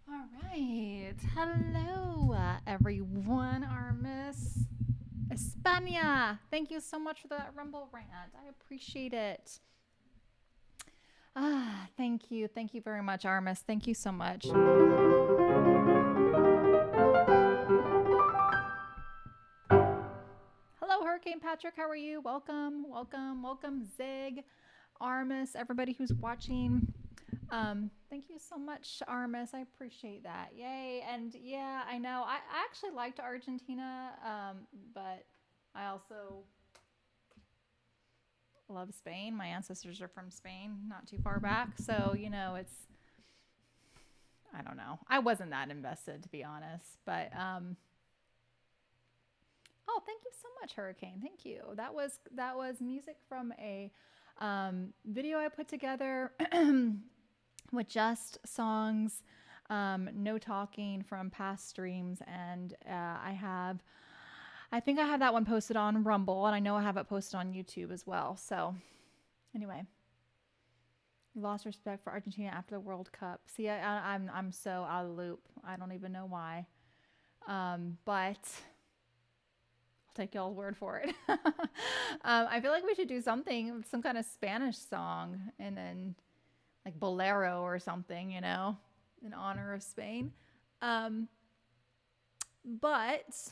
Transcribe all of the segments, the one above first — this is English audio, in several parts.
All right. Hello, everyone. Our Miss España. Thank you so much for that Rumble rant. I appreciate it. Thank you. Thank you very much, Armis. Thank you so much. Hello, Hurricane Patrick. How are you? Welcome, welcome, welcome, Zig, Armis, everybody who's watching. Thank you so much, Armis. I appreciate that. Yay. And yeah, I know. I actually liked Argentina, but I also love Spain. My ancestors are from Spain, not too far back. So, I don't know. I wasn't that invested, to be honest. But, oh, thank you so much, Hurricane. Thank you. That was music from a video I put together with just songs, no talking from past streams, and I think I have that one posted on Rumble, and I know I have it posted on YouTube as well. So, anyway, we lost respect for Argentina after the World Cup. See, I'm so out of the loop. I don't even know why, but I'll take y'all's word for it. I feel like we should do something, some kind of Spanish song, and then like bolero or something, in honor of Spain. Um, but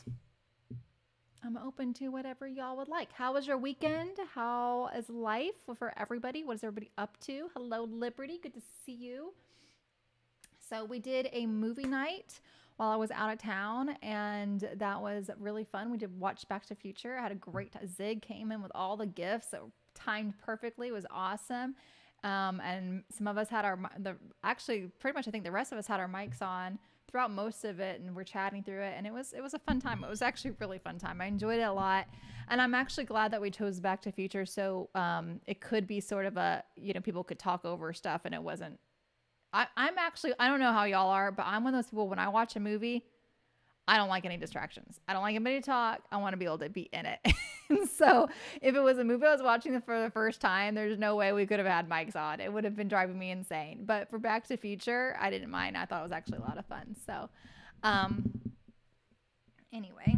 I'm open to whatever y'all would like. How was your weekend? How is life for everybody? What is everybody up to? Hello, Liberty. Good to see you. So we did a movie night while I was out of town, and that was really fun. We did watch Back to the Future. I had a great time. Zig came in with all the gifts that were timed perfectly. It was awesome. And some of us had actually pretty much I think the rest of us had our mics on throughout most of it, and we're chatting through it, and it was a fun time. It was actually a really fun time. I enjoyed it a lot, and I'm actually glad that we chose Back to the Future, so it could be sort of a, people could talk over stuff, and it wasn't. I'm actually, I don't know how y'all are, but I'm one of those people, when I watch a movie, I don't like any distractions. I don't like anybody to talk. I want to be able to be in it. And so if it was a movie I was watching for the first time, there's no way we could have had mics on. It would have been driving me insane. But for Back to the Future, I didn't mind. I thought it was actually a lot of fun. So, um, anyway,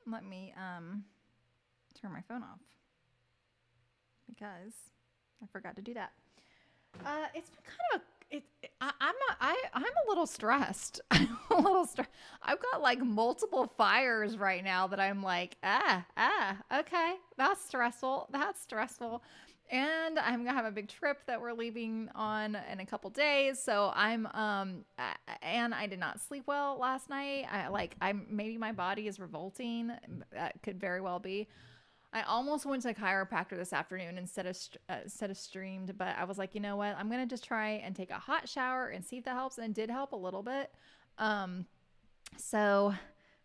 let me turn my phone off because I forgot to do that. It's been kind of I'm a little stressed. I'm a little stressed. I've got like multiple fires right now that I'm like, okay, that's stressful. That's stressful. And I'm gonna have a big trip that we're leaving on in a couple days. So and I did not sleep well last night. Maybe my body is revolting. That could very well be. I almost went to a chiropractor this afternoon instead of streamed, but I was like, you know what? I'm gonna just try and take a hot shower and see if that helps, and it did help a little bit. So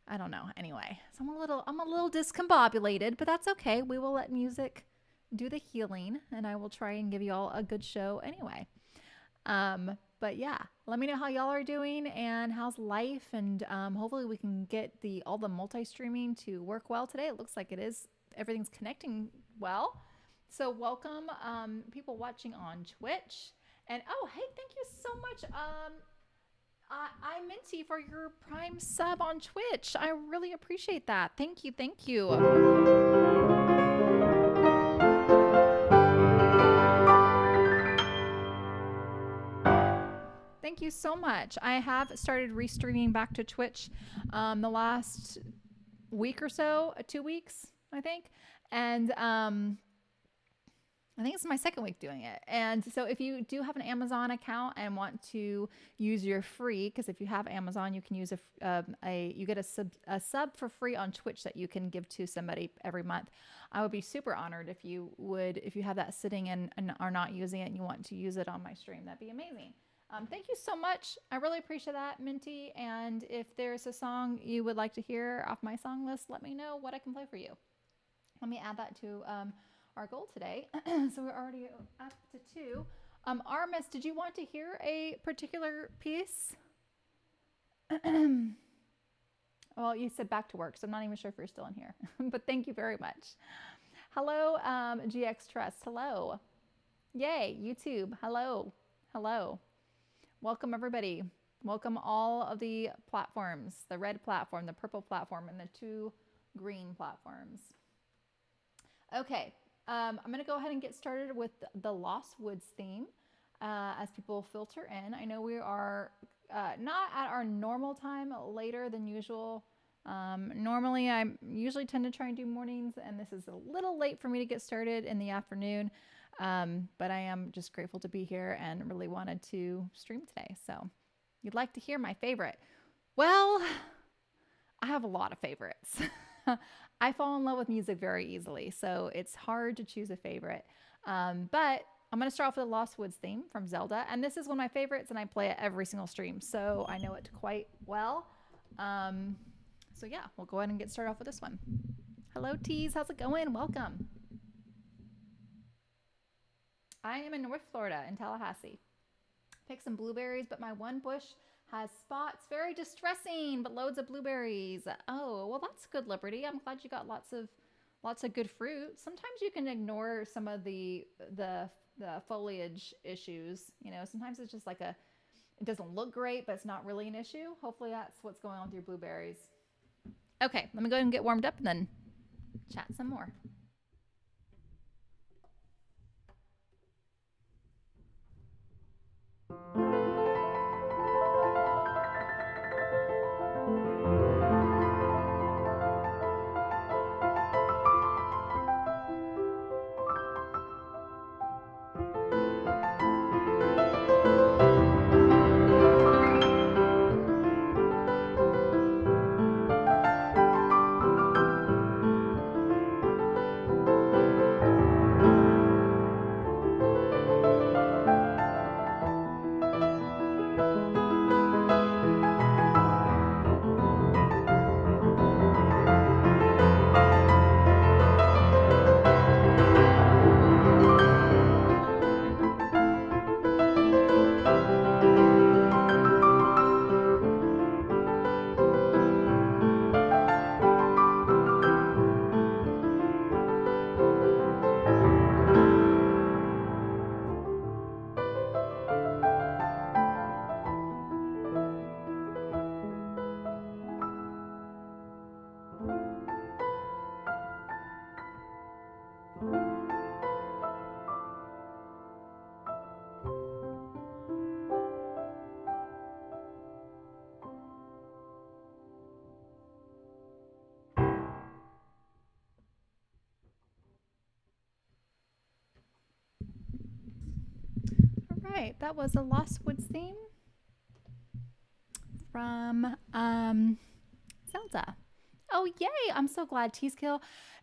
I don't know. Anyway, so I'm a little discombobulated, but that's okay. We will let music do the healing, and I will try and give you all a good show anyway. But yeah, let me know how y'all are doing and how's life, and hopefully we can get all the multi-streaming to work well today. It looks like it is. Everything's connecting well. So welcome, people watching on Twitch. And oh, hey, thank you so much, I Minty, for your Prime sub on Twitch. I really appreciate that. Thank you, thank you. Thank you so much. I have started restreaming back to Twitch the last week or so, 2 weeks, I think. And I think it's my second week doing it. And so if you do have an Amazon account and want to use your free, because if you have Amazon, you can use you get a sub for free on Twitch that you can give to somebody every month. I would be super honored if you have that sitting and are not using it and you want to use it on my stream. That'd be amazing. Thank you so much. I really appreciate that, Minty. And if there's a song you would like to hear off my song list, let me know what I can play for you. Let me add that to our goal today. So we're already up to 2. Armis, did you want to hear a particular piece? Well, you said back to work, so I'm not even sure if you're still in here. But thank you very much. Hello, GX Trust. Hello. Yay, YouTube. Hello. Hello. Welcome, everybody. Welcome all of the platforms, the red platform, the purple platform, and the 2 green platforms. Okay, I'm going to go ahead and get started with the Lost Woods theme as people filter in. I know we are not at our normal time, later than usual. Normally, I usually tend to try and do mornings, and this is a little late for me to get started in the afternoon. But I am just grateful to be here and really wanted to stream today. So you'd like to hear my favorite? Well, I have a lot of favorites. I fall in love with music very easily, so it's hard to choose a favorite. But I'm going to start off with the Lost Woods theme from Zelda. And this is one of my favorites, and I play it every single stream, so I know it quite well. So yeah, we'll go ahead and get started off with this one. Hello, Tees. How's it going? Welcome. I am in North Florida, in Tallahassee. Picked some blueberries, but my one bush has spots. Very distressing, but loads of blueberries. Oh, well, that's good, Liberty. I'm glad you got lots of good fruit. Sometimes you can ignore some of the foliage issues. You know, sometimes it's just like it doesn't look great, but it's not really an issue. Hopefully that's what's going on with your blueberries. Okay, let me go ahead and get warmed up and then chat some more. Right, that was a Lost Woods theme from Zelda. Oh, yay! I'm so glad, T-Skill.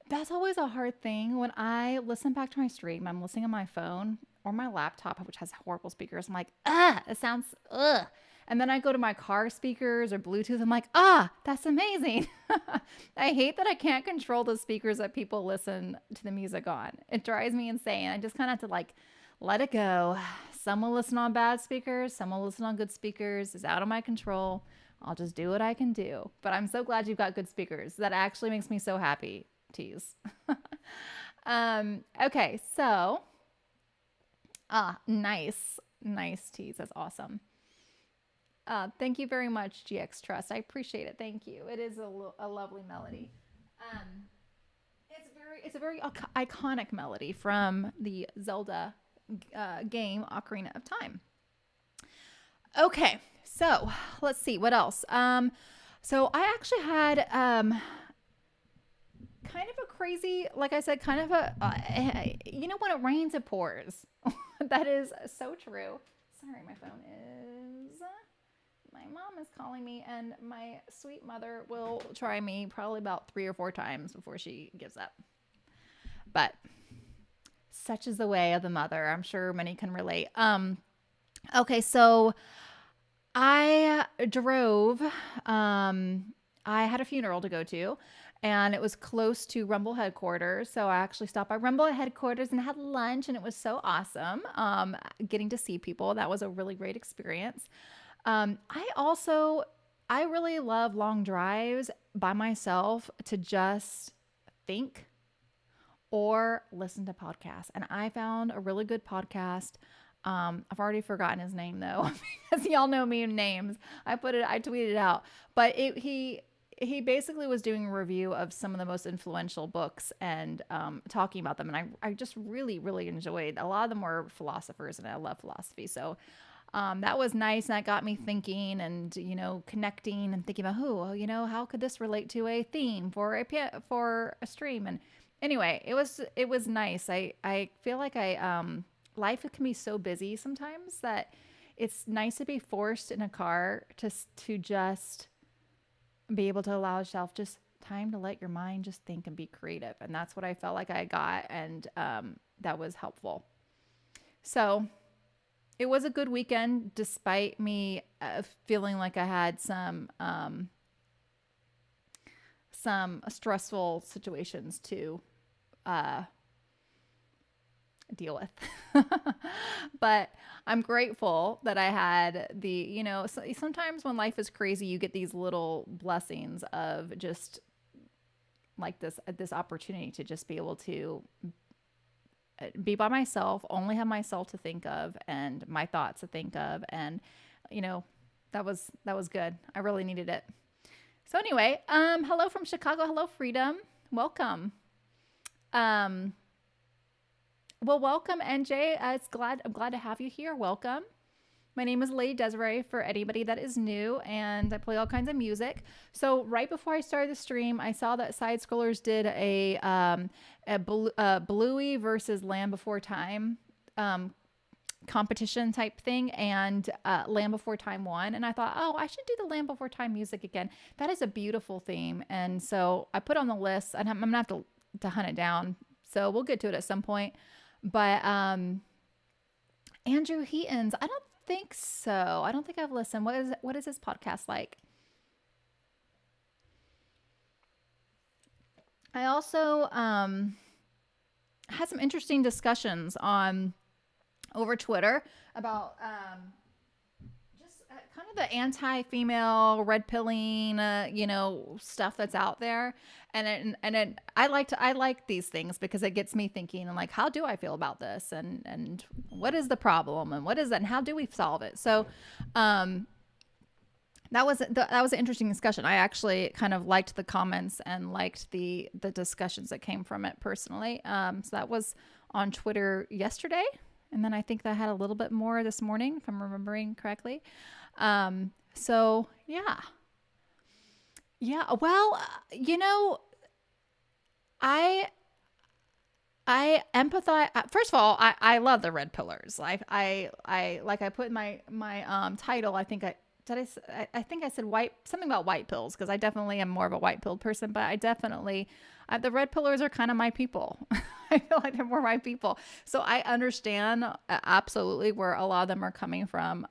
That's always a hard thing when I listen back to my stream. I'm listening on my phone or my laptop, which has horrible speakers. I'm like, it sounds ugh. And then I go to my car speakers or Bluetooth. I'm like, that's amazing. I hate that I can't control the speakers that people listen to the music on. It drives me insane. I just kind of have to let it go. Some will listen on bad speakers. Some will listen on good speakers. It's out of my control. I'll just do what I can do. But I'm so glad you've got good speakers. That actually makes me so happy, Tease. Okay, so, nice, Tease. That's awesome. Thank you very much, GX Trust. I appreciate it. Thank you. It is a lovely melody. It's a very iconic melody from the Zelda game Ocarina of Time. Okay, so let's see what else. So I actually had kind of a crazy, like I said, kind of you know, when it rains, it pours. That is so true. Sorry, my phone is. My mom is calling me, and my sweet mother will try me probably about 3 or 4 times before she gives up. But such is the way of the mother. I'm sure many can relate. Okay, so I drove. I had a funeral to go to, and it was close to Rumble headquarters. So I actually stopped by Rumble headquarters and had lunch, and it was so awesome getting to see people. That was a really great experience. I really love long drives by myself to just think or listen to podcasts. And I found a really good podcast I've already forgotten his name though, because y'all know me in names. I tweeted it out, but he basically was doing a review of some of the most influential books and talking about them. And I just really, really enjoyed. A lot of them were philosophers, and I love philosophy. So that was nice. And that got me thinking and, connecting and thinking about how could this relate to a theme for for a stream? And anyway, it was nice. I feel like life can be so busy sometimes that it's nice to be forced in a car to just be able to allow yourself just time to let your mind just think and be creative. And that's what I felt like I got. And that was helpful. So it was a good weekend, despite me feeling like I had some stressful situations to deal with. But I'm grateful that I had sometimes when life is crazy, you get these little blessings of just like this opportunity to just be able to be by myself, only have myself to think of and my thoughts to think of. And, that was good. I really needed it. So anyway, hello from Chicago. Hello, Freedom. Welcome. Well, welcome, NJ. I'm glad to have you here. Welcome. My name is Lady Desiree for anybody that is new, and I play all kinds of music. So right before I started the stream, I saw that Side Scrollers did a Bluey versus Land Before Time competition type thing, and Land Before Time won. And I thought, oh, I should do the Land Before Time music again. That is a beautiful theme. And so I put on the list, and I'm gonna have to hunt it down. So we'll get to it at some point. But Andrew Heaton's, I don't think so. I don't think I've listened. What is his podcast like? I also had some interesting discussions over Twitter about just kind of the anti-female red pilling, stuff that's out there. And I like these things because it gets me thinking and like, how do I feel about this? And what is the problem? And what is that? And how do we solve it? So, that was an interesting discussion. I actually kind of liked the comments and liked the discussions that came from it personally. So that was on Twitter yesterday. And then I think that I had a little bit more this morning, if I'm remembering correctly. So yeah. Yeah. Well, I empathize. First of all, I love the red pillars. I like I put in my title. I think I think I said something about white pills, because I definitely am more of a white pilled person, but I definitely, the red pillars are kind of my people. I feel like they're more my people. So I understand absolutely where a lot of them are coming from.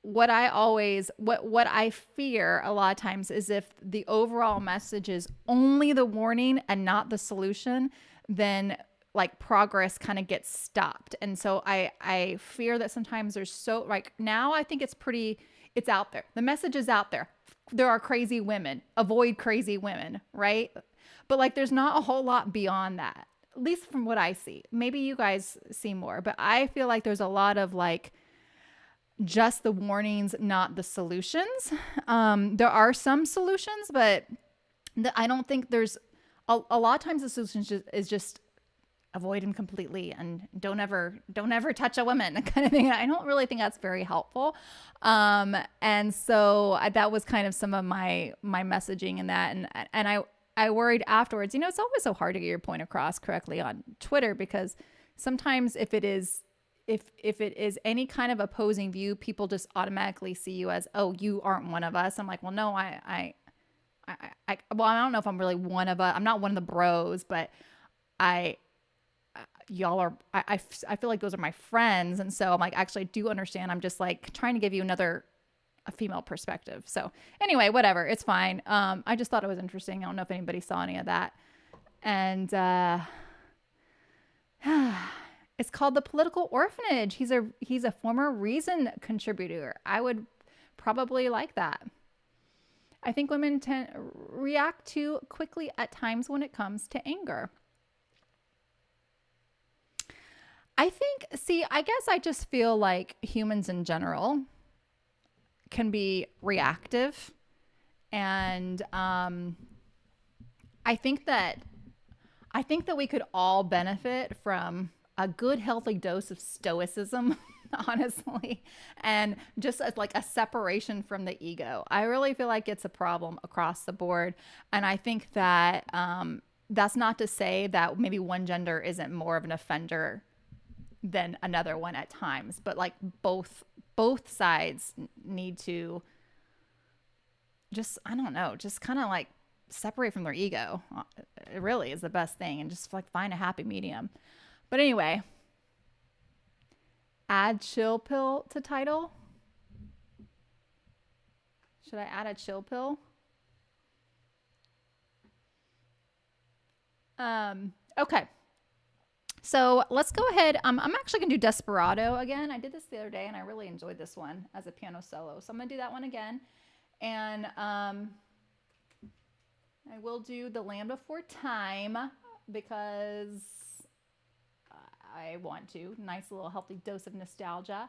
What I fear a lot of times is if the overall message is only the warning and not the solution, then like progress kind of gets stopped. And so I fear that sometimes now I think it's out there. The message is out there. There are crazy women. Avoid crazy women, right? But like there's not a whole lot beyond that, at least from what I see. Maybe you guys see more, but I feel like there's a lot of like just the warnings, not the solutions. There are some solutions, but I don't think there's a lot of times the solution is just avoid him completely and don't ever touch a woman kind of thing. I don't really think that's very helpful. And so that was kind of some of my messaging in that. And I worried afterwards, it's always so hard to get your point across correctly on Twitter, because sometimes if it is any kind of opposing view, people just automatically see you as, oh, you aren't one of us. I'm like, well, no, well, I don't know if I'm really one of us. I'm not one of the bros, but y'all are, I feel like those are my friends. And so I'm like, actually I do understand. I'm just like trying to give you a female perspective. So anyway, whatever, it's fine. I just thought it was interesting. I don't know if anybody saw any of that. And, it's called The Political Orphanage. He's a former Reason contributor. I would probably like that. I think women react too quickly at times when it comes to anger. I think, see, I guess I just feel like humans in general can be reactive. And I think that I think that we could all benefit from a good, healthy dose of stoicism, honestly, and just as like a separation from the ego. I really feel like it's a problem across the board, and I think that that's not to say that maybe one gender isn't more of an offender than another one at times, but like both sides need to just, I don't know, just kind of like separate from their ego. It really is the best thing, and just like find a happy medium. But anyway, add chill pill to title. Should I add a chill pill? Okay. So let's go ahead. I'm actually gonna do Desperado again. I did this the other day and I really enjoyed this one as a piano solo. So I'm gonna do that one again. And I will do the Land Before Time because I want to. Nice little healthy dose of nostalgia.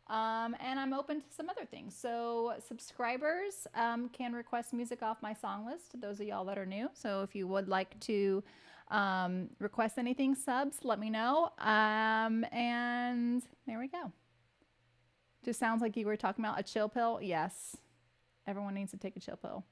And I'm open to some other things. So subscribers can request music off my song list. Those of y'all that are new. So if you would like to request anything, subs, let me know. And there we go. Just sounds like you were talking about a chill pill. Yes. Everyone needs to take a chill pill.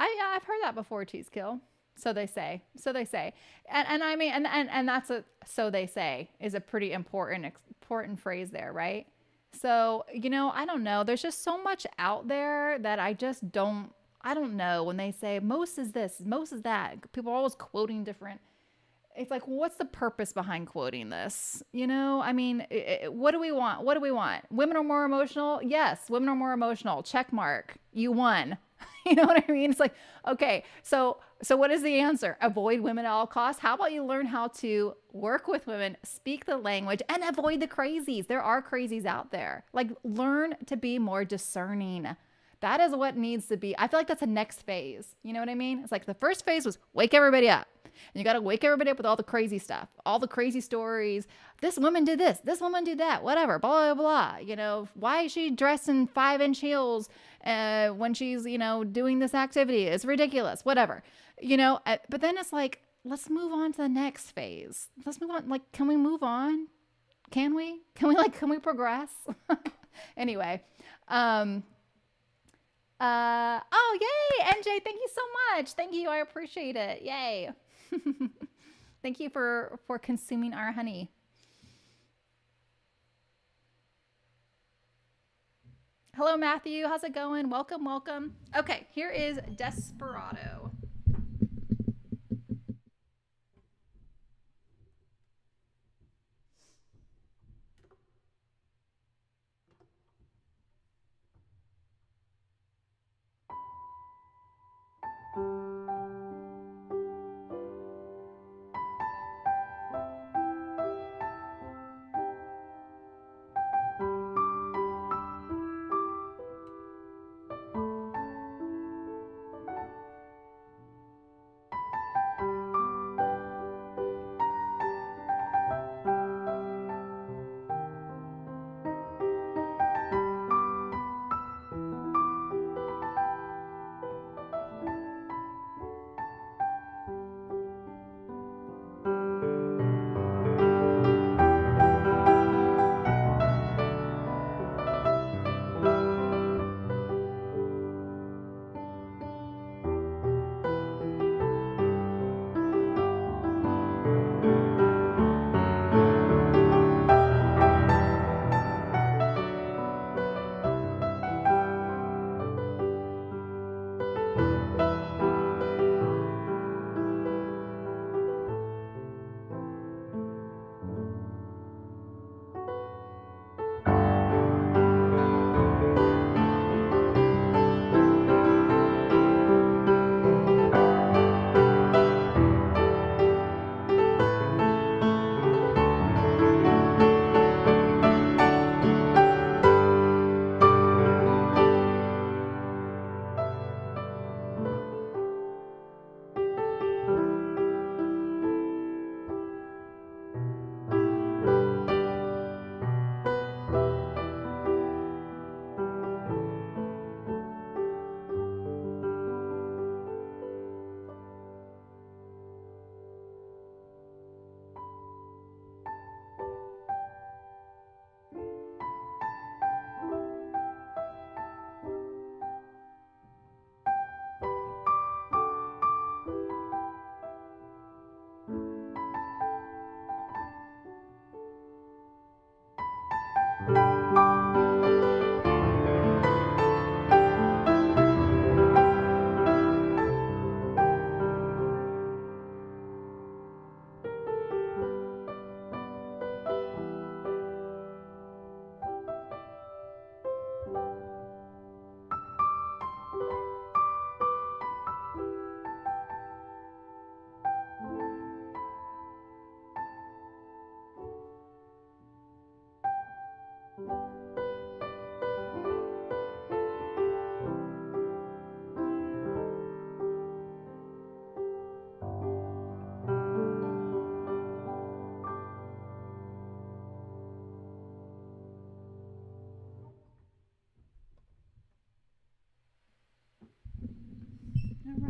I've heard that before, Cheese Kill. So they say. So they say. And I mean, and that's a, so they say is a pretty important phrase there, right? So, I don't know. There's just so much out there that I don't know when they say most is this, most is that. People are always quoting different. It's like, what's the purpose behind quoting this? I mean, what do we want? What do we want? Women are more emotional? Yes, women are more emotional. Check mark. You won. You know what I mean? It's like, okay, so what is the answer? Avoid women at all costs? How about you learn how to work with women, speak the language, and avoid the crazies? There are crazies out there. Like, learn to be more discerning. That is what needs to be. I feel like that's the next phase. You know what I mean? It's like the first phase was wake everybody up. And you got to wake everybody up with all the crazy stuff, all the crazy stories. This woman did this. This woman did that. Whatever. Blah, blah, blah. Why is she dressed in 5-inch heels when she's, doing this activity? It's ridiculous. Whatever. But then it's like, let's move on to the next phase. Let's move on. Like, can we move on? Can we? Can we progress? Anyway. Oh, yay, NJ. Thank you so much. Thank you. I appreciate it. Yay. Thank you for consuming our honey. Hello, Matthew. How's it going? Welcome, welcome. Okay, here is Desperado.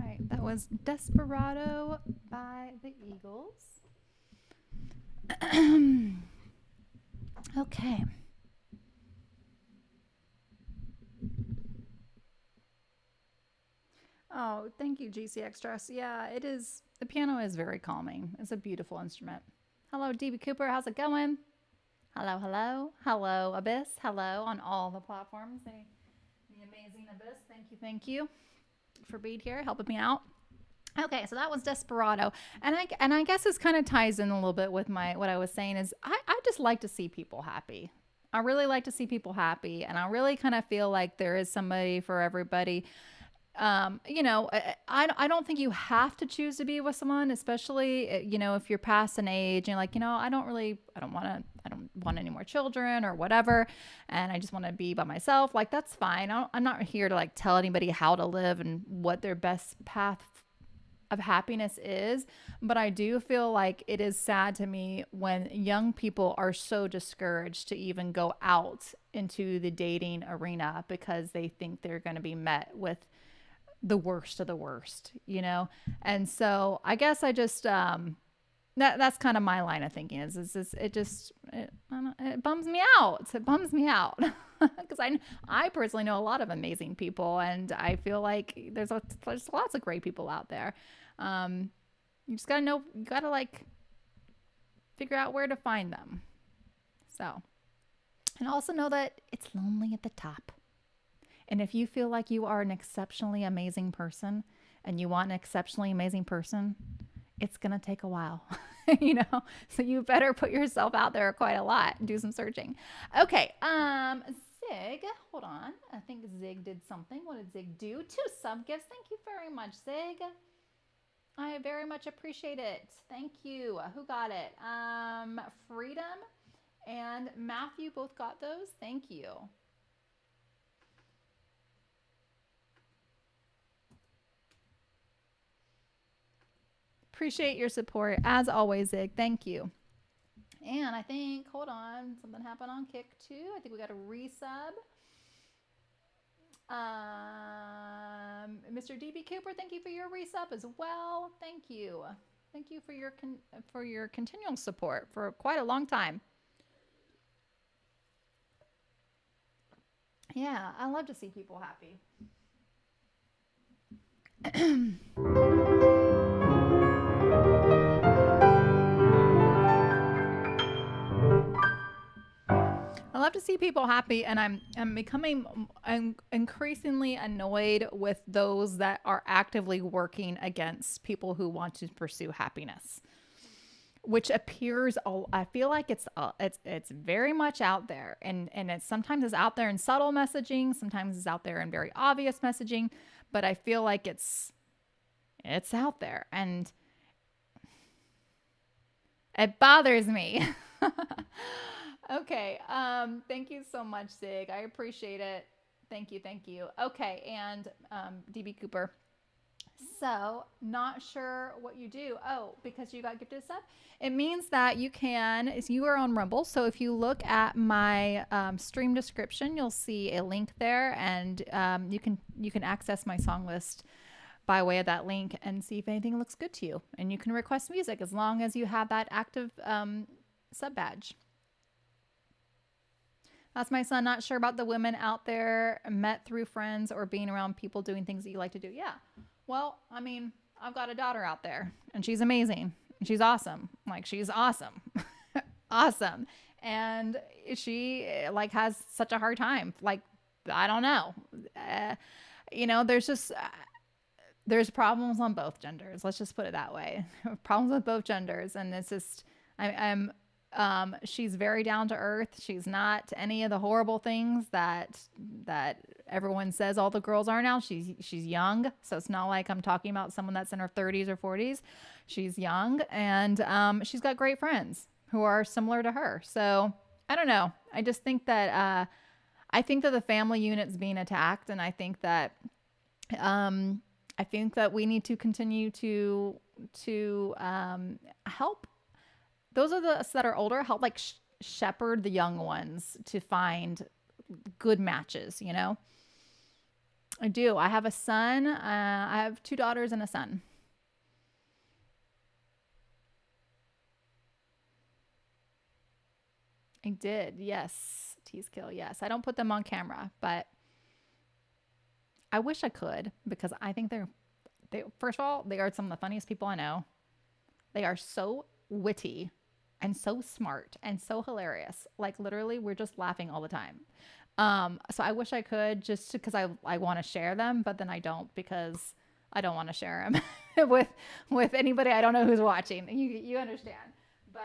right, that was Desperado by the Eagles. Okay. Oh, thank you, GC Extras. Yeah, it is. The piano is very calming. It's a beautiful instrument. Hello, DB Cooper. How's it going? Hello, hello. Hello, Abyss. Hello on all the platforms. The amazing Abyss. Thank you for being here, helping me out. Okay, so that was Desperado, and I guess this kind of ties in a little bit with my what I was saying is I just like to see people happy. I really like to see people happy, and I really kind of feel like there is somebody for everybody. I don't think you have to choose to be with someone, especially, if you're past an age and you're like, I don't want any more children or whatever. And I just want to be by myself. Like, that's fine. I'm not here to like tell anybody how to live and what their best path of happiness is. But I do feel like it is sad to me when young people are so discouraged to even go out into the dating arena because they think they're going to be met with the worst of the worst. And so I guess I just that's kind of my line of thinking is it bums me out. It bums me out because I personally know a lot of amazing people, and I feel like there's lots of great people out there. You just gotta know, you gotta like figure out where to find them. So, and also know that it's lonely at the top. And if you feel like you are an exceptionally amazing person and you want an exceptionally amazing person, it's going to take a while, So you better put yourself out there quite a lot and do some searching. Okay. Zig, hold on. I think Zig did something. What did Zig do? 2 sub gifts. Thank you very much, Zig. I very much appreciate it. Thank you. Who got it? Freedom and Matthew both got those. Thank you. Appreciate your support as always, Zig. Thank you. And I think, hold on, something happened on Kick too. I think we got a resub. Mr. DB Cooper, thank you for your resub as well. Thank you. Thank you for your continual support for quite a long time. Yeah, I love to see people happy. I love to see people happy, and I'm becoming increasingly annoyed with those that are actively working against people who want to pursue happiness, which appears, I feel like it's very much out there, and it's sometimes it's out there in subtle messaging, sometimes it's out there in very obvious messaging, but I feel like it's out there, and it bothers me. Okay. Thank you so much, Zig. I appreciate it. Thank you. Okay. And DB Cooper. So, not sure what you do. Oh, because you got gifted sub? It means that you are on Rumble. So, if you look at my stream description, you'll see a link there, and you can access my song list by way of that link and see if anything looks good to you. And you can request music as long as you have that active sub badge. That's my son. Not sure about the women out there met through friends or being around people doing things that you like to do. Yeah. Well, I mean, I've got a daughter out there and she's amazing. She's awesome. Like, she's awesome. Awesome. And she like has such a hard time. Like, I don't know. There's problems on both genders. Let's just put it that way. Problems with both genders. And it's just, she's very down to earth. She's not any of the horrible things that everyone says all the girls are now. She's young, so it's not like I'm talking about someone that's in her 30s or 40s. She's young, and she's got great friends who are similar to her. So I don't know. I just think that the family unit's being attacked, and I think that we need to continue to help. Those of us that are older, help like shepherd the young ones to find good matches, I do. I have a son. I have 2 daughters and a son. I did. Yes. Tease kill. Yes. I don't put them on camera, but I wish I could because I think they first of all, they are some of the funniest people I know. They are so witty and so smart and so hilarious. Like literally we're just laughing all the time. So I wish I could just because I want to share them, but then I don't because I don't want to share them with anybody I don't know who's watching. You understand. But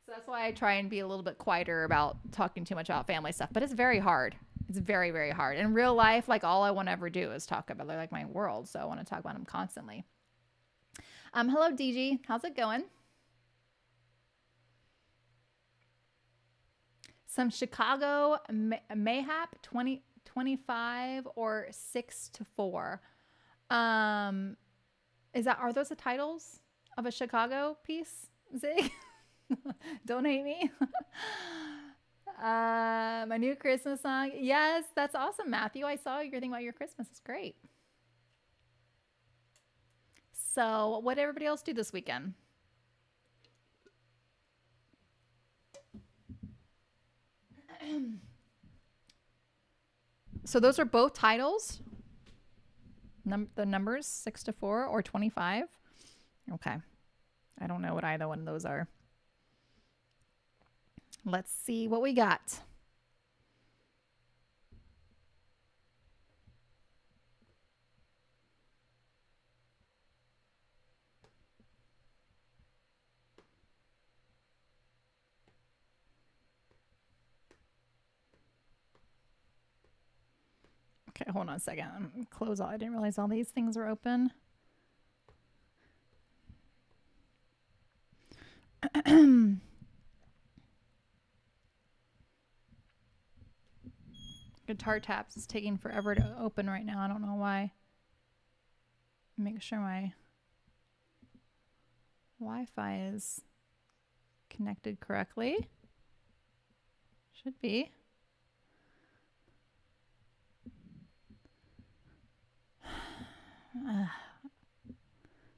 so that's why I try and be a little bit quieter about talking too much about family stuff. But it's very hard. It's very, very hard. In real life, like all I want to ever do is talk about like my world. So I want to talk about them constantly. Hello, DG. How's it going? Some Chicago mayhap 2025 or 6-4. Are those the titles of a Chicago piece? Zig? Don't hate me. My new Christmas song. Yes, that's awesome, Matthew. I saw you're thinking about your Christmas. It's great. So, what did everybody else do this weekend? So those are both titles. The numbers 6-4 or 25. Okay. I don't know what either one of those are. Let's see what we got. Okay, hold on a second. Close all. I didn't realize all these things were open. Guitar Taps is taking forever to open right now. I don't know why. Make sure my Wi-Fi is connected correctly. Should be.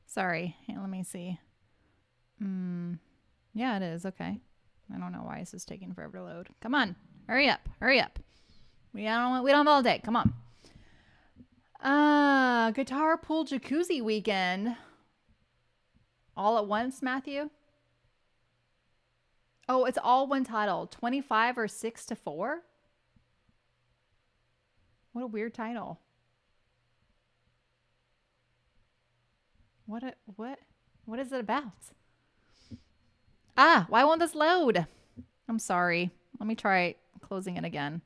Sorry. Hey, let me see. Yeah, it is. Okay. I don't know why this is taking forever to load. Come on. Hurry up. Hurry up. We don't have all day. Come on. Guitar pool jacuzzi weekend. All at once, Matthew? Oh, it's all one title. 25 or 6-4? What a weird title. What is it about? Why won't this load? I'm sorry. Let me try closing it again.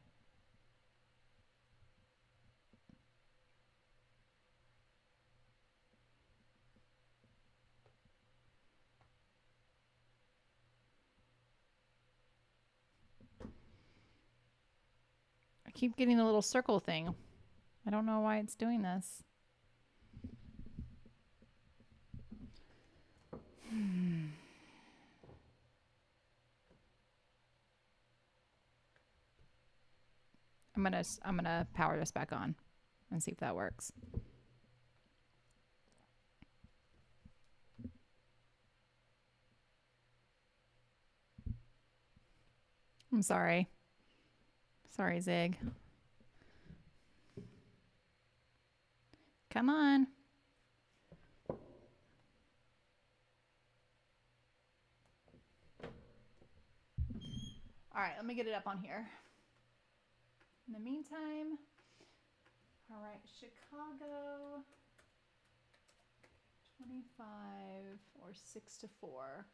I keep getting the little circle thing. I don't know why it's doing this. I'm gonna power this back on and see if that works. I'm sorry. Sorry, Zig. Come on. All right, let me get it up on here. In the meantime, all right, Chicago 25 or 6-4.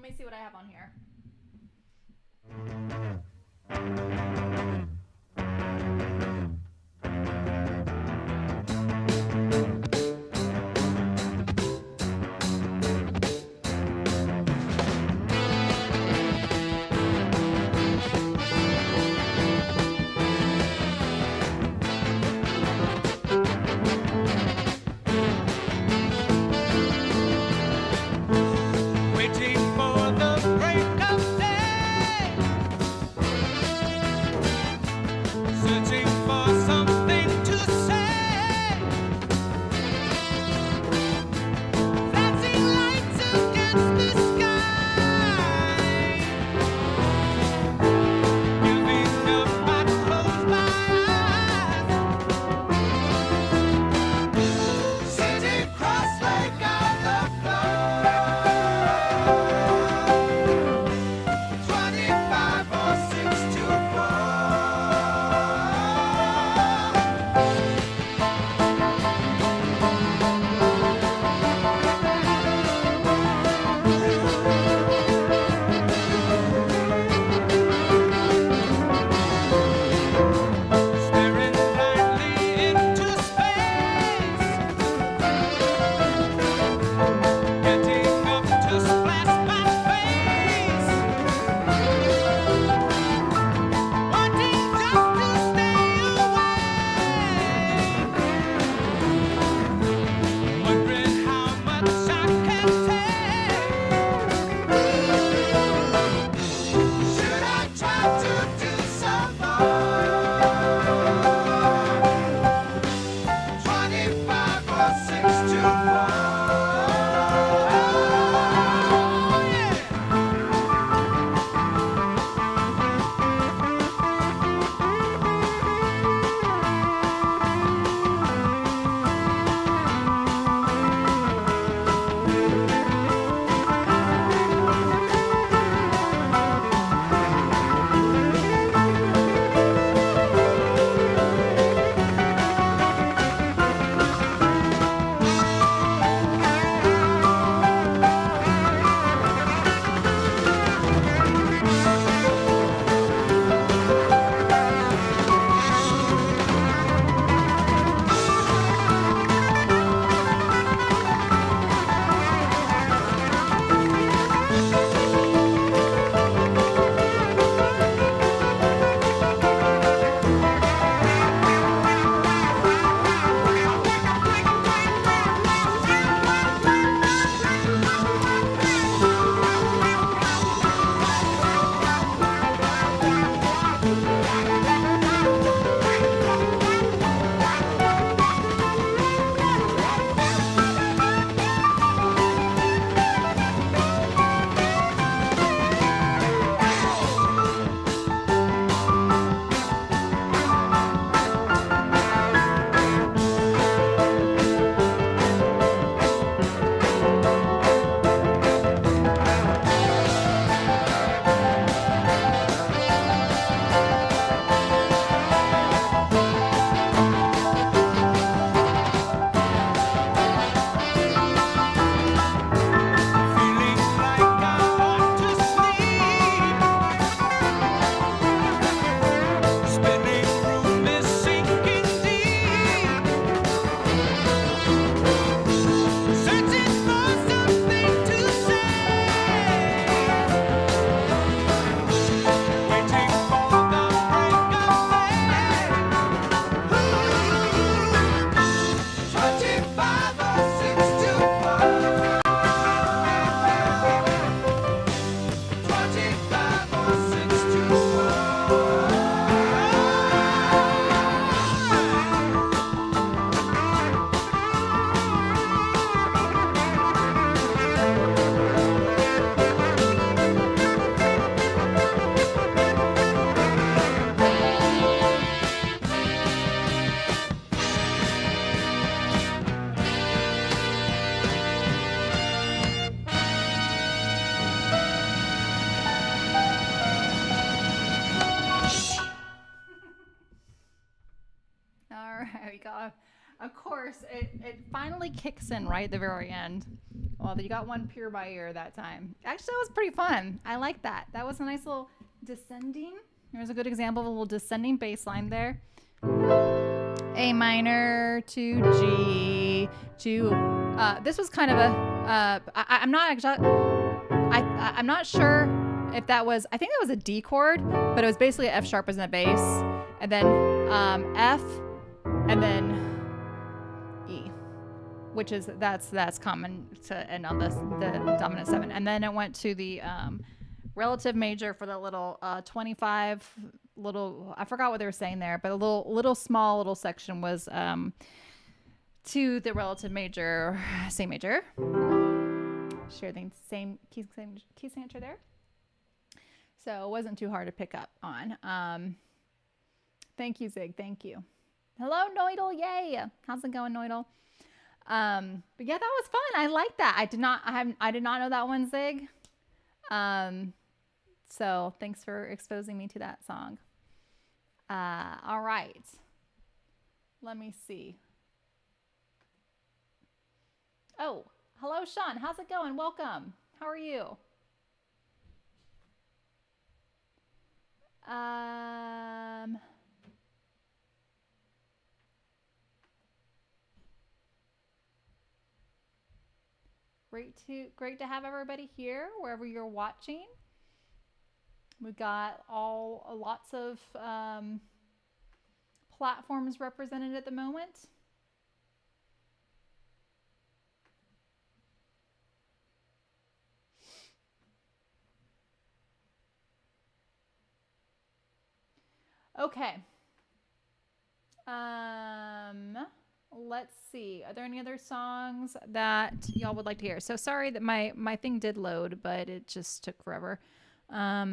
me see what I have on here. All right, we got Of course, it finally kicks in right at the very end. Well, you got one pure by ear that time. Actually, that was pretty fun. I like that. That was a nice little descending. There's a good example of a little descending bass line there. A minor to G to. This was kind of a. I'm not exactly. I'm not sure if that was. I think that was a D chord, but it was basically F sharp as in a bass, and then F, and then E, which is that's common to end on the dominant 7, and then it went to the relative major for the little 25 little, I forgot what they were saying there, but a little small little section was to the relative major, C major. Share the same key signature there. So it wasn't too hard to pick up on. Thank you, Zig. Thank you. Hello, Noidal. Yay. How's it going, Noidal? But yeah, that was fun. I like that. I did not know that one, Zig. So thanks for exposing me to that song. All right. Let me see. Oh, hello, Sean. How's it going? Welcome. How are you? Great to have everybody here wherever you're watching. We've got lots of platforms represented at the moment. Okay. Let's see. Are there any other songs that y'all would like to hear? So sorry that my thing did load, but it just took forever. Let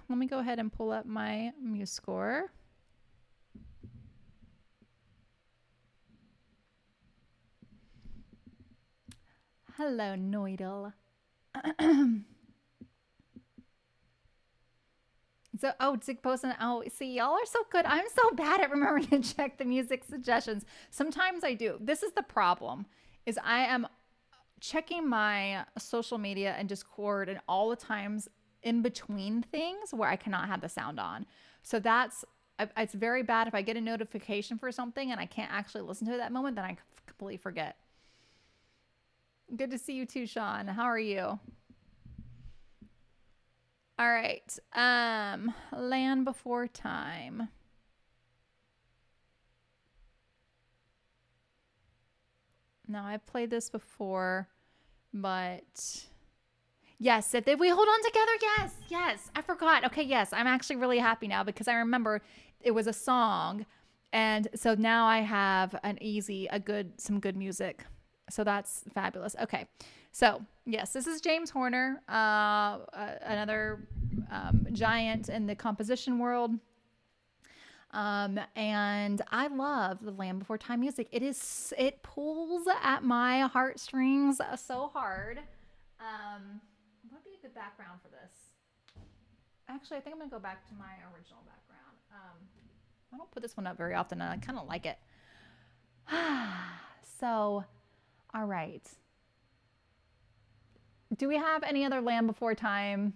me go ahead and pull up my MuseScore. Hello, Noidal. So, Zig posting. Oh, see, y'all are so good. I'm so bad at remembering to check the music suggestions. Sometimes I do. This is the problem, is I am checking my social media and Discord and all the times in between things where I cannot have the sound on. So it's very bad if I get a notification for something and I can't actually listen to it at that moment, then I completely forget. Good to see you too, Sean. How are you? All right. Land Before Time. Now, I've played this before, but yes, if we hold on together, yes, I forgot. Okay, yes, I'm actually really happy now because I remember it was a song, and so now I have some good music. So that's fabulous. Okay, so yes, this is James Horner, another giant in the composition world. And I love the Land Before Time music. It pulls at my heartstrings so hard. What would be a good background for this? Actually, I think I'm gonna go back to my original background. I don't put this one up very often, and I kind of like it. So, all right. Do we have any other Land Before Time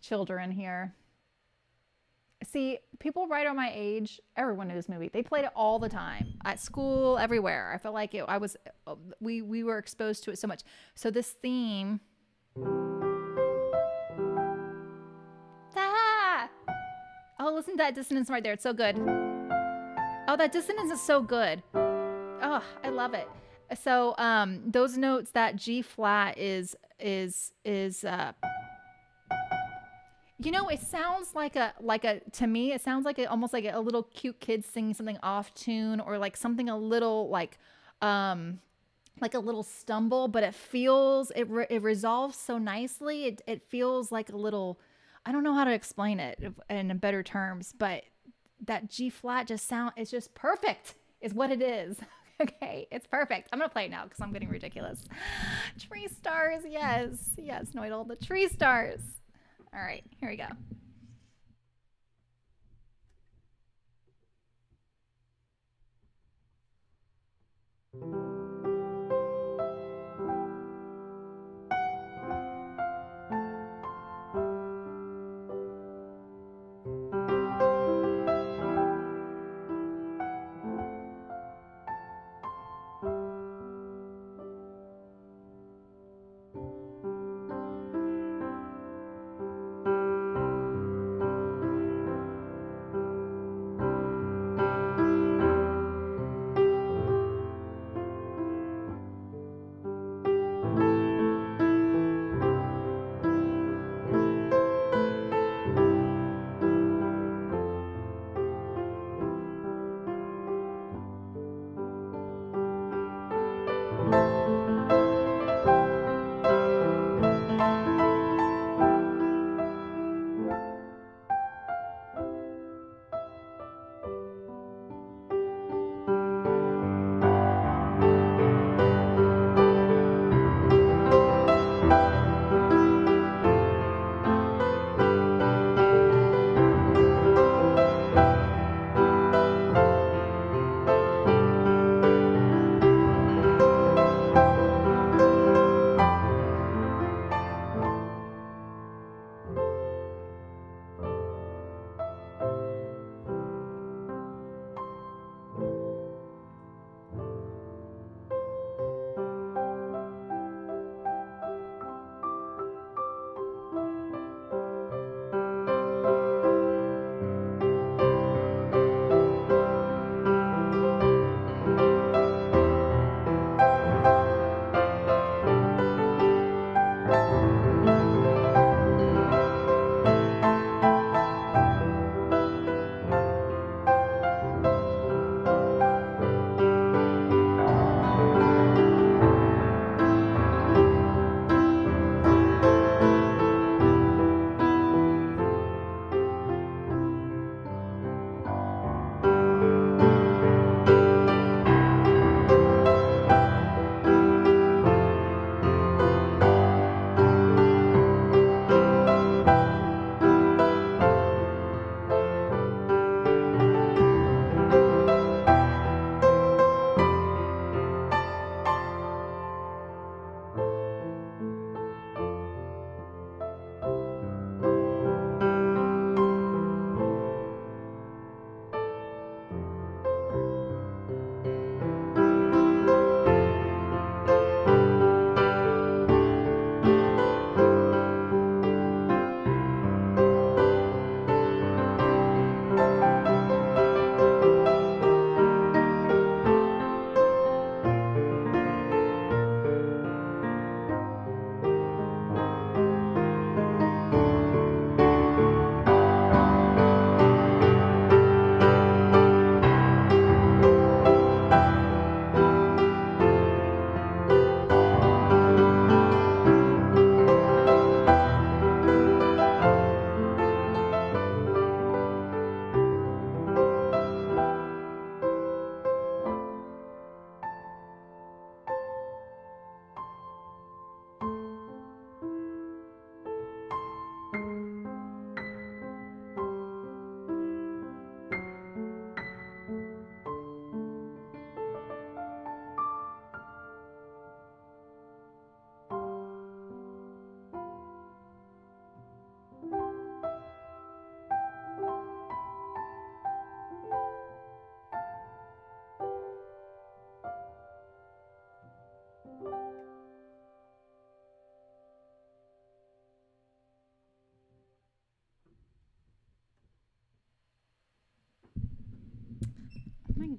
children here? See, people right around my age, everyone knew this movie. They played it all the time at school, everywhere. I felt like we were exposed to it so much. So this theme. Oh, listen to that dissonance right there. It's so good. Oh, that dissonance is so good. Oh, I love it. So, those notes, that G flat is it sounds to me, it sounds like almost like a little cute kid singing something off tune, or like something a little like a little stumble, but it resolves so nicely. It feels like a little, I don't know how to explain it in better terms, but that G flat it's just perfect is what it is. Okay, it's perfect. I'm gonna play it now because I'm getting ridiculous. Tree stars, yes, Noidal, the tree stars. All right, here we go.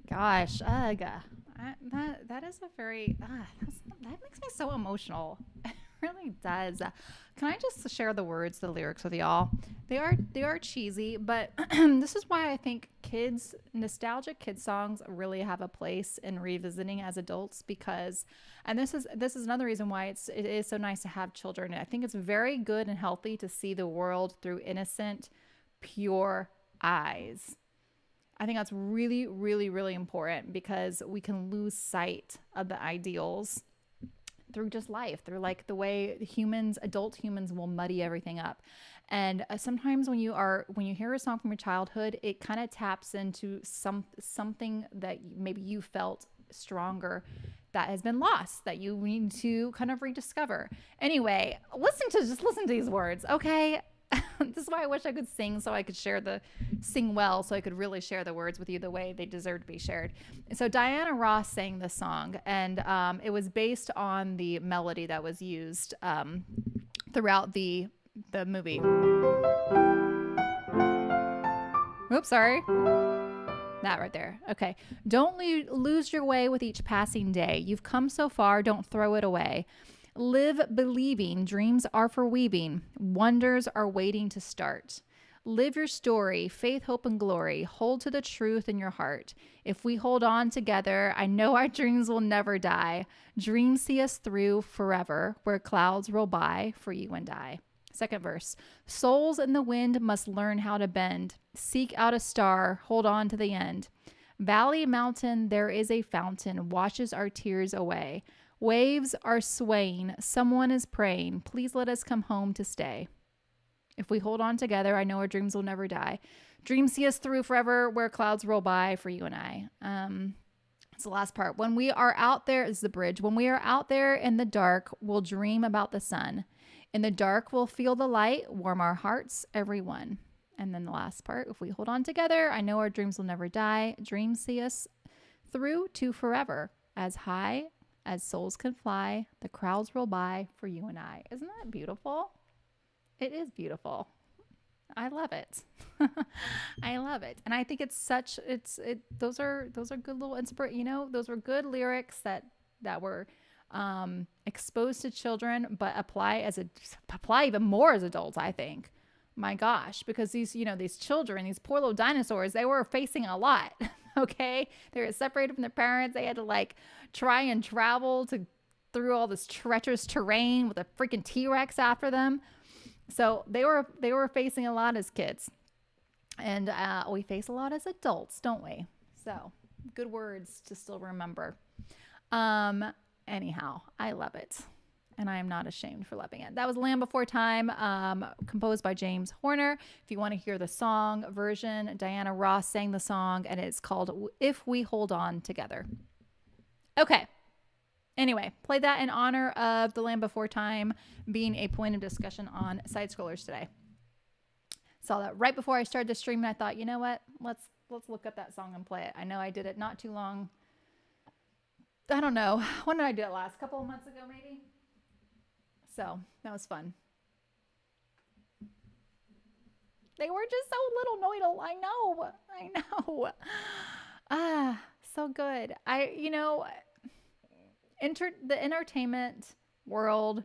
gosh, ugh. That is a very that makes me so emotional. It really does. Can I just share the words, the lyrics with y'all? They are cheesy, but this is why I think nostalgic kids songs really have a place in revisiting as adults because, and this is another reason why it is so nice to have children. I think it's very good and healthy to see the world through innocent, pure eyes. I think that's really, really, really important because we can lose sight of the ideals through just life, through like the way adult humans will muddy everything up. And sometimes when you hear a song from your childhood, it kind of taps into something that maybe you felt stronger that has been lost that you need to kind of rediscover. Anyway, listen to these words, okay? This is why I wish I could sing so I could sing well so I could really share the words with you the way they deserve to be shared. So Diana Ross sang this song, and it was based on the melody that was used throughout the movie. Oops, sorry. That right there. Okay. Don't lose your way with each passing day. You've come so far, don't throw it away. Live believing, dreams are for weaving, wonders are waiting to start. Live your story, faith, hope, and glory. Hold to the truth in your heart. If we hold on together, I know our dreams will never die. Dreams see us through forever, where clouds roll by for you and I. Second verse. Souls in the wind must learn how to bend. Seek out a star, hold on to the end. Valley, mountain, there is a fountain, washes our tears away. Waves are swaying, someone is praying, please let us come home to stay. If we hold on together, I know our dreams will never die. Dreams see us through forever, where clouds roll by for you and I. It's the last part. When we are out there, this is the bridge. When we are out there in the dark, we'll dream about the sun. In the dark, we'll feel the light, warm our hearts, everyone. And then the last part, if we hold on together, I know our dreams will never die. Dreams see us through to forever, as high as souls can fly, the crowds roll by for you and I. Isn't that beautiful? It is beautiful. I love it. I love it. And I think those are good little those were good lyrics that were exposed to children, but apply even more as adults, I think. My gosh, because these children, these poor little dinosaurs, they were facing a lot. Okay. They were separated from their parents. They had to like try and travel through all this treacherous terrain with a freaking T-Rex after them. So they were facing a lot as kids, and we face a lot as adults, don't we? So good words to still remember. Anyhow, I love it. And I am not ashamed for loving it. That was Land Before Time, composed by James Horner. If you want to hear the song version, Diana Ross sang the song, and it's called If We Hold On Together. Okay. Anyway, play that in honor of the Land Before Time being a point of discussion on side scrollers today. Saw that right before I started the stream, and I thought, you know what? Let's look up that song and play it. I know I did it not too long. I don't know. When did I do it last? A couple of months ago, maybe? So that was fun. They were just so little Noidal. I know. So good. The entertainment world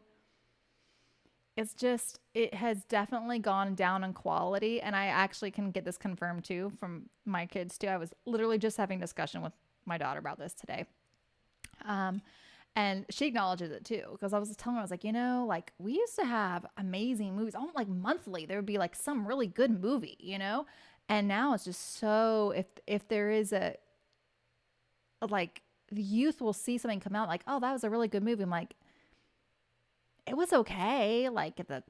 it has definitely gone down in quality. And I actually can get this confirmed too from my kids too. I was literally just having a discussion with my daughter about this today. And she acknowledges it too, because I was telling her, I was like, like we used to have amazing movies. Almost like monthly, there would be like some really good movie, and now it's just so, if there is like the youth will see something come out like, oh, that was a really good movie. I'm like, it was okay. Like the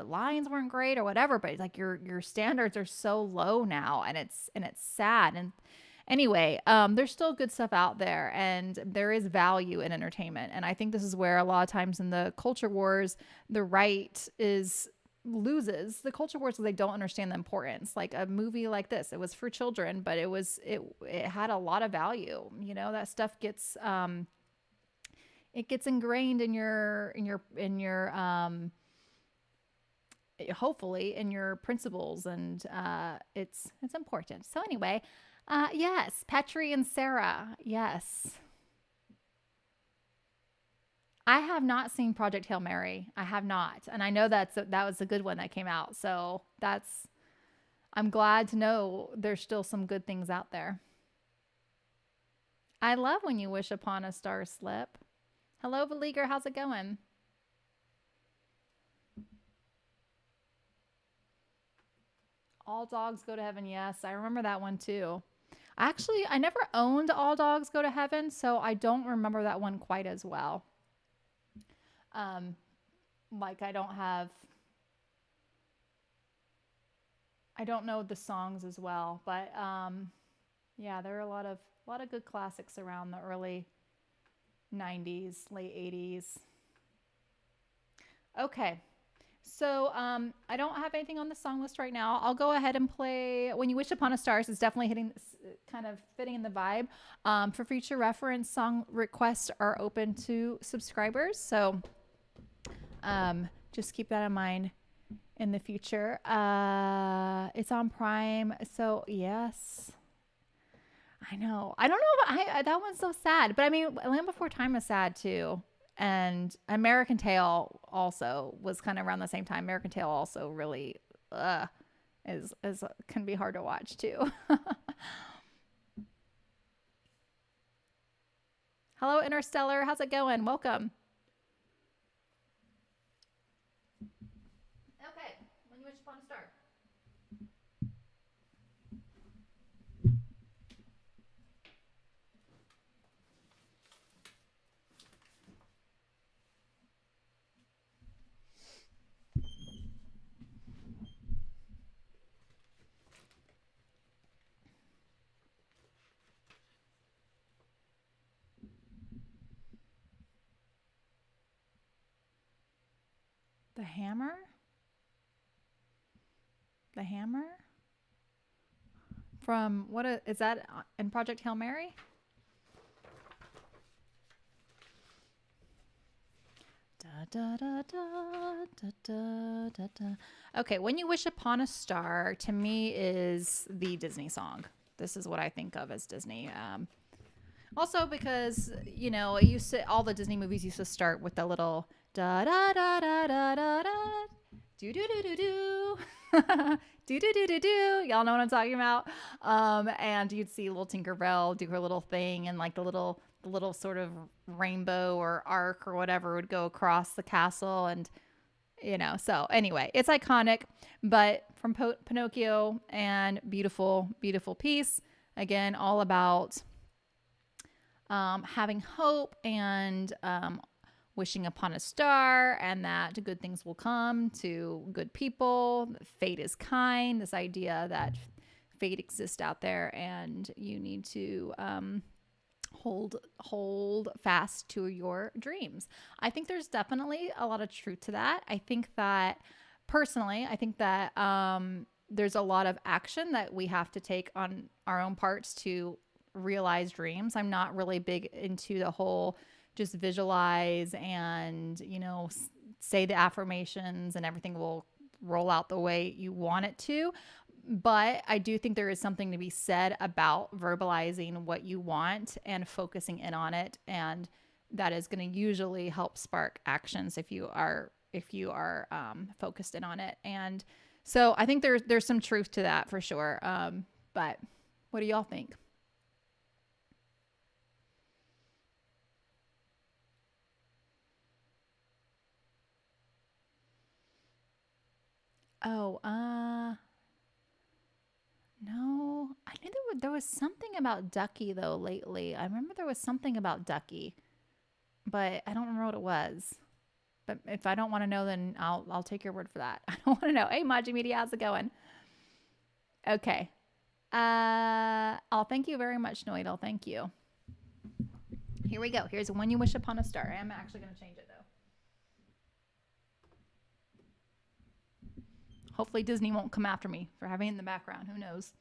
lines weren't great or whatever, but it's like your standards are so low now, and it's sad. And anyway, there's still good stuff out there, and there is value in entertainment. And I think this is where a lot of times in the culture wars, the right loses the culture wars because they don't understand the importance. Like a movie like this, it was for children, but it had a lot of value. That stuff gets it gets ingrained in your hopefully in your principles, and it's important. So anyway, Yes, Petri and Sarah. Yes. I have not seen Project Hail Mary. I have not. And I know that was a good one that came out. So that's I'm glad to know there's still some good things out there. I love when you wish upon a star slip. Hello, Beleaguer. How's it going? All Dogs Go to Heaven. Yes, I remember that one too. Actually, I never owned All Dogs Go to Heaven, so I don't remember that one quite as well. Um, like I don't know the songs as well, but yeah, there are a lot of good classics around the early 90s, late 80s. Okay. So I don't have anything on the song list right now. I'll go ahead and play When You Wish Upon a Star. It's definitely kind of fitting in the vibe. For future reference, song requests are open to subscribers. So just keep that in mind in the future. It's on Prime. So, yes. I know. I don't know if that one's so sad, but I mean, Land Before Time is sad too. And American Tail also was kind of around the same time. American Tail also really is can be hard to watch too. Hello, Interstellar. How's it going? Welcome. Okay, when you wish upon a star. The hammer? The hammer? From is that in Project Hail Mary? Da, da, da, da, da, da, da, da. Okay, When You Wish Upon a Star to me is the Disney song. This is what I think of as Disney. Also because, it used to all the Disney movies used to start with the little da da da da da da da do do do do do do do do do do. Y'all know what I'm talking about. And you'd see little Tinkerbell do her little thing, and like the little sort of rainbow or arc or whatever would go across the castle, and so anyway, it's iconic. But from Pinocchio and beautiful, beautiful piece. Again, all about having hope and wishing upon a star, and that good things will come to good people. Fate is kind. This idea that fate exists out there, and you need to hold fast to your dreams. I think there's definitely a lot of truth to that. I think that personally, there's a lot of action that we have to take on our own parts to realize dreams. I'm not really big into the whole just visualize and, say the affirmations and everything will roll out the way you want it to. But I do think there is something to be said about verbalizing what you want and focusing in on it. And that is going to usually help spark actions if you are focused in on it. And so I think there's some truth to that for sure. But what do y'all think? Oh, no. I knew there was something about Ducky though lately. I remember there was something about Ducky, but I don't remember what it was. But if I don't want to know, then I'll take your word for that. I don't want to know. Hey, Maji Media, how's it going? Okay. I'll thank you very much, Noidal. Thank you. Here we go. Here's When You Wish Upon a Star. I'm actually going to change it though. Hopefully Disney won't come after me for having it in the background. Who knows?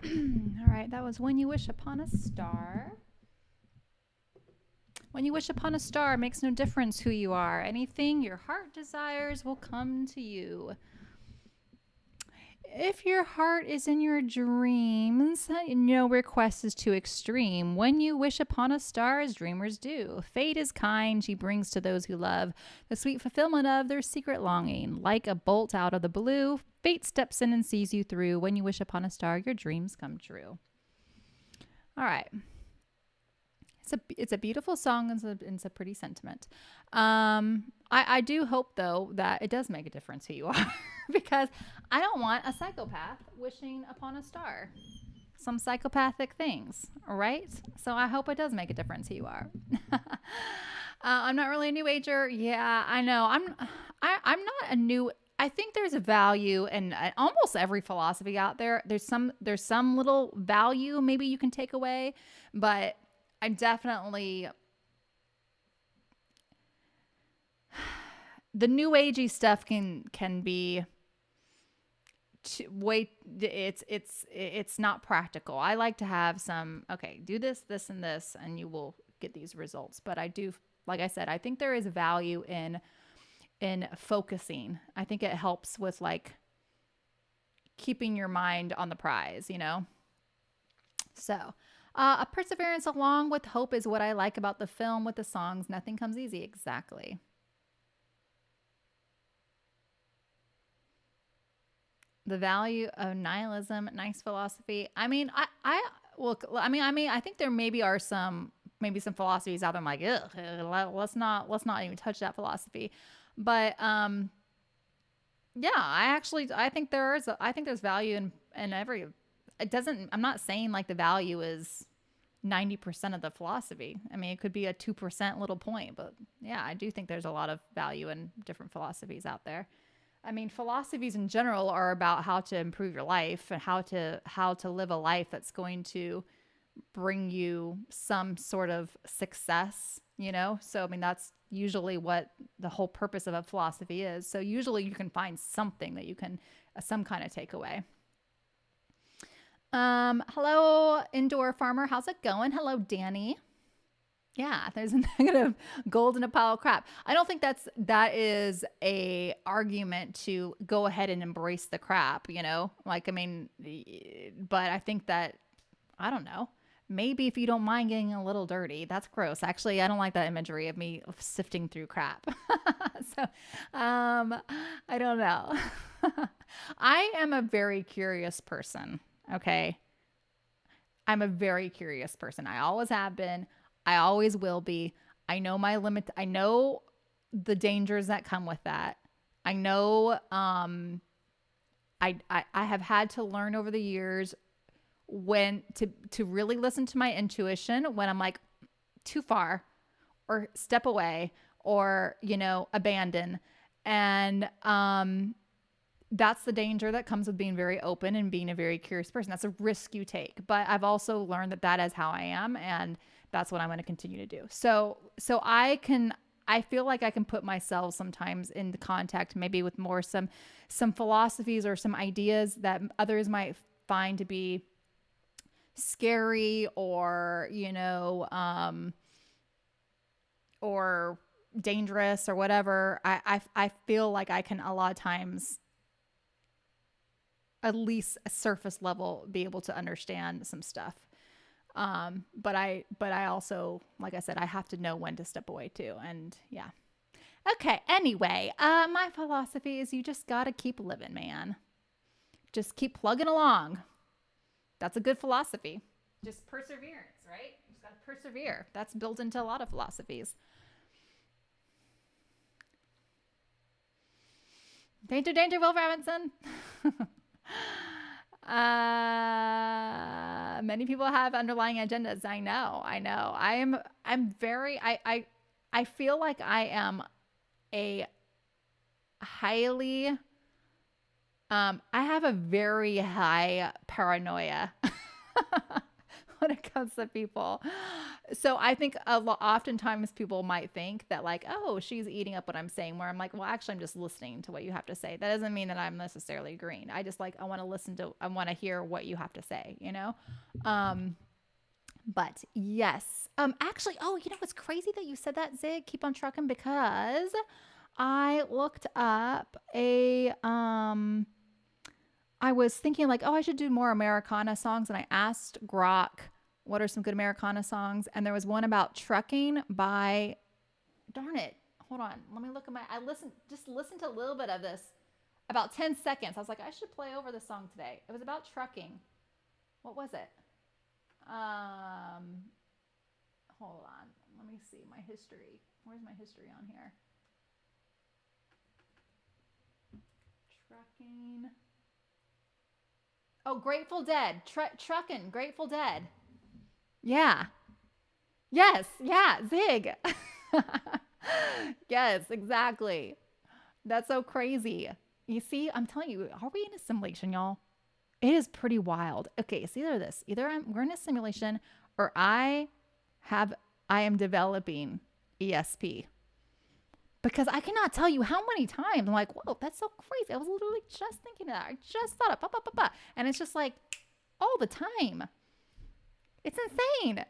All right, that was When You Wish Upon a Star. When you wish upon a star, it makes no difference who you are. Anything your heart desires will come to you. If your heart is in your dreams, no request is too extreme. When you wish upon a star, as dreamers do, fate is kind, she brings to those who love the sweet fulfillment of their secret longing. Like a bolt out of the blue, fate steps in and sees you through. When you wish upon a star, your dreams come true. All right. It's a beautiful song and it's a pretty sentiment. I do hope though that it does make a difference who you are because I don't want a psychopath wishing upon a star. Some psychopathic things, all right? So I hope it does make a difference who you are. I'm not really a new ager. Yeah, I know. I'm not a new. I think there's a value in almost every philosophy out there. There's some little value maybe you can take away, but I'm definitely the new agey stuff can be it's not practical. I like to have some, okay, do this and this and you will get these results. But I do, like I said, I think there is value in focusing. I think it helps with like keeping your mind on the prize, you know? So a perseverance along with hope is what I like about the film with the songs. Nothing comes easy. Exactly. The value of nihilism, nice philosophy. I mean, I think there maybe some philosophies out there I'm like, ugh, let's not even touch that philosophy. But yeah, I think there's value in every. It doesn't. I'm not saying like the value is 90% of the philosophy. I mean, it could be a 2% little point, but yeah, I do think there's a lot of value in different philosophies out there. I mean, philosophies in general are about how to improve your life and how to live a life that's going to bring you some sort of success, you know? So, I mean, that's usually what the whole purpose of a philosophy is. So usually you can find something that you can, some kind of takeaway. Hello, indoor farmer. How's it going? Hello, Danny. Yeah, there's a negative gold in a pile of crap. I don't think that is a argument to go ahead and embrace the crap, you know? Like, I mean, but I think that, I don't know. Maybe if you don't mind getting a little dirty, that's gross. Actually, I don't like that imagery of me sifting through crap. So, I don't know. I am a very curious person. Okay. I'm a very curious person. I always have been. I always will be. I know my limit. I know the dangers that come with that. I know, I have had to learn over the years when to really listen to my intuition when I'm like too far or step away or, you know, abandon. And, that's the danger that comes with being very open and being a very curious person. That's a risk you take. But I've also learned that is how I am. And that's what I'm going to continue to do. So I feel like I can put myself sometimes in contact, maybe with more some philosophies or some ideas that others might find to be scary or, you know, or dangerous or whatever. I feel like I can a lot of times, at least a surface level, be able to understand some stuff. But I also, like I said, I have to know when to step away too. And yeah. Okay. Anyway, my philosophy is you just got to keep living, man. Just keep plugging along. That's a good philosophy. Just perseverance, right? You just got to persevere. That's built into a lot of philosophies. Danger, danger, Will Robinson. Many people have underlying agendas. I know. I'm very, I feel like I am a highly, I have a very high paranoia. when it comes to people. So I think oftentimes people might think that like, oh, she's eating up what I'm saying, where I'm like, well, actually, I'm just listening to what you have to say. That doesn't mean that I'm necessarily agreeing. I just like, I want to hear what you have to say, you know? Um, but yes, actually, oh, you know, what's crazy that you said that, Zig, keep on trucking, because I looked up I was thinking like, oh, I should do more Americana songs. And I asked Grok, what are some good Americana songs? And there was one about trucking by, darn it. Hold on. Let me look at just listened to a little bit of this, about 10 seconds. I was like, I should play over this song today. It was about trucking. What was it? Hold on. Let me see my history. Where's my history on here? Trucking. Oh, Grateful Dead. Truckin', Grateful Dead. Yeah. Yes. Yeah. Zig. Yes, exactly. That's so crazy. You see, I'm telling you, are we in a simulation, y'all? It is pretty wild. Okay, it's either this. We're in a simulation or I am developing ESP. Because I cannot tell you how many times I'm like, whoa, that's so crazy. I was literally just thinking of that. I just thought of. And it's just like all the time. It's insane.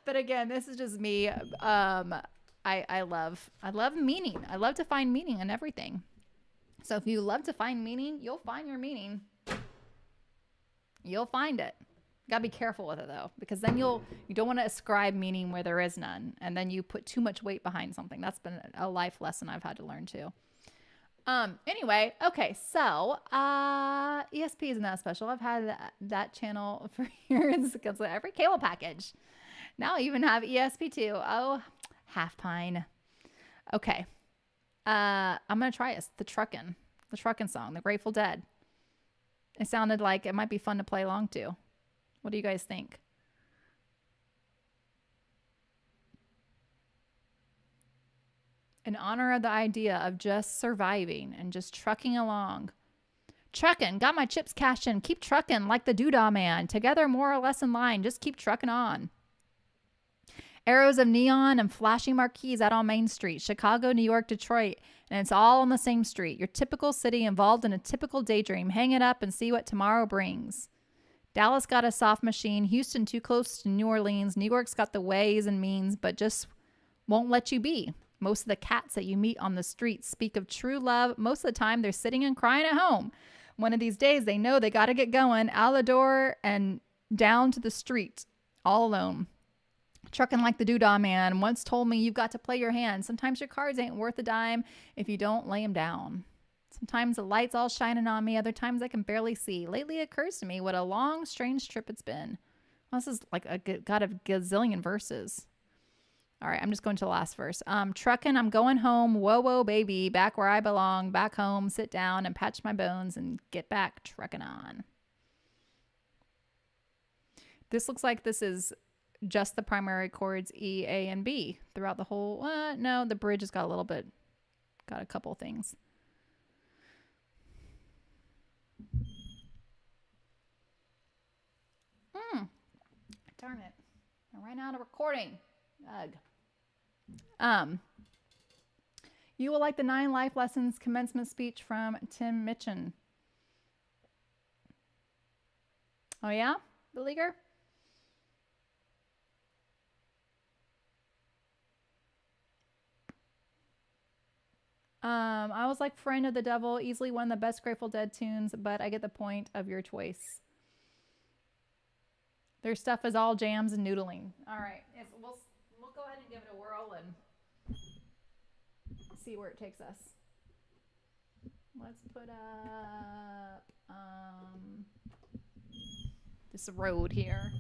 But again, this is just me. I love meaning. I love to find meaning in everything. So if you love to find meaning, you'll find your meaning. You'll find it. Gotta be careful with it though, because then you don't want to ascribe meaning where there is none, and then you put too much weight behind something. That's been a life lesson I've had to learn too. Anyway, okay, so ESP isn't that special. I've had that channel for years because every cable package. Now I even have ESP2. Oh, half pine. Okay. I'm gonna try it. The truckin' song, the Grateful Dead. It sounded like it might be fun to play along to. What do you guys think? In honor of the idea of just surviving and just trucking along. Trucking, got my chips cashed in. Keep trucking like the Doodah Man. Together more or less in line. Just keep trucking on. Arrows of neon and flashing marquees out on Main Street. Chicago, New York, Detroit. And it's all on the same street. Your typical city involved in a typical daydream. Hang it up and see what tomorrow brings. Dallas got a soft machine. Houston too close to New Orleans. New York's got the ways and means, but just won't let you be. Most of the cats that you meet on the streets speak of true love. Most of the time, they're sitting and crying at home. One of these days, they know they got to get going out the door and down to the street all alone. Trucking like the Doodah Man once told me you've got to play your hand. Sometimes your cards ain't worth a dime if you don't lay them down. Sometimes the light's all shining on me. Other times I can barely see. Lately it occurs to me what a long, strange trip it's been. Well, this is like got a gazillion verses. All right, I'm just going to the last verse. Trucking, I'm going home. Whoa, whoa, baby. Back where I belong. Back home. Sit down and patch my bones and get back trucking on. This looks like this is just the primary chords E, A, and B throughout the whole. No, the bridge has got a couple things. Darn it. I ran out of recording. Ugh. You will like the 9 life lessons commencement speech from Tim Mitchen. Oh yeah? The leaguer? I was like Friend of the Devil, easily one of the best Grateful Dead tunes, but I get the point of your choice. Their stuff is all jams and noodling. All right, we'll go ahead and give it a whirl and see where it takes us. Let's put up this road here.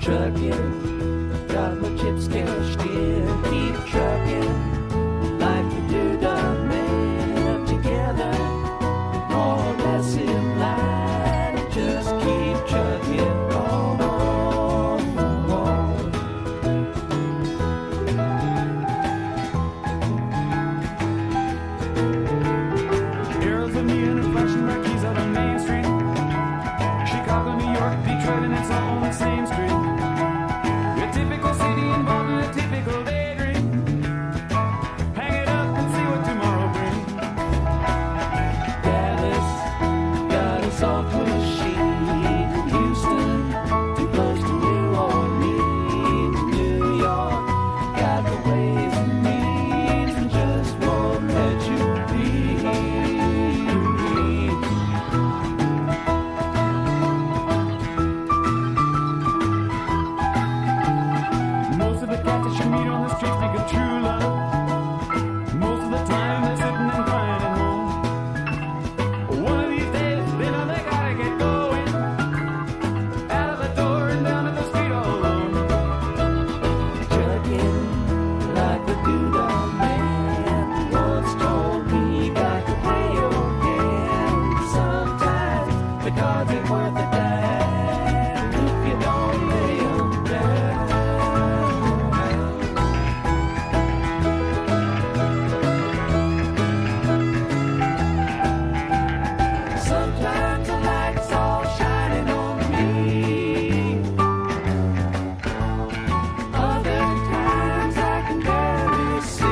trucking, got my chips cashed in. Keep trucking, like we do the man together. More or less in line, just keep trucking on. Arrows of neon and flashing marquees out on Main Street. Chicago, New York, Detroit, and it's all on the same street. A typical city involved in a typical daydream. Hang it up and see what tomorrow brings. Dallas, got a soft machine. Houston, too close to New Orleans. New York, got the ways and means, and just won't let you be. Most of the cats that you meet on the street speak of true love. Most of the time they're sitting and crying at home. One of these days they know they gotta get going. Out of the door and down to the street all alone. Trucking, like the doodah man once told me, got to play your hand. Sometimes the cards ain't worth a dime if you don't lay 'em down. Sometimes the light's all shining on me. Other times I can barely see.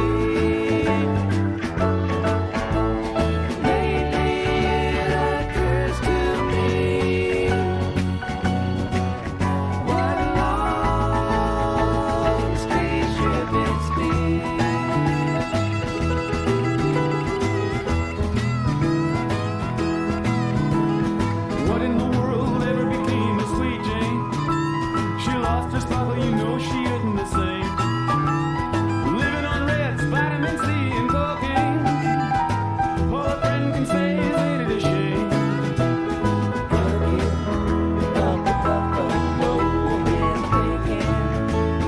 Lately it occurs to me, what a long, strange trip it's been. What in the world ever became of Sweet Jane? She lost her sparkle, you know she isn't the same. Living on Reds, vitamin C, and cocaine. All a friend can say is ain't it a shame? Up the buffalo, been thinking,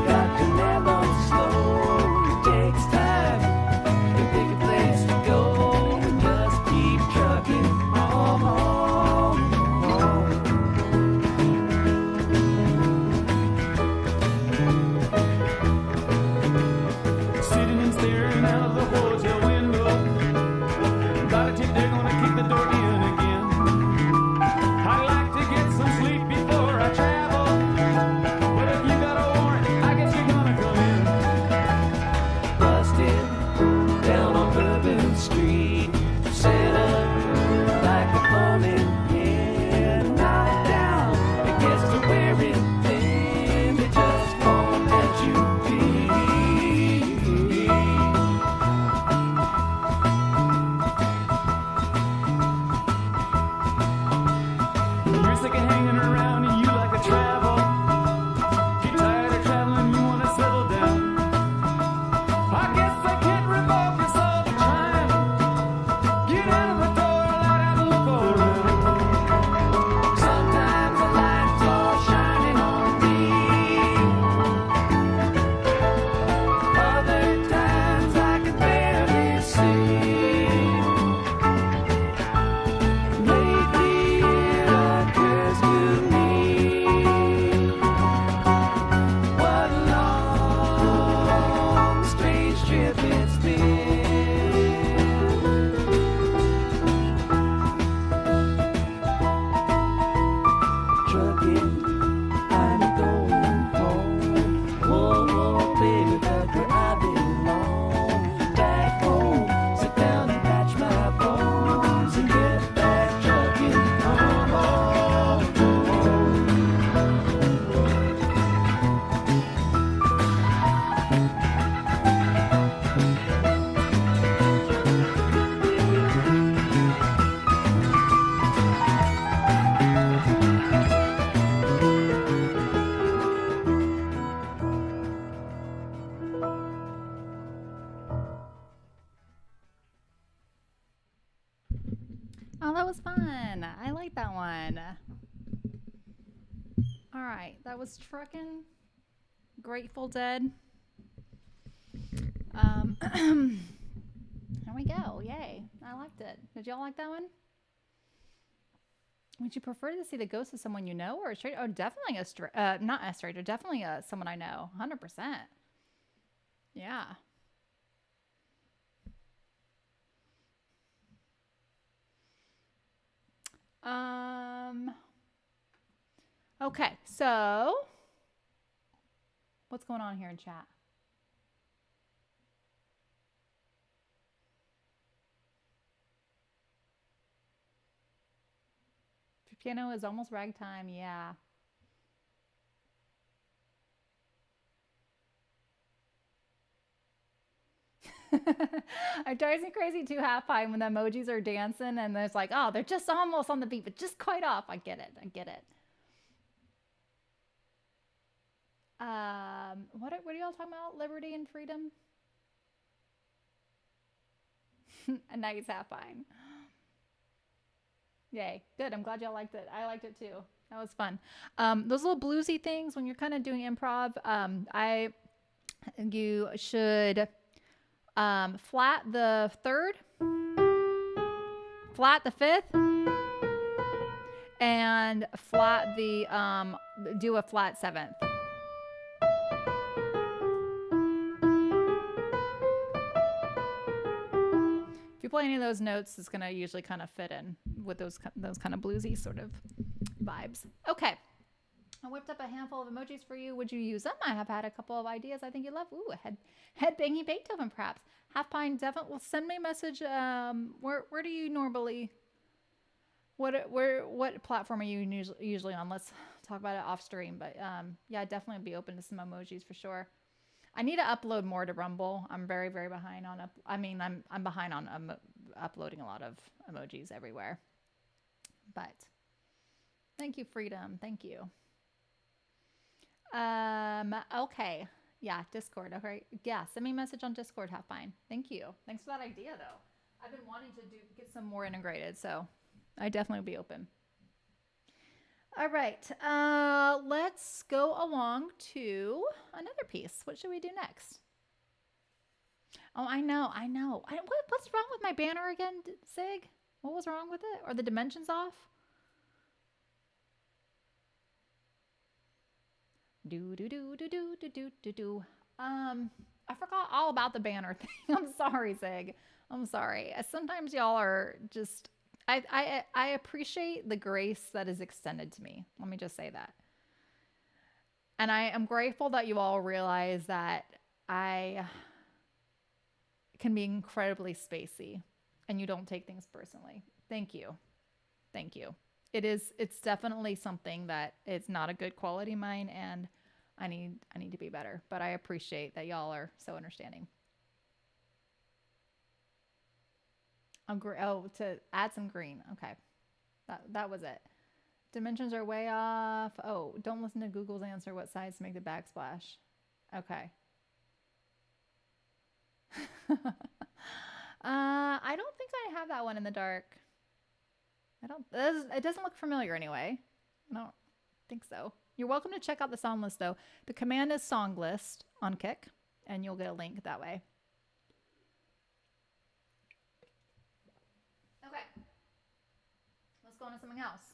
got to never slow. It takes time to pick a place to go, and just keep trucking on. Sitting and staring out of the hotel window. Got a tip they're gonna kick the door in again. I'd like to get some sleep before I travel. But if you got a warrant, I guess you're gonna come in. Busted down on Bourbon Street, set up like a bowling pin. Knocked down, it gets to wearing thin. They just won't let you be. You're sick of hanging around and you like to travel. You're tired of traveling, you wanna settle down. I guess I can't revoke your soul for trying. Get out of the door, light out and look all around. Sometimes the light's all shining on me. Other times I can barely see. Lately it occurs to me, what a long, strange trip it's been. Trucking, I'm going home. Whoa, whoa, baby, back where I belong. Back home, sit down and patch my bones and get back trucking on. Oh, that was fun. I like that one. All right, that was Truckin', Grateful Dead. There we go. Yay. I liked it. Did y'all like that one? Would you prefer to see the ghost of someone you know or a stranger? Oh, definitely not a stranger. Definitely someone I know. 100%. Yeah. Okay, so what's going on here in chat? Piano is almost ragtime. Yeah. It drives me crazy too, half pie, when the emojis are dancing and there's like, oh, they're just almost on the beat, but just quite off. I get it. I get it. What are y'all talking about? Liberty and freedom? A nice half pine. Yay. Good. I'm glad y'all liked it. I liked it too. That was fun. Those little bluesy things when you're kind of doing improv, you should flat the third, flat the fifth, and flat the do a flat seventh. If you play any of those notes, it's gonna usually kind of fit in with those kind of bluesy sort of vibes. Okay. I whipped up a handful of emojis for you. Would you use them? I have had a couple of ideas I think you love. Ooh, head banging Beethoven, perhaps. Half pine, definitely. Well, send me a message. Where do you normally? What platform are you usually on? Let's talk about it off stream. But yeah, I'd definitely be open to some emojis for sure. I need to upload more to Rumble. I'm very behind on I'm behind on uploading a lot of emojis everywhere. But thank you, Freedom. Thank you. Okay. Yeah, Discord. Okay. Yeah, send me a message on Discord. Have fine. Thank you. Thanks for that idea though. I've been wanting to get some more integrated, so I definitely will be open. All right. Let's go along to another piece. What should we do next? Oh, I know. What's wrong with my banner again, Sig? What was wrong with it? Are the dimensions off? I forgot all about the banner thing. I'm sorry, Zig. I'm sorry. Sometimes y'all are just. I appreciate the grace that is extended to me. Let me just say that. And I am grateful that you all realize that I can be incredibly spacey and you don't take things personally. Thank you. Thank you. It's definitely something that is not a good quality of mine, and I need to be better. But I appreciate that y'all are so understanding. To add some green. Okay. That was it. Dimensions are way off. Oh, don't listen to Google's answer. What size to make the backsplash? Okay. I don't think I have that one in the dark. It doesn't look familiar anyway. I don't think so. You're welcome to check out the song list though. The command is song list on Kick, and you'll get a link that way. Okay. Let's go on to something else.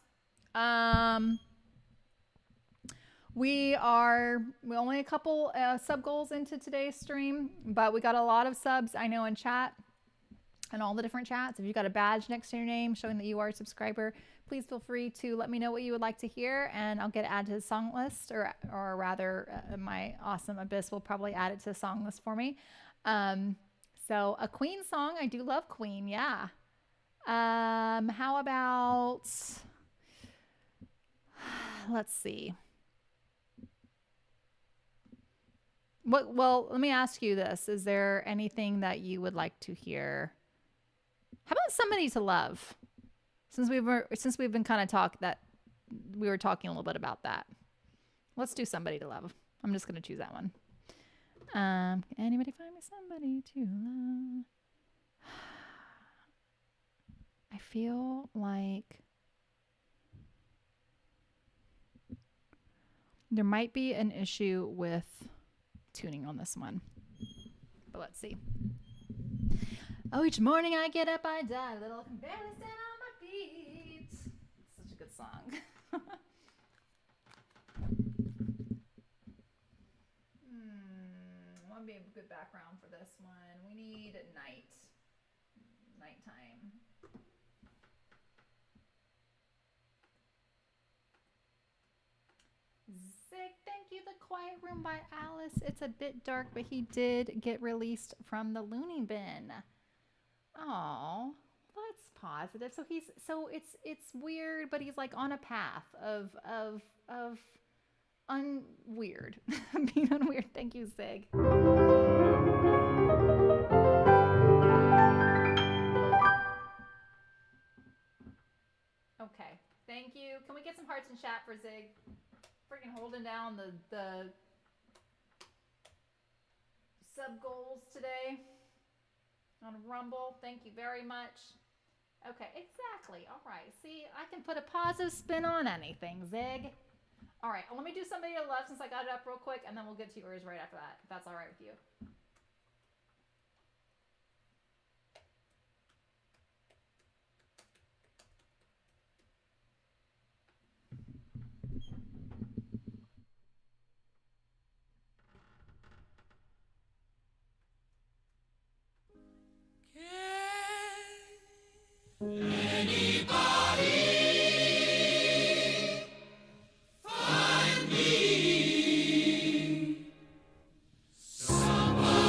We only a couple sub goals into today's stream, but we got a lot of subs, I know, in chat and all the different chats. If you've got a badge next to your name showing that you are a subscriber, please feel free to let me know what you would like to hear, and I'll get it added to the song list, or rather my awesome Abyss will probably add it to the song list for me. So a Queen song. I do love Queen. Yeah. How about, let's see. Well, let me ask you this. Is there anything that you would like to hear? How about Somebody to Love? Since we've been kind of we were talking a little bit about that. Let's do Somebody to Love. I'm just going to choose that one. Anybody find me somebody to love? I feel like There might be an issue with tuning on this one, but let's see. Oh, each morning I get up, I die, little can barely stand on my feet. Such a good song. What would be a good background for this one? We need nighttime. Zig, thank you. The Quiet Room by Alice. It's a bit dark, but he did get released from the loony bin. Oh, that's positive. So it's weird, but he's like on a path of unweird. Being unweird. Thank you, Zig. Okay. Thank you. Can we get some hearts in chat for Zig? Freaking holding down the sub goals today on Rumble. Thank you very much. Okay, exactly. All right. See, I can put a positive spin on anything, Zig. All right, let me do somebody to love since I got it up real quick, and then we'll get to yours right after that, if that's all right with you. Someone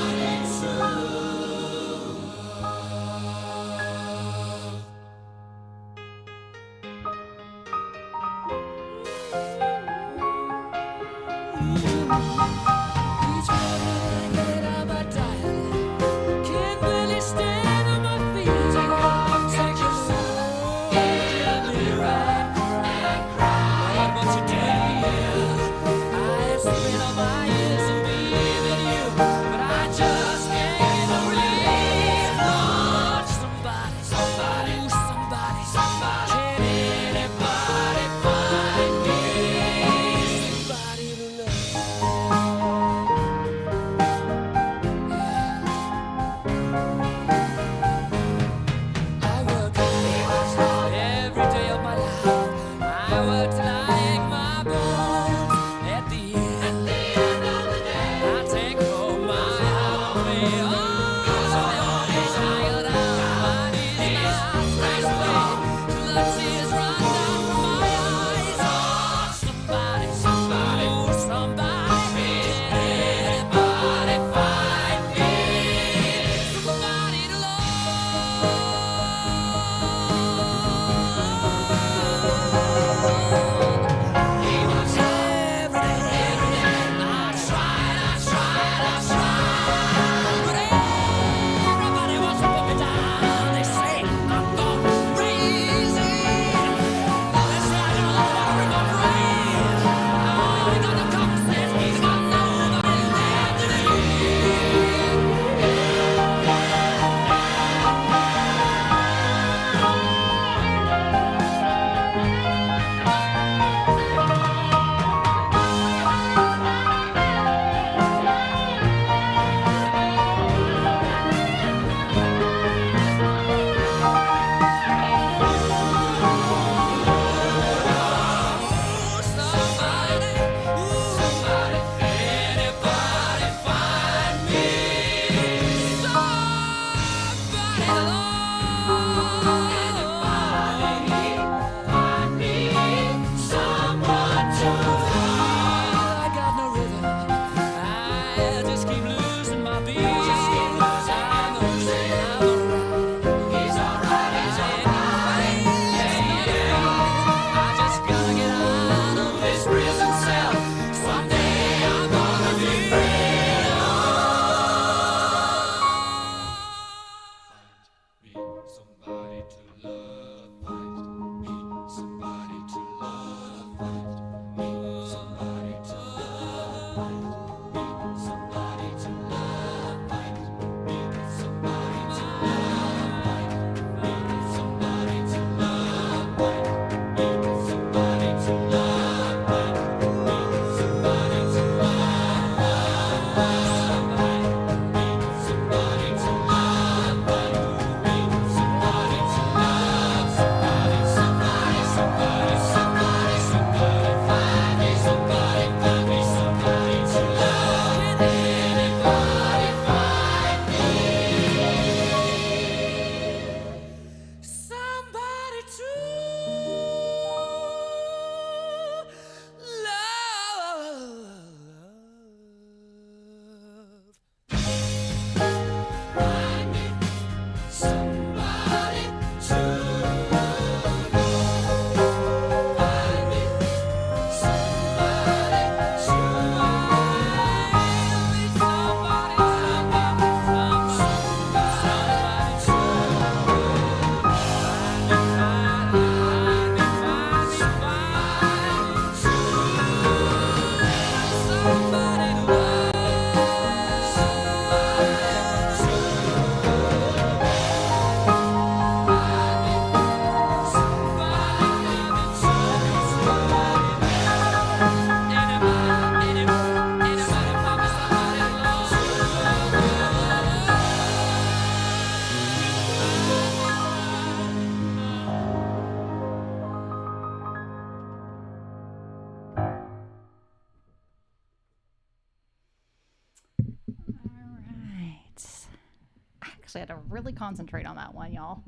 actually had to really concentrate on that one, y'all.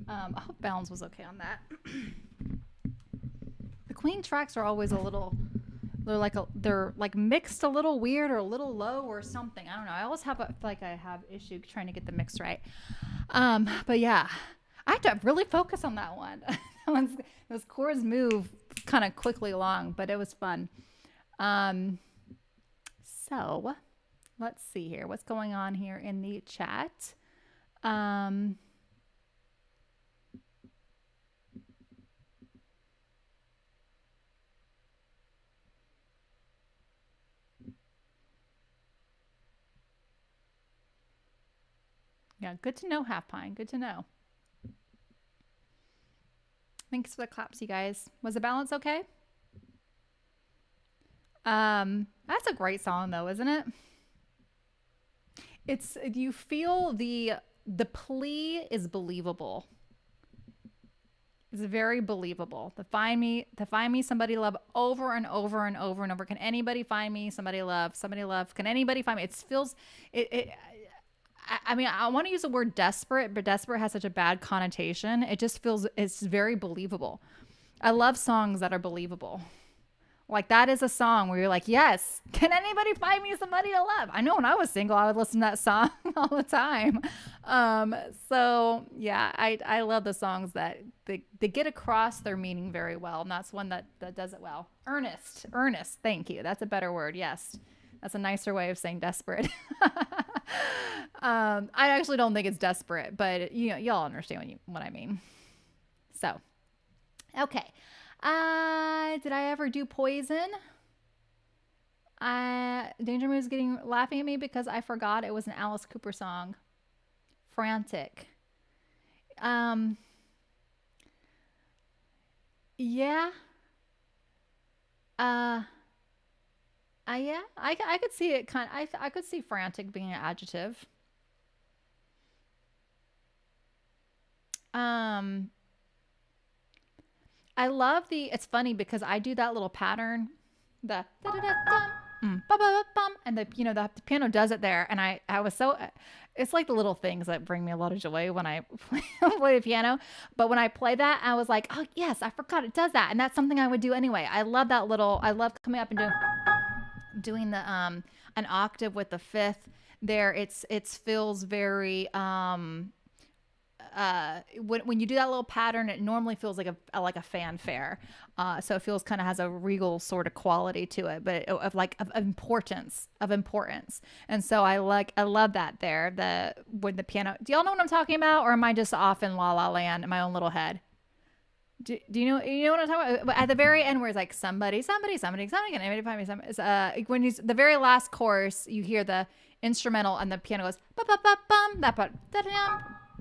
I hope balance was okay on that. The Queen tracks are always a little, they're like mixed a little weird or a little low or something. I don't know. I always have like I have issue trying to get the mix right. But yeah, I have to really focus on that one. Those chords move kind of quickly along, but it was fun. So let's see here. What's going on here in the chat? Yeah, good to know, Half Pine. Good to know. Thanks for the claps, you guys. Was the balance okay? That's a great song though, isn't it? It's you feel the plea is believable. It's very believable. To find me somebody to love over and over and over and over. Can anybody find me somebody to love? Somebody to love. Can anybody find me? It feels I mean, I want to use the word desperate, but desperate has such a bad connotation. It just feels, it's very believable. I love songs that are believable. Like that is a song where you're like, yes, can anybody find me somebody to love? I know when I was single, I would listen to that song all the time. So yeah, I love the songs that they get across their meaning very well. And that's one that does it well. Earnest. Thank you. That's a better word. Yes. That's a nicer way of saying desperate. I actually don't think it's desperate, but you know, y'all understand what I mean. So, okay. Did I ever do Poison? Danger Move's laughing at me because I forgot it was an Alice Cooper song. Frantic. Yeah. Yeah, I could see it I could see frantic being an adjective. I love it's funny because I do that little pattern, the da da da dum, ba ba bum, and the the piano does it there, and I was so, it's like the little things that bring me a lot of joy when I play the piano. But when I play that, I was like, oh yes, I forgot it does that, and that's something I would do anyway. I love that little. I love coming up and doing the an octave with the fifth there. It feels very when you do that little pattern, it normally feels like a fanfare. So it feels kind of has a regal sort of quality to it, but of importance. And so I love that there. With the piano. Do y'all know what I'm talking about, or am I just off in La La Land in my own little head? Do you know what I'm talking about? At the very end, where it's like somebody, can anybody find me some? When he's the very last chorus, you hear the instrumental and the piano goes ba ba ba bum, that part dun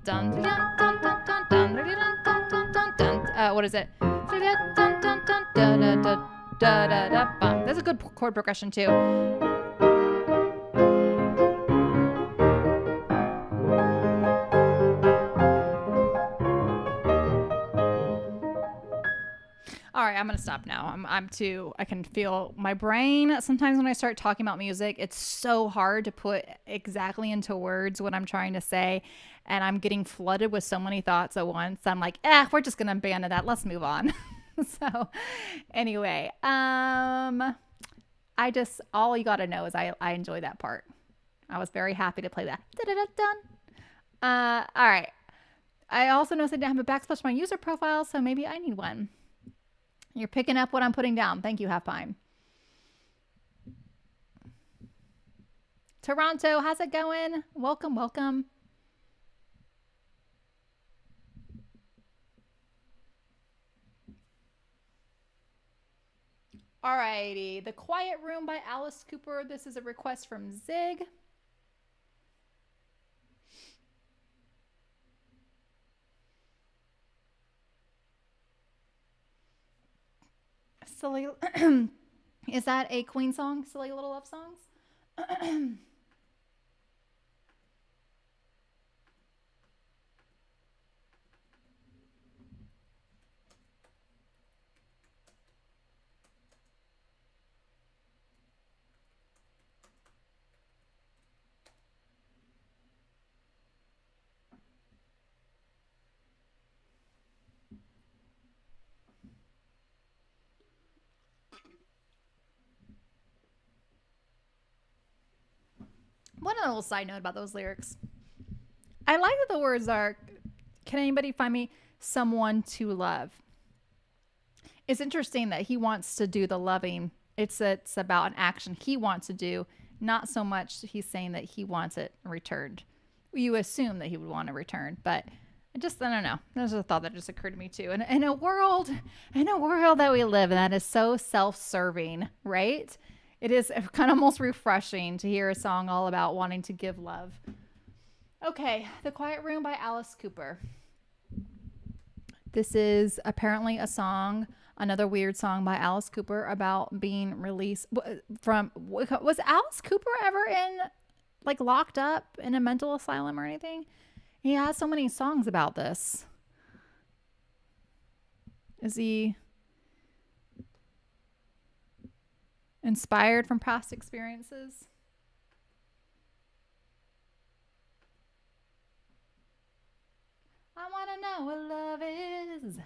dun dun dun dun dun dun dun dun dun. What is it? Dun dun dun dun da da da da da bum. That's a good chord progression too. All right, I'm going to stop now. I can feel my brain. Sometimes when I start talking about music, it's so hard to put exactly into words what I'm trying to say. And I'm getting flooded with so many thoughts at once. I'm like, we're just going to abandon that. Let's move on. So anyway, all you got to know is I enjoy that part. I was very happy to play that. All right. I also noticed I didn't have a backsplash on my user profile, so maybe I need one. You're picking up what I'm putting down. Thank you, Half Pine. Toronto, how's it going? Welcome. Alrighty. The Quiet Room by Alice Cooper. This is a request from Zig. Silly. Is that a Queen song? Silly Little Love Songs? One little side note about those lyrics. I like that the words are, can anybody find me someone to love? It's interesting that he wants to do the loving. It's about an action he wants to do, not so much he's saying that he wants it returned. You assume that he would want to return, but I don't know. There's a thought that just occurred to me too. And in a world that we live in that is so self-serving, right? It is kind of almost refreshing to hear a song all about wanting to give love. Okay, The Quiet Room by Alice Cooper. This is apparently a song, another weird song by Alice Cooper about being released from, was Alice Cooper ever locked up in a mental asylum or anything? He has so many songs about this. Is he inspired from past experiences? I want to know what love is.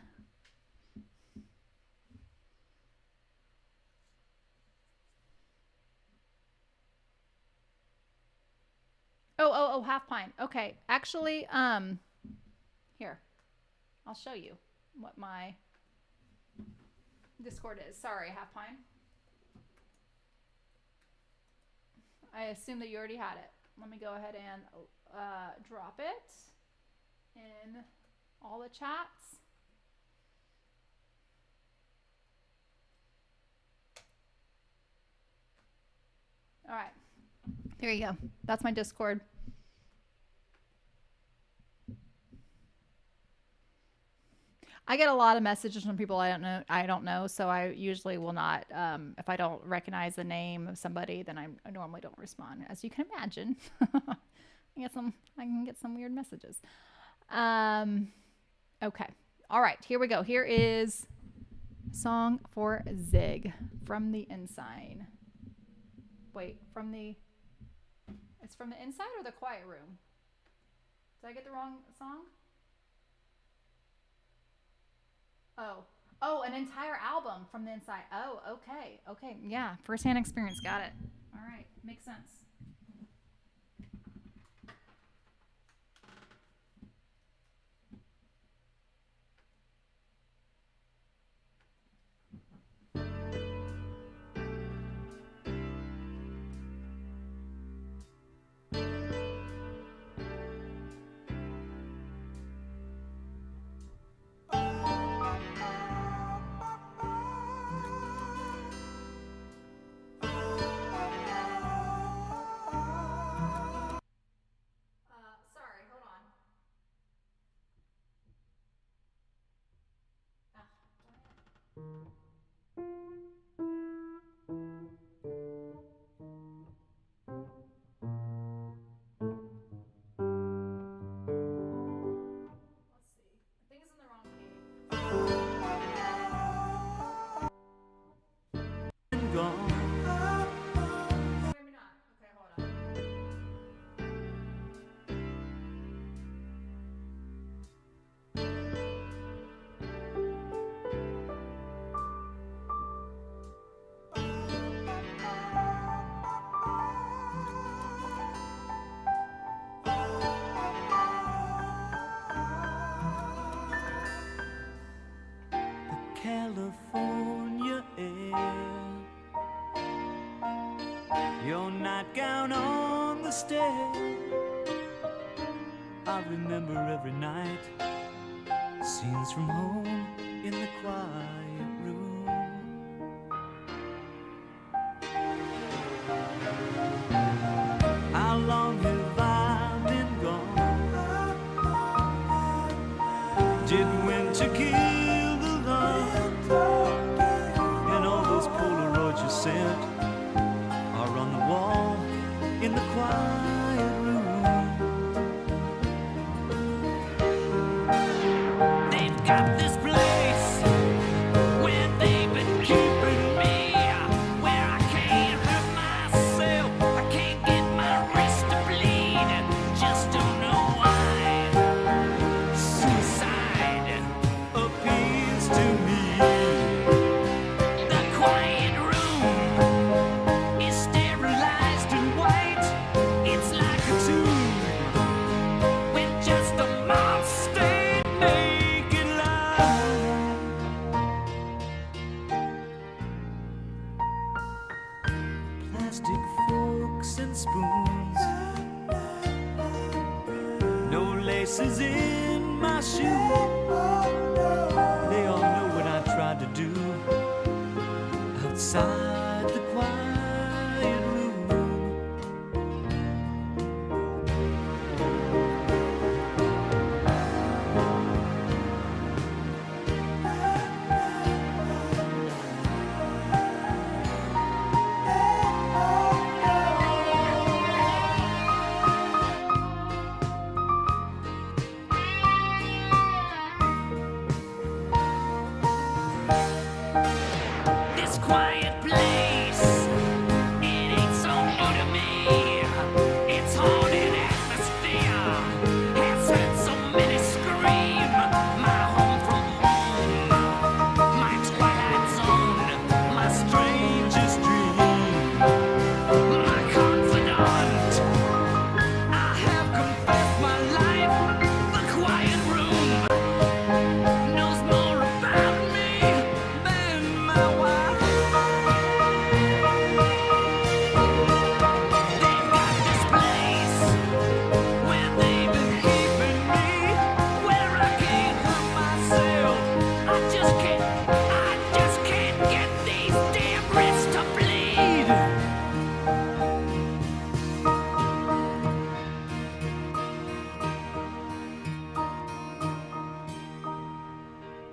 Oh, Half Pine. Okay. Actually, here. I'll show you what my Discord is. Sorry, Half Pine. I assume that you already had it. Let me go ahead and drop it in all the chats. All right. There you go. That's my Discord. I get a lot of messages from people I don't know, so I usually will not. If I don't recognize the name of somebody, then I normally don't respond. As you can imagine, I can get some weird messages. Okay, all right, here we go. Here is Song for Zig from the Inside. Wait, it's from the Inside or the Quiet Room? Did I get the wrong song? Oh, an entire album from the Inside. Oh, okay. Yeah, first-hand experience. Got it. All right, makes sense. California air, your nightgown on the stair. I remember every night, scenes from home in the quiet room. How long have I been gone? Did winter kill the love? And all those Polaroids you sent are on the wall in the quiet room. They've got this place where they've been keeping me, where I can't hurt myself, I can't get my wrist to bleed, just don't know why. Suicide appeals to me. The quiet room. plastic forks and spoons. No laces in my shoe. They all know what I tried to do outside the quiet room. This quiet place, it ain't so new to me. Its haunted atmosphere has heard so many scream. My home from home, my twilight zone, my strangest dream, my confidant. I have confessed my life. The quiet room knows more about me than my wife. They've got this place where they've been keeping me, where I can't hurt myself. I just can't get these damn wrists to bleed.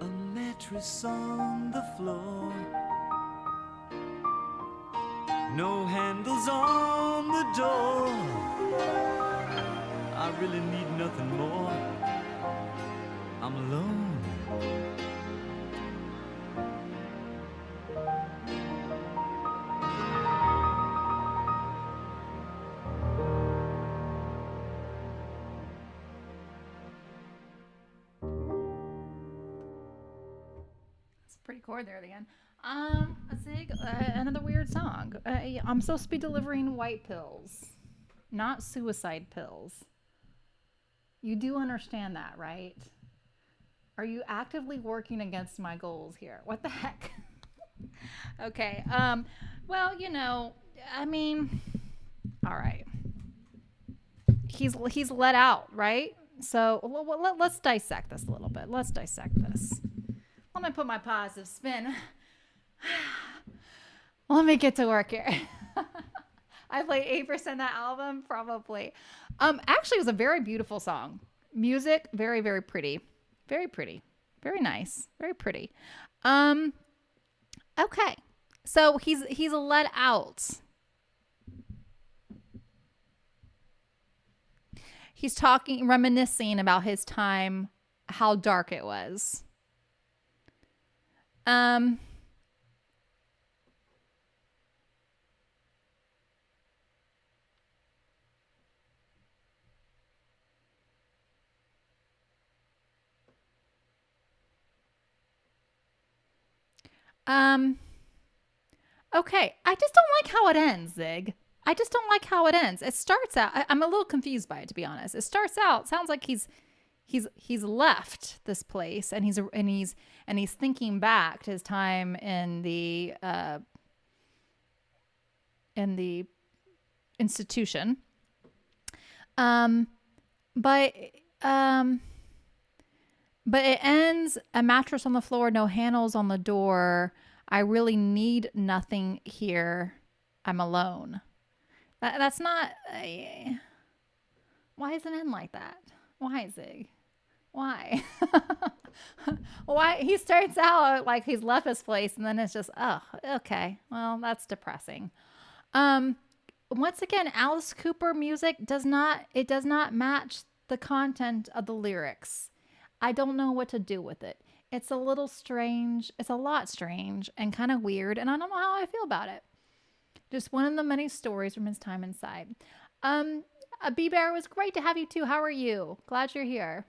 A mattress on the floor, no handles on the door. I really need nothing more. I'm alone. It's a pretty chord there at the end. Zig, another weird song. I'm supposed to be delivering white pills, not suicide pills. You do understand that, right? Are you actively working against my goals here? What the heck? Okay. Well, I mean, all right. He's let out, right? So let's dissect this a little bit. Let's dissect this. Let me put my positive spin. Let me get to work here. I played 8% that album, probably. Actually, it was a very beautiful song. Music, very, very pretty. Very pretty. Very nice. Very pretty. Okay. So he's let out. He's reminiscing about his time, how dark it was. Okay. I just don't like how it ends, Zig. I just don't like how it ends. It starts out, I'm a little confused by it, to be honest. It starts out, sounds like he's left this place and he's thinking back to his time in the institution. But it ends, a mattress on the floor, no handles on the door. I really need nothing here. I'm alone. That's not. Why does it end like that? Why, Zig? Why? Why? He starts out like he's left his place, and then it's just, oh, okay. Well, that's depressing. Once again, Alice Cooper music does not match the content of the lyrics. I don't know what to do with it. It's a little strange. It's a lot strange and kind of weird, and I don't know how I feel about it. Just one of the many stories from his time inside. B-Bear, was great to have you too. How are you? Glad you're here.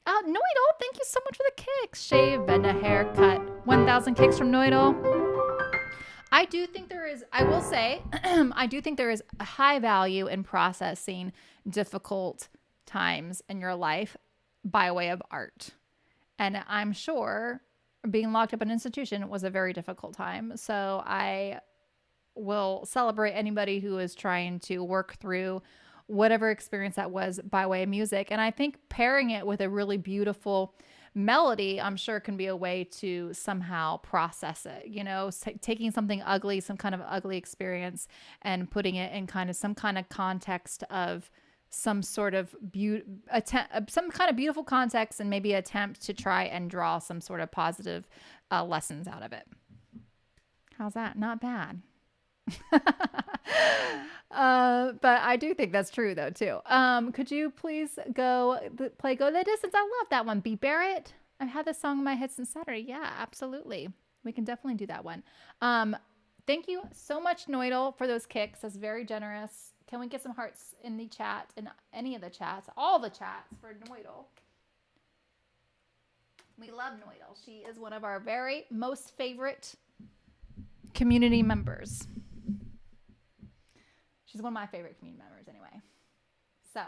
Noidal, thank you so much for the kicks. Shave and a haircut. 1,000 kicks from Noidal. I do think there is, I will say, I do think there is a high value in processing difficult times in your life by way of art. And I'm sure being locked up in an institution was a very difficult time. So I will celebrate anybody who is trying to work through whatever experience that was by way of music. And I think pairing it with a really beautiful melody, I'm sure, can be a way to somehow process it. Taking something ugly, some kind of ugly experience, and putting it in kind of some kind of context of some sort of some kind of beautiful context, and maybe attempt to try and draw some sort of positive lessons out of it. How's that? Not bad. But I do think that's true though too. Could you please play "Go the Distance"? I love that one. B. Barrett. I've had this song in my head since Saturday. Yeah, absolutely. We can definitely do that one. Thank you so much, Noidal, for those kicks. That's very generous. Can we get some hearts in the chat, in any of the chats, all the chats for Noidal? We love Noidal. She is one of our very most favorite community members. She's one of my favorite community members anyway. So,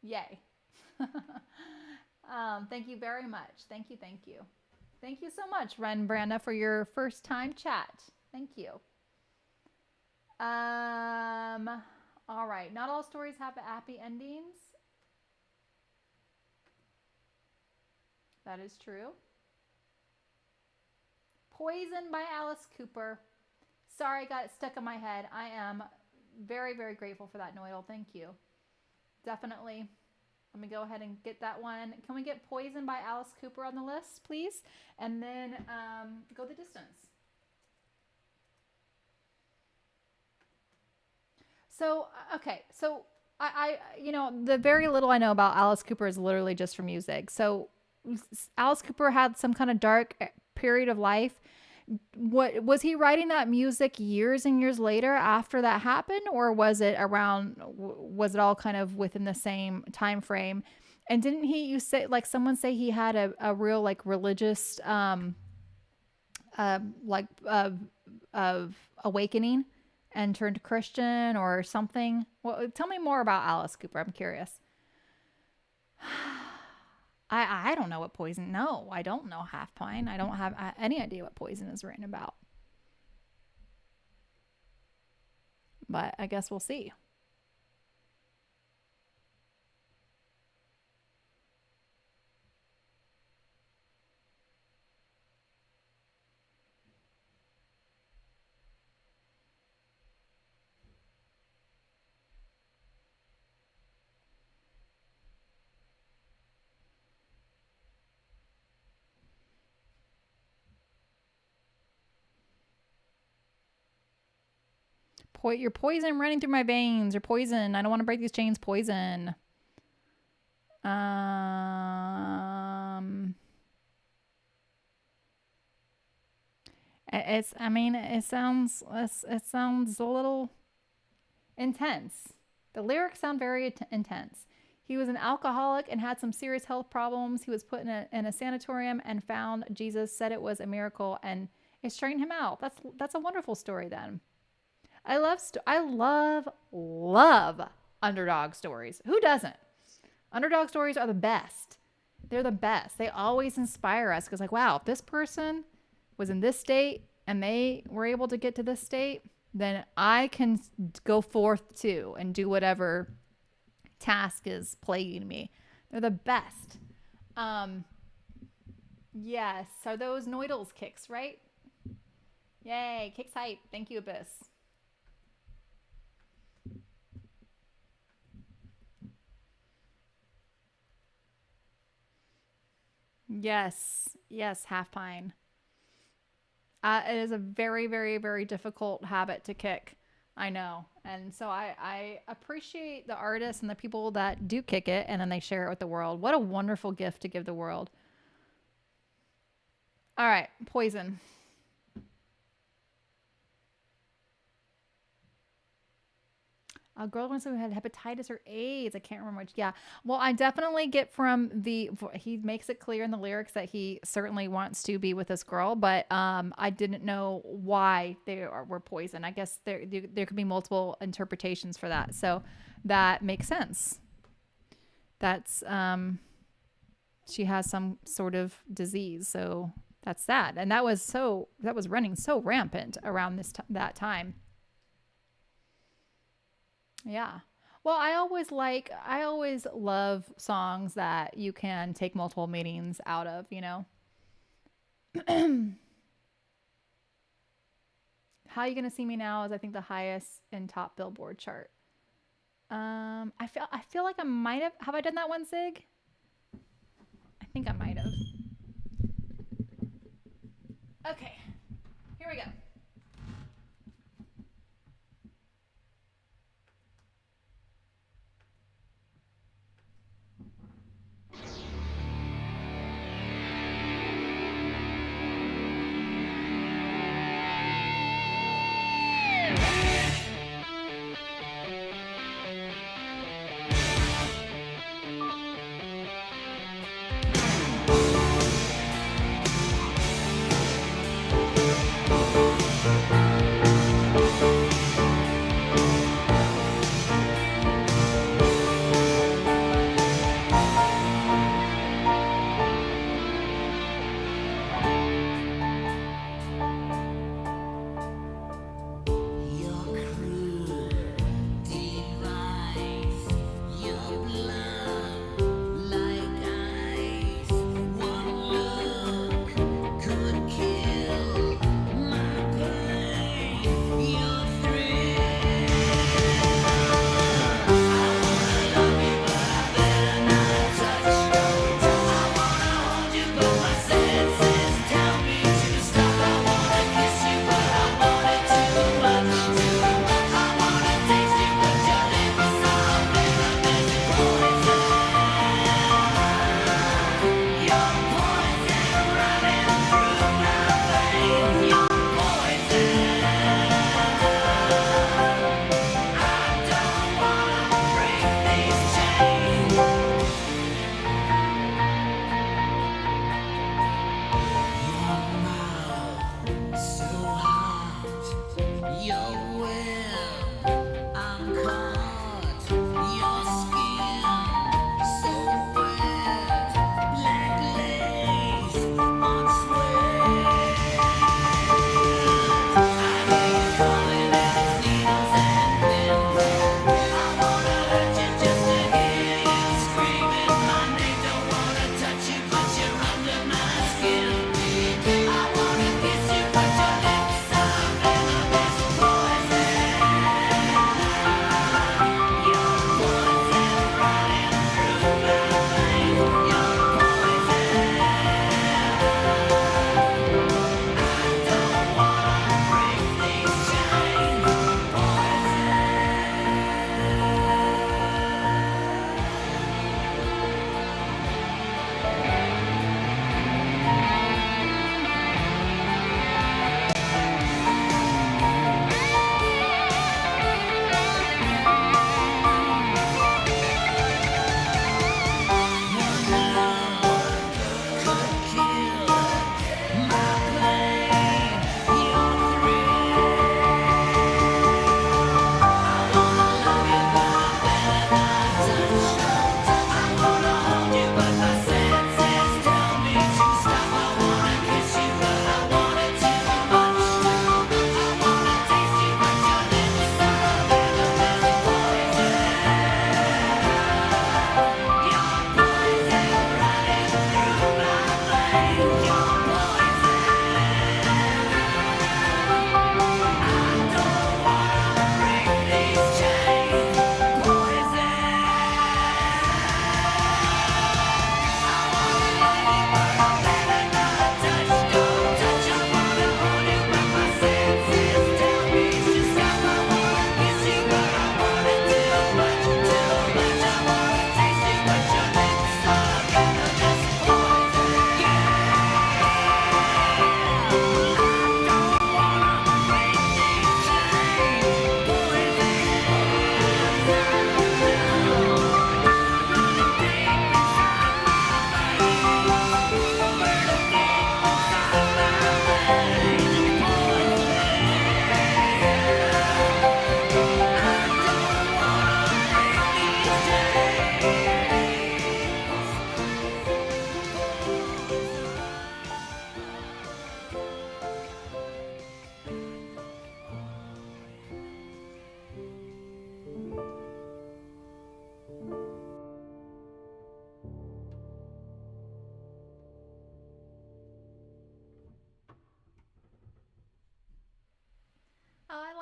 yay. Thank you very much. Thank you. Thank you so much, Ren Branda, for your first time chat. Thank you. All right. Not all stories have happy endings. That is true. Poison by Alice Cooper. Sorry, I got it stuck in my head. I am very, very grateful for that, Noidal. Thank you. Definitely. Let me go ahead and get that one. Can we get Poison by Alice Cooper on the list, please? And then Go the Distance. So, okay. So, I the very little I know about Alice Cooper is literally just from music. So, Alice Cooper had some kind of dark period of life. What was he writing that music years and years later after that happened, or was it all kind of within the same time frame? And didn't you say, like, someone say he had a real, like, religious of awakening and turned Christian or something? Well, tell me more about Alice Cooper. I'm curious. I don't know what Poison. No, I don't know Half Pine. I don't have any idea what Poison is written about. But I guess we'll see. Your poison running through my veins. Your poison. I don't want to break these chains. Poison. It sounds a little intense. The lyrics sound very intense. He was an alcoholic and had some serious health problems. He was put in a sanatorium and found Jesus, said it was a miracle, and it straightened him out. That's a wonderful story then. I love underdog stories. Who doesn't? Underdog stories are the best. They're the best. They always inspire us because, like, wow, if this person was in this state and they were able to get to this state, then I can go forth too and do whatever task is plaguing me. They're the best. Yes. Are those Noidals kicks, right? Yay. Kicks hype. Thank you, Abyss. Yes. Yes, Half Pine. It is a very, very, very difficult habit to kick. I know. And so I appreciate the artists and the people that do kick it and then they share it with the world. What a wonderful gift to give the world. All right. Poison. A girl who had hepatitis or AIDS. I can't remember which. Yeah. Well, I definitely get from he makes it clear in the lyrics that he certainly wants to be with this girl, but I didn't know why they were poisoned. I guess there could be multiple interpretations for that. So that makes sense. That's she has some sort of disease, so That's sad. And that was running so rampant around that time. Yeah. Well, I always love songs that you can take multiple meanings out of, you know. How You Gonna See Me Now is, I think, the highest in top Billboard chart. I feel like I might have I done that one, Zig? I think I might have. Okay, here we go.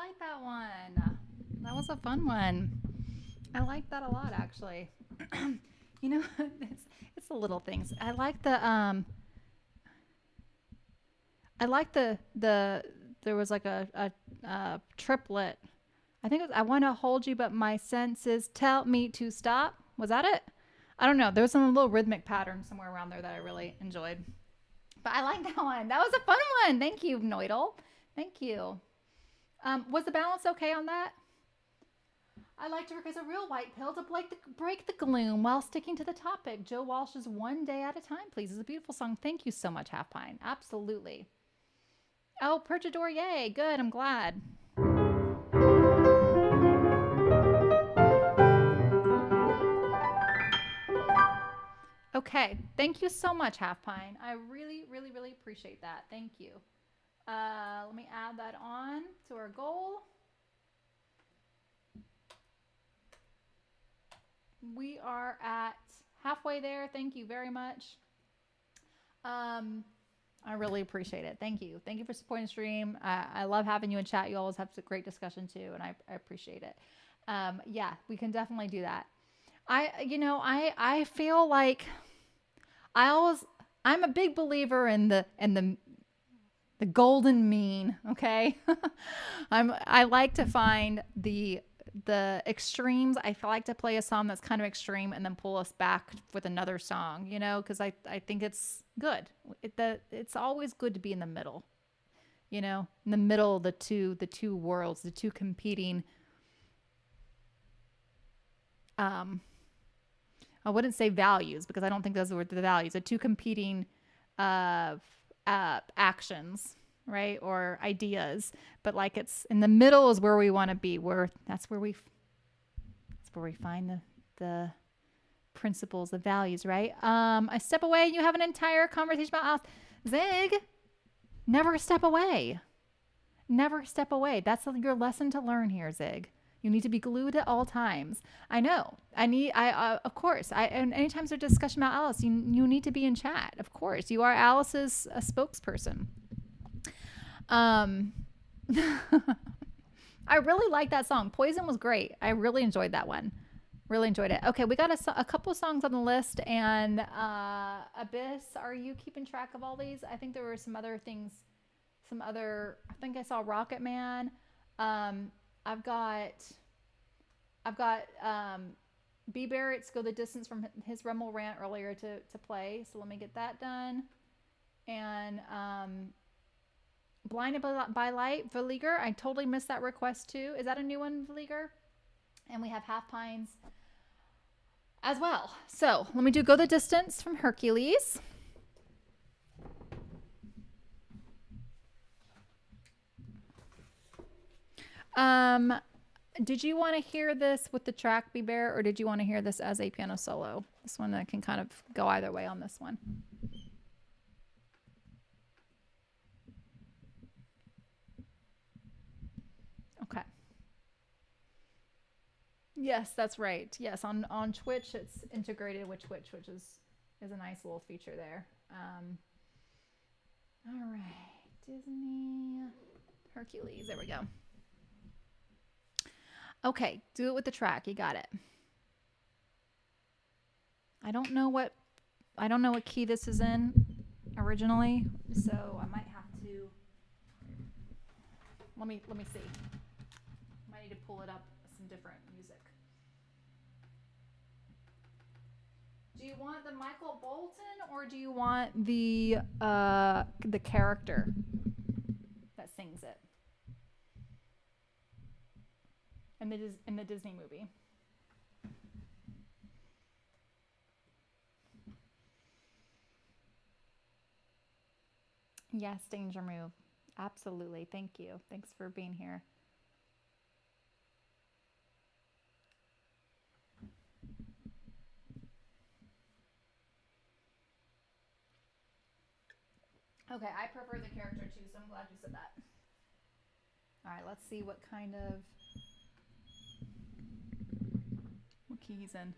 like that one. That was a fun one. I like that a lot, actually. You know, it's the little things. I like the there was like a triplet. I think it was, I want to hold you, but my senses tell me to stop. Was that it? I don't know. There was some little rhythmic pattern somewhere around there that I really enjoyed. But I like that one. That was a fun one. Thank you, Noidal. Thank you. Was the balance okay on that? I like to work as a real white pill to break the gloom while sticking to the topic. Joe Walsh's One Day at a Time, please, is a beautiful song. Thank you so much, Half Pine. Absolutely. Oh, Perchador, yay. Good, I'm glad. Okay, thank you so much, Half Pine. I really, really, really appreciate that. Thank you. Let me add that on to our goal. We are at halfway there. Thank you very much. I really appreciate it. Thank you. Thank you for supporting the stream. I love having you in chat. You always have a great discussion too, and I appreciate it. Yeah, we can definitely do that. I feel like I'm a big believer in the golden mean. Okay, I like to find the extremes. I like to play a song that's kind of extreme and then pull us back with another song, because I think it's good. It's always good to be in the middle, in the middle of the two worlds, the two competing. I wouldn't say values because I don't think those were the values. The two competing actions, right, or ideas, but like it's in the middle is where we want to be. That's where we find the principles, the values, right? I step away and you have an entire conversation about Zig. Never step away. Never step away. That's your lesson to learn here, Zig. You need to be glued at all times. I know. Of course. And anytime there's a discussion about Alice, you need to be in chat. Of course. You are Alice's spokesperson. I really like that song. Poison was great. I really enjoyed that one. Really enjoyed it. Okay, we got a couple songs on the list. And Abyss, are you keeping track of all these? I think there were some other things. I think I saw Rocket Man. I've got B. Barrett's Go the Distance from his Rumble rant earlier to play. So let me get that done. And Blinded by Light, Valiger. I totally missed that request too. Is that a new one, Valiger? And we have Half Pines as well. So let me do Go the Distance from Hercules. Did you want to hear this with the track Be Bear, or did you want to hear this as a piano solo? This one, I can kind of go either way on this one. Okay. Yes, that's right. Yes, on Twitch, it's integrated with Twitch, which is a nice little feature there. All right, Disney, Hercules. There we go. Okay, do it with the track. You got it. I don't know what key this is in originally, so I might have to. Let me see. Might need to pull it up with some different music. Do you want the Michael Bolton or do you want the character that sings it? In the Disney movie. Yes, Danger Move. Absolutely. Thank you. Thanks for being here. Okay, I prefer the character too, so I'm glad you said that. All right, let's see what key he's in.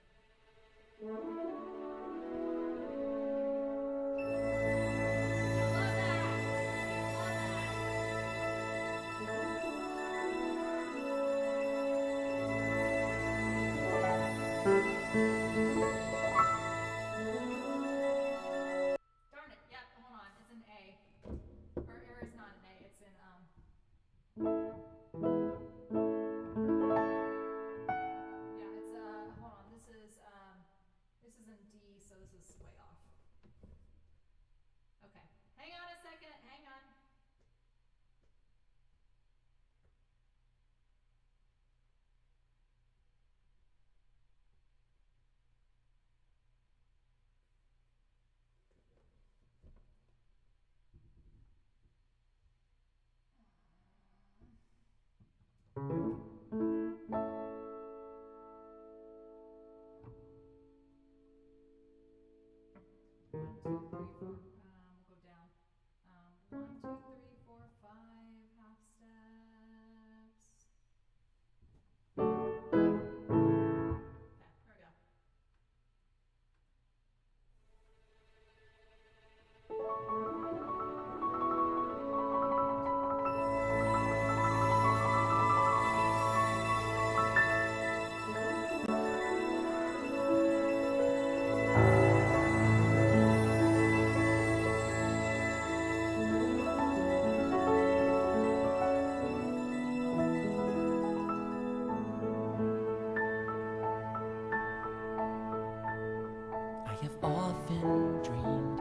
often dreamed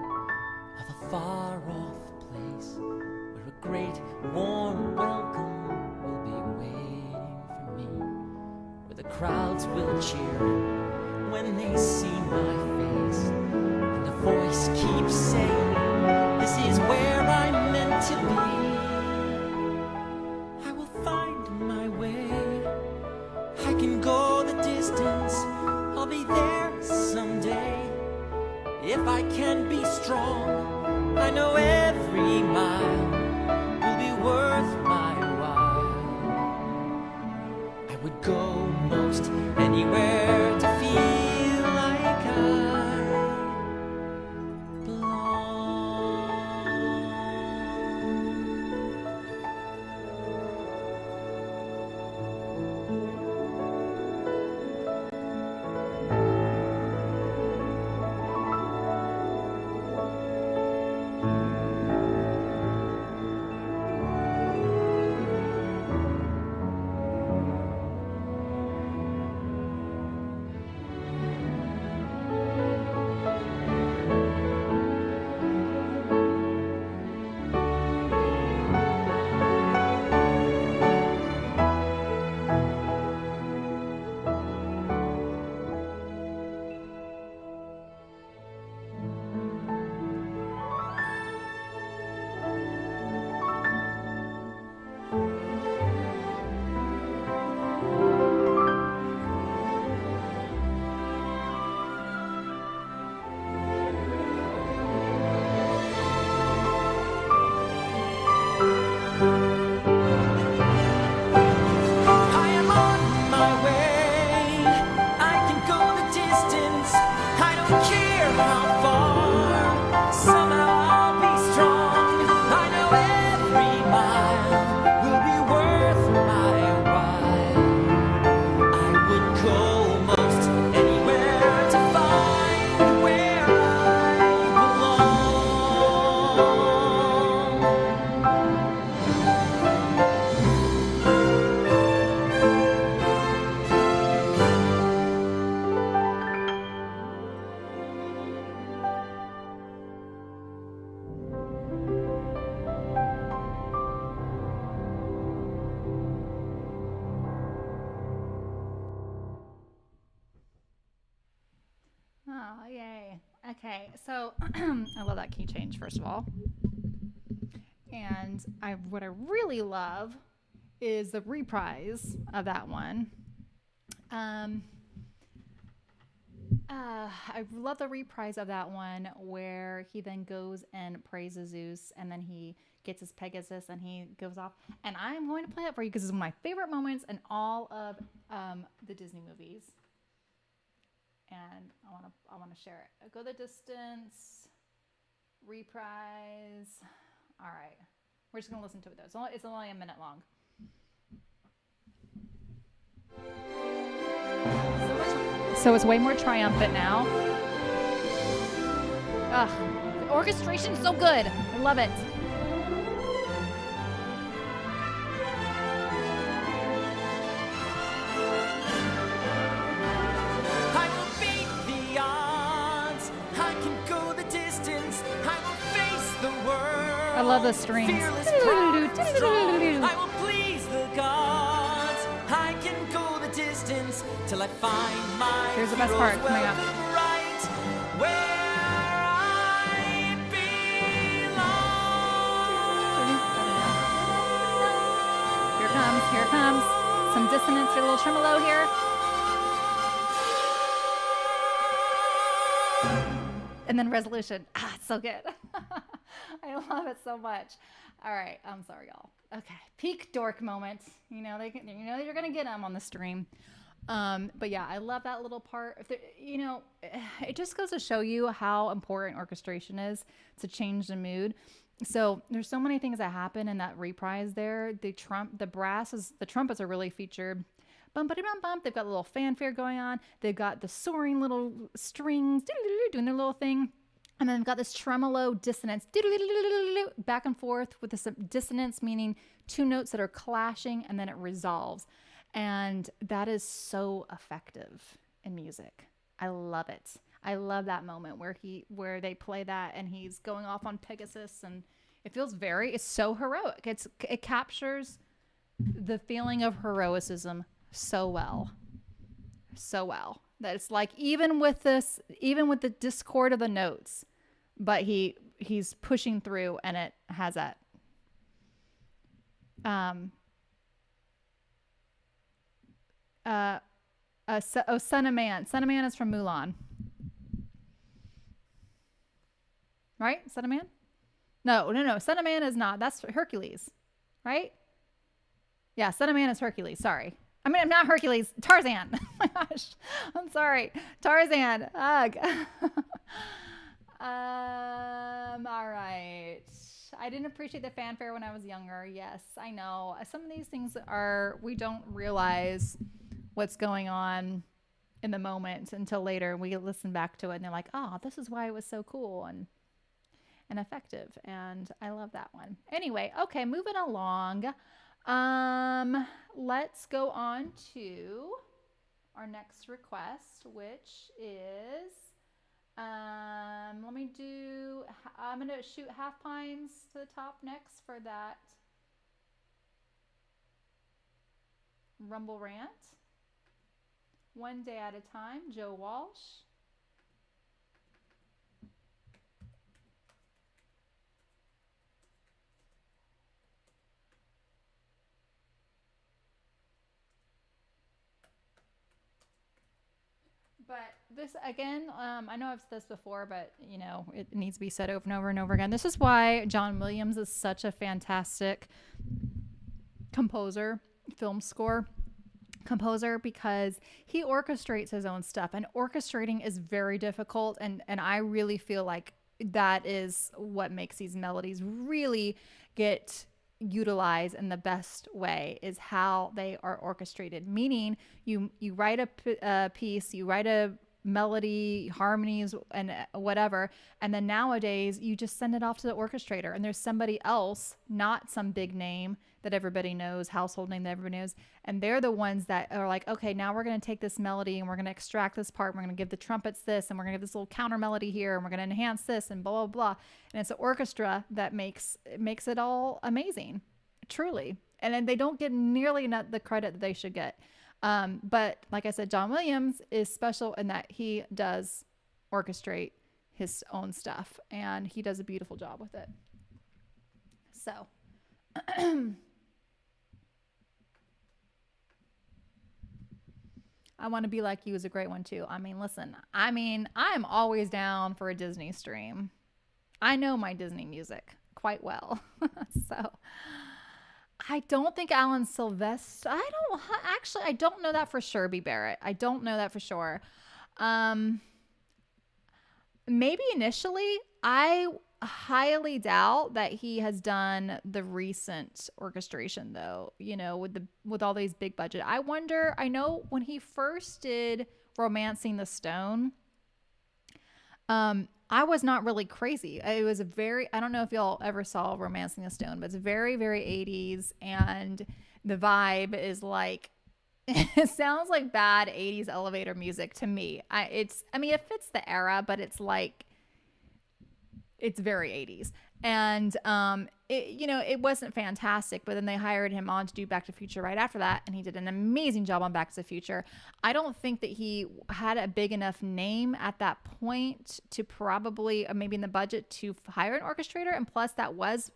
of a far-off place where a great warm welcome will be waiting for me, where the crowds will cheer when they see my face, and a voice keeps saying, this is where I'm meant to be. I will find my way, I can go the distance, I'll be there someday. If I can be strong, I know every mile will be worth my while. I would go most anywhere to feel like I belong. I am on my way, I can go the distance, I don't care how far, somehow I'll be strong. I know every mile will be worth my while. I would go most anywhere to find where I belong. Oh, yay. Okay, so I love that key change, first of all. And what I really love is the reprise of that one. I love the reprise of that one where he then goes and praises Zeus, and then he gets his Pegasus and he goes off. And I'm going to play it for you because it's one of my favorite moments in all of the Disney movies. And I want to share it. Go the distance, reprise. All right, we're just gonna listen to it though. It's only a minute long. So it's way more triumphant now. Ugh, the orchestration's so good. I love it. I will beat the odds, I can go the distance, I will face the world. I love the strings. Fearless, proud, and strong. I will please the gods, I can go the distance till I find my Here's the best hero's part coming up. welcome right where I belong. Here it comes. Some dissonance, a little tremolo here. And then resolution. Ah, it's so good. I love it so much. All right, I'm sorry, y'all. Okay, peak dork moment. You know you're gonna get them on the stream. But yeah, I love that little part. It just goes to show you how important orchestration is to change the mood. So there's so many things that happen in that reprise there. The trumpets are really featured. Bum, bum, bum. They've got a little fanfare going on. They've got the soaring little strings doing their little thing. And then they've got this tremolo dissonance back and forth with this dissonance, meaning two notes that are clashing and then it resolves. And that is so effective in music. I love it. I love that moment where they play that and he's going off on Pegasus, and it's so heroic. It captures the feeling of heroicism so well. So well. That it's like even with the discord of the notes, but he's pushing through, and it has that Son of Man. Son of Man is from Mulan. Right? Son of Man? No. Son of Man is not. That's Hercules. Right? Yeah, Son of Man is Hercules. Sorry. I mean, I'm not Hercules. Tarzan. Oh my gosh. I'm sorry. Tarzan. Ugh. All right. I didn't appreciate the fanfare when I was younger. Yes, I know. Some of these things we don't realize what's going on in the moment until later. We listen back to it and they're like, oh, this is why it was so cool and effective. And I love that one. Anyway, okay, moving along. Let's go on to our next request, which is, I'm going to shoot Half Pines to the top next for that Rumble rant. One Day at a Time, Joe Walsh. But this, again, I know I've said this before, but, it needs to be said over and over and over again. This is why John Williams is such a fantastic composer, film score composer, because he orchestrates his own stuff. And orchestrating is very difficult. And I really feel like that is what makes these melodies really get utilize in the best way, is how they are orchestrated. Meaning you write a piece, you write a melody, harmonies, and whatever, and then nowadays you just send it off to the orchestrator, and there's somebody else, not some big name that everybody knows, household name that everybody knows, and they're the ones that are like, okay, now we're going to take this melody and we're going to extract this part, we're going to give the trumpets this, and we're going to give this little counter melody here, and we're going to enhance this, and blah blah blah. And it's an orchestra that makes it all amazing, truly. And then they don't get nearly the credit that they should get. But like I said, John Williams is special in that he does orchestrate his own stuff, and he does a beautiful job with it. So I Want to Be Like You is a great one too. I mean, listen, I'm always down for a Disney stream. I know my Disney music quite well. So I don't think Alan Silvestri. I don't know that for sure, B. Barrett. I don't know that for sure. Maybe initially. I highly doubt that he has done the recent orchestration though, with all these big budget. I know when he first did Romancing the Stone, I was not really crazy. It was I don't know if y'all ever saw Romancing the Stone, but it's very, very 80s. And the vibe is like, it sounds like bad 80s elevator music to me. It fits the era, but it's like, it's very 80s. And, it wasn't fantastic, but then they hired him on to do Back to the Future right after that. And he did an amazing job on Back to the Future. I don't think that he had a big enough name at that point to probably, maybe in the budget, to hire an orchestrator. And plus that was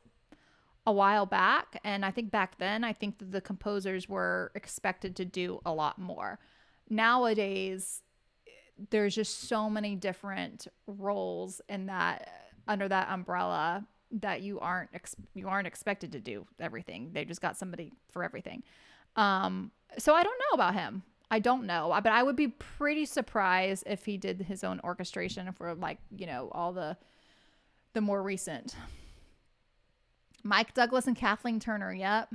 a while back. And I think back then, I think that the composers were expected to do a lot more. Nowadays, there's just so many different roles in that, under that umbrella, that you aren't expected to do everything. They just got somebody for everything. So I don't know about him. I don't know, but I would be pretty surprised if he did his own orchestration for all the more recent. Mike Douglas and Kathleen Turner. Yep.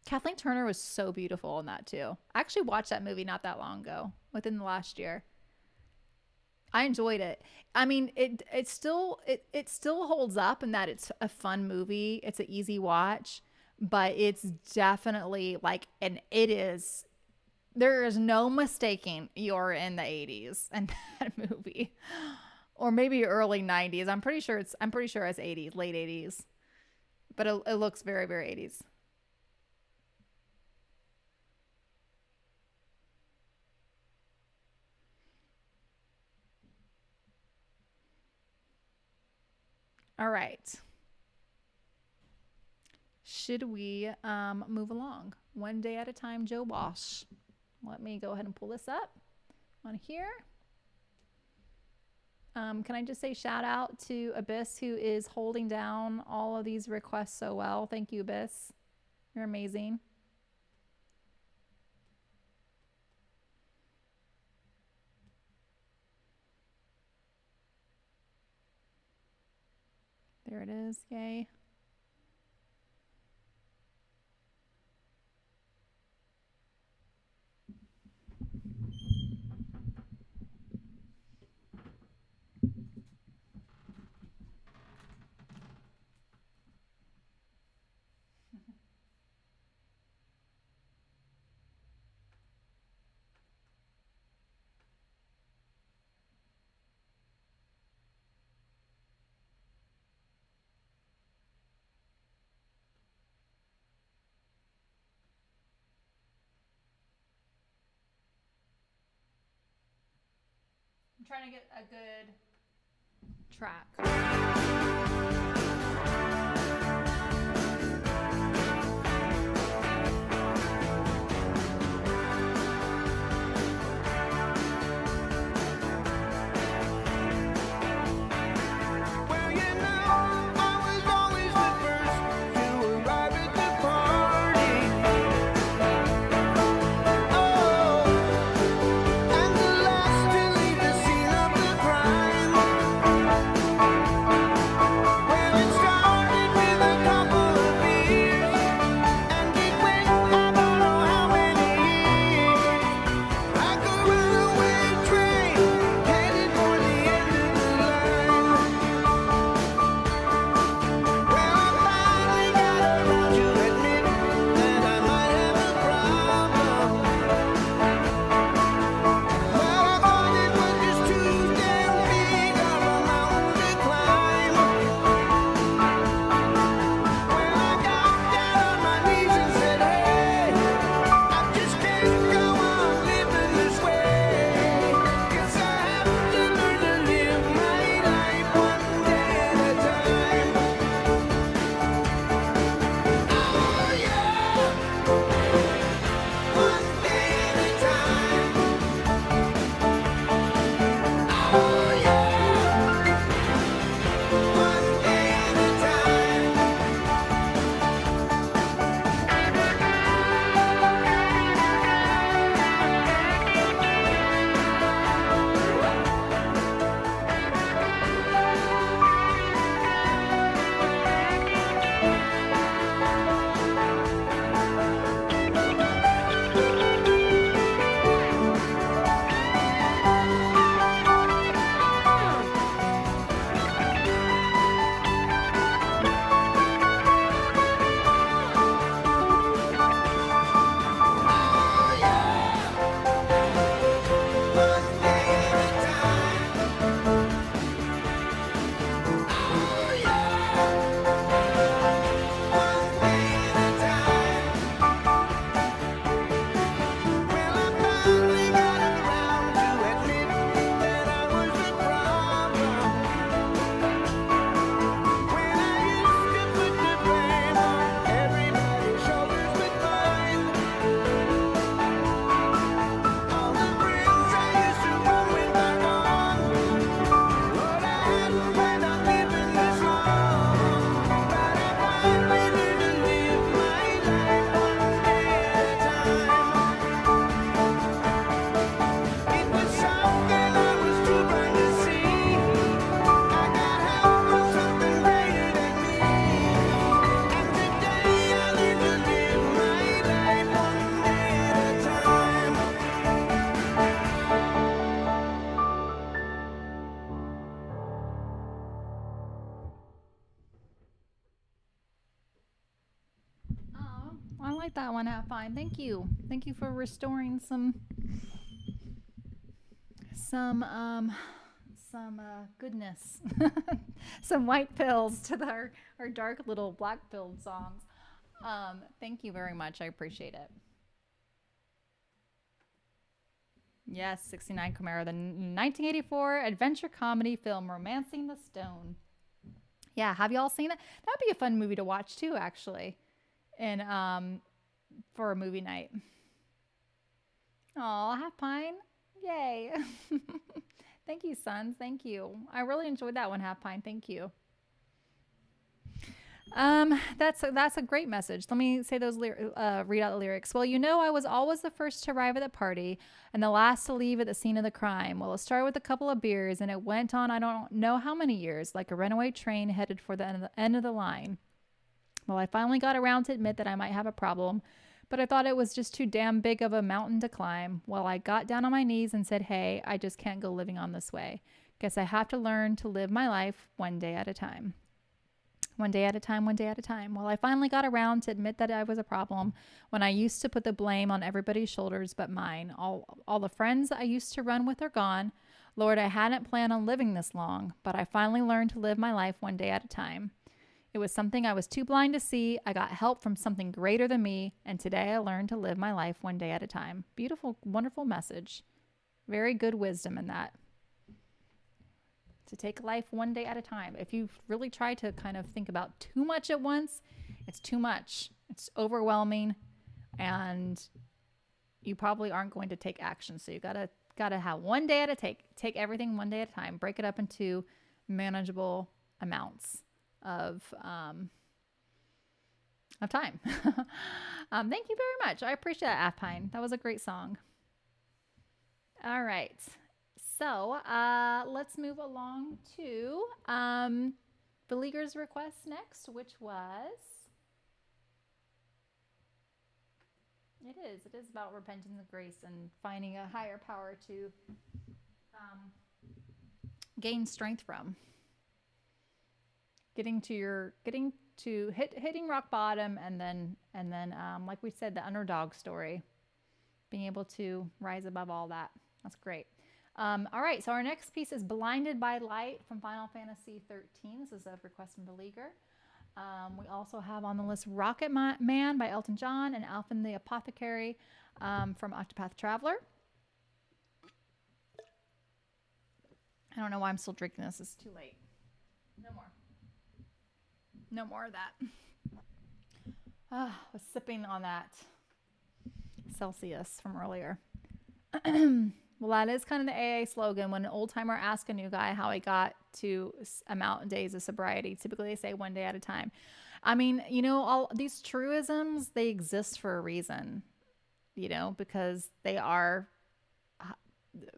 Kathleen Turner was so beautiful in that too. I actually watched that movie not that long ago, within the last year. I enjoyed it. I mean, it still holds up in that it's a fun movie. It's an easy watch, but it's definitely like, and it is There is no mistaking you're in the 80s in that movie. Or maybe early 90s. I'm pretty sure it's 80s, late 80s. But it looks very, very 80s. All right. Should we move along? One day at a time, Joe Walsh. Let me go ahead and pull this up on here. Can I just say shout out to Abyss, who is holding down all of these requests so well. Thank you, Abyss. You're amazing. There it is. Yay. I'm trying to get a good track. Well, you know, I was always the first to arrive at the party. Oh, and the last to leave the scene of the crime. Well, I like that one, Half Pine. Thank you. Thank you for restoring some goodness, some white pills to our dark little black pilled songs. Thank you very much. I appreciate it. Yes, 69 Camaro, the 1984 adventure comedy film Romancing the Stone. Yeah, have y'all seen it? That'd be a fun movie to watch too, actually. And for a movie night. Oh, Half Pine. Yay. Thank you, sons. Thank you. I really enjoyed that one, Half Pine. Thank you. That's a great message. Let me say those read out the lyrics. Well, I was always the first to arrive at the party and the last to leave at the scene of the crime. Well, it started with a couple of beers and it went on I don't know how many years, like a runaway train headed for the end of the line. Well, I finally got around to admit that I might have a problem, but I thought it was just too damn big of a mountain to climb. Well, I got down on my knees and said, hey, I just can't go living on this way. Guess I have to learn to live my life one day at a time. One day at a time, one day at a time. Well, I finally got around to admit that I was a problem when I used to put the blame on everybody's shoulders but mine. All the friends I used to run with are gone. Lord, I hadn't planned on living this long, but I finally learned to live my life one day at a time. It was something I was too blind to see. I got help from something greater than me, and today I learned to live my life one day at a time. Beautiful, wonderful message. Very good wisdom in that. To take life one day at a time. If you really try to kind of think about too much at once, it's too much. It's overwhelming, and you probably aren't going to take action. So you gotta have one day at a take everything one day at a time. Break it up into manageable amounts of time. Thank you very much. I appreciate that, Alpine. That was a great song. All right. So let's move along to Beleaguer's request next, which was... It is about repentance and grace and finding a higher power to gain strength from. Hitting rock bottom, and then like we said, the underdog story, being able to rise above all that. That's great. All right, so our next piece is Blinded by Light from Final Fantasy 13. This is a request from Beleaguer. We also have on the list Rocket Man by Elton John and Alphen the Apothecary from Octopath Traveler. I don't know why I'm still drinking this. It's too late. No more of that. I was sipping on that Celsius from earlier. Well, that is kind of the AA slogan. When an old timer asks a new guy how he got to amount in days of sobriety, typically they say one day at a time. I mean, all these truisms, they exist for a reason, because they are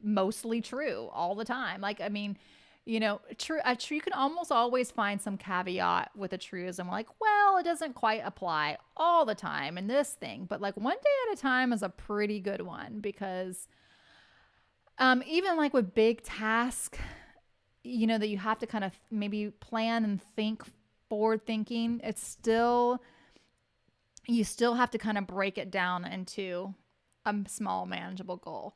mostly true all the time. Like, I mean, true. You can almost always find some caveat with a truism, like, well, it doesn't quite apply all the time in this thing, but like one day at a time is a pretty good one, because even like with big tasks, that you have to kind of maybe plan and think forward thinking, you still have to kind of break it down into a small manageable goal.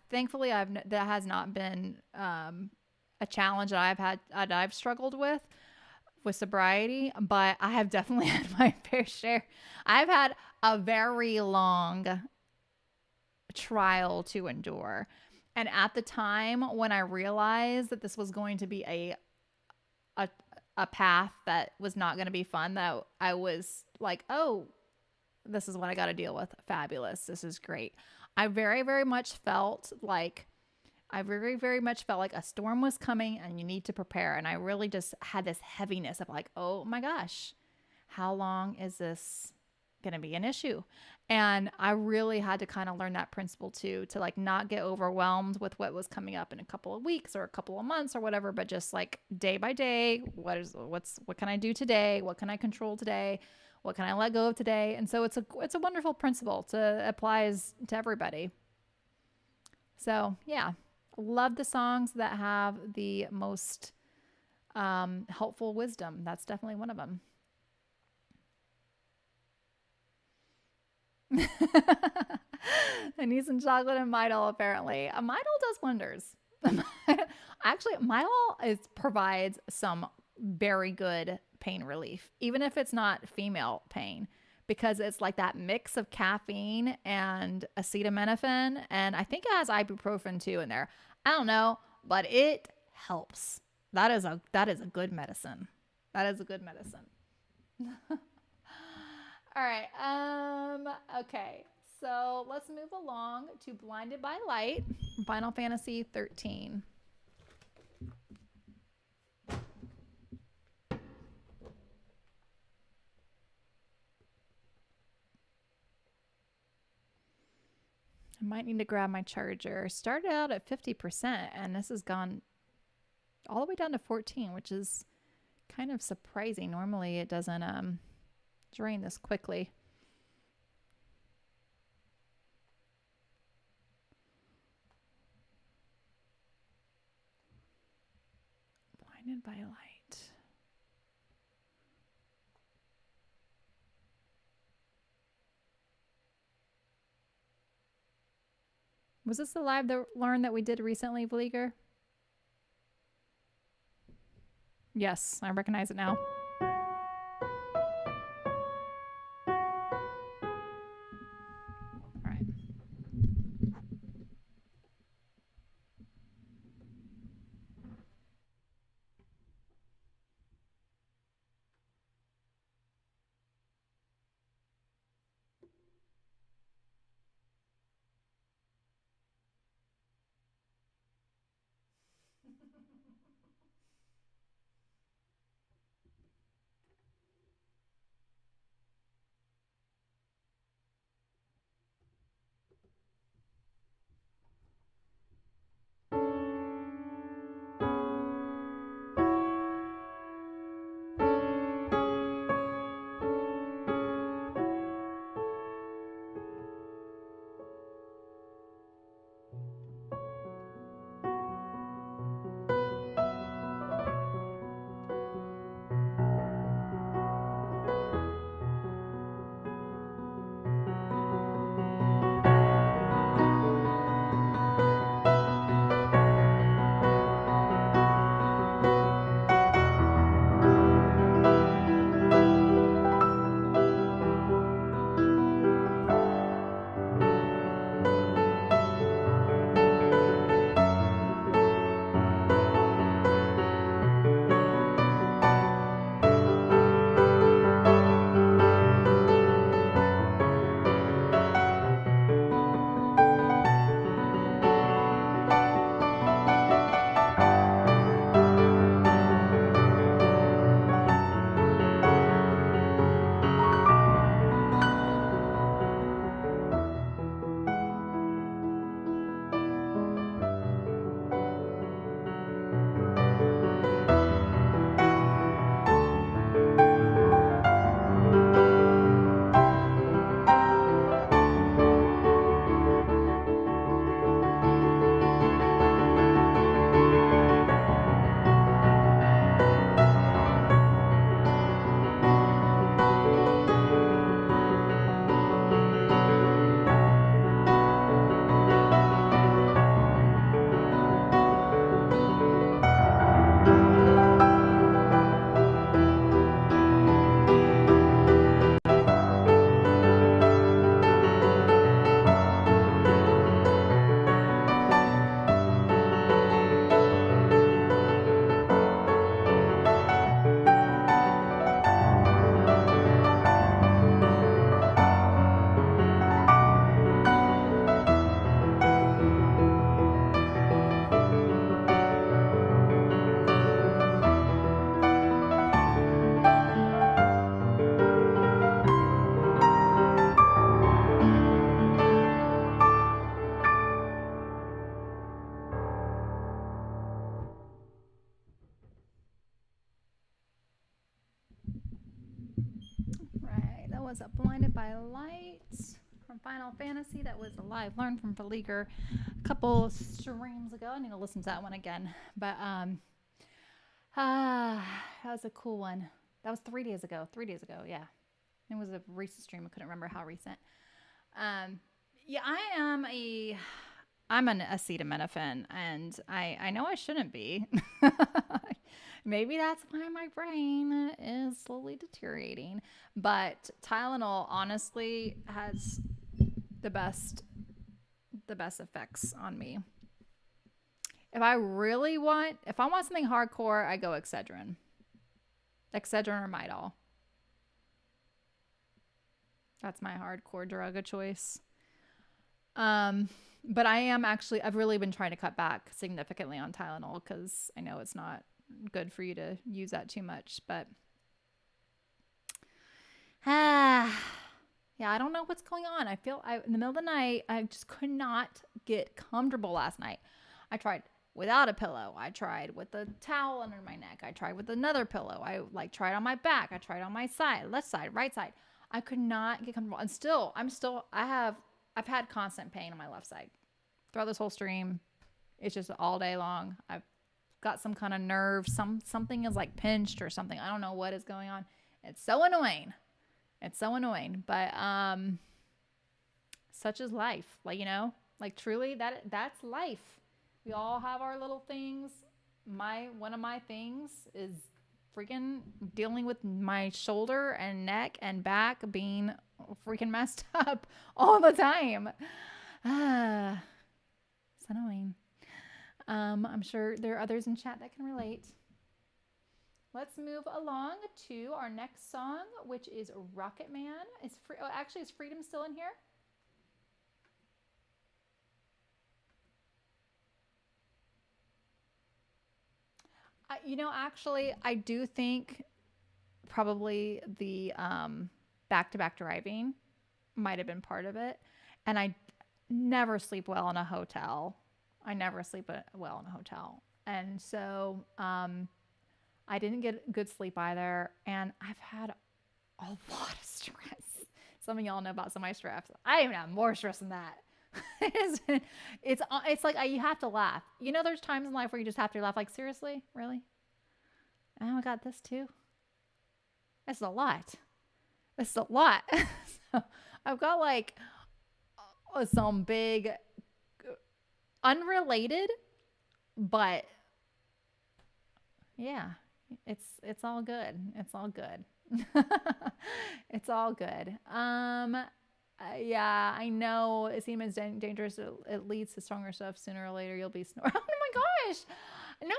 Thankfully that has not been a challenge that I've struggled with sobriety, but I have definitely had my fair share. I've had a very long trial to endure. And at the time when I realized that this was going to be a path that was not going to be fun, that I was like, oh, this is what I got to deal with. Fabulous. This is great. I very, very much felt like a storm was coming and you need to prepare. And I really just had this heaviness of like, oh my gosh, how long is this going to be an issue? And I really had to kind of learn that principle too, to like not get overwhelmed with what was coming up in a couple of weeks or a couple of months or whatever, but just like day by day, what can I do today? What can I control today? What can I let go of today? And so it's a wonderful principle to applies to everybody. So yeah, love the songs that have the most helpful wisdom. That's definitely one of them. I need some chocolate and Midol, apparently. Midol does wonders. Actually, Midol provides some very good pain relief, even if it's not female pain, because it's like that mix of caffeine and acetaminophen, and I think it has ibuprofen too in there. I don't know, but it helps. That is a good medicine. That is a good medicine. All right. Okay. So let's move along to Blinded by Light, Final Fantasy 13. I might need to grab my charger. Started out at 50%, and this has gone all the way down to 14, which is kind of surprising. Normally it doesn't drain this quickly. Blinded by Light. Was this the live learn that we did recently, Vleeger? Yes, I recognize it now. All right. Right, that was a Blinded by Light from Final Fantasy. That was a live learn from Beleaguer a couple streams ago. I need to listen to that one again. But that was a cool one. That was 3 days ago. 3 days ago, yeah. It was a recent stream. I couldn't remember how recent. Yeah, I'm an acetaminophen, and I know I shouldn't be. Maybe that's why my brain is slowly deteriorating. But Tylenol honestly has the best the best effects on me. If I want something hardcore, I go Excedrin or Midol. That's my hardcore drug of choice. But I've really been trying to cut back significantly on Tylenol because I know it's not good for you to use that too much. But yeah, I don't know what's going on. In the middle of the night, I just could not get comfortable last night. I tried without a pillow. I tried with a towel under my neck. I tried with another pillow. I tried on my back. I tried on my side, left side, right side. I could not get comfortable. And I've had constant pain on my left side throughout this whole stream. It's just all day long. I've got some kind of nerve. Something is like pinched or something. I don't know what is going on. It's so annoying. But such is life. Truly that's life. We all have our little things. One of my things is freaking dealing with my shoulder and neck and back being freaking messed up all the time. It's annoying. I'm sure there are others in chat that can relate. Let's move along to our next song, which is Rocket Man. Is Freedom still in here? I do think probably the back-to-back driving might have been part of it. And I never sleep well in a hotel. And so I didn't get good sleep either. And I've had a lot of stress. Some of y'all know about some of my stress. I even have more stress than that. It's like you have to laugh. There's times in life where you just have to laugh. Like, seriously? Really? Oh, I got this too? That's a lot. So I've got some big unrelated, but yeah, it's all good. It's all good. It's all good. Yeah, I know it seems dangerous. It leads to stronger stuff. Sooner or later, you'll be snoring. Oh my gosh! No,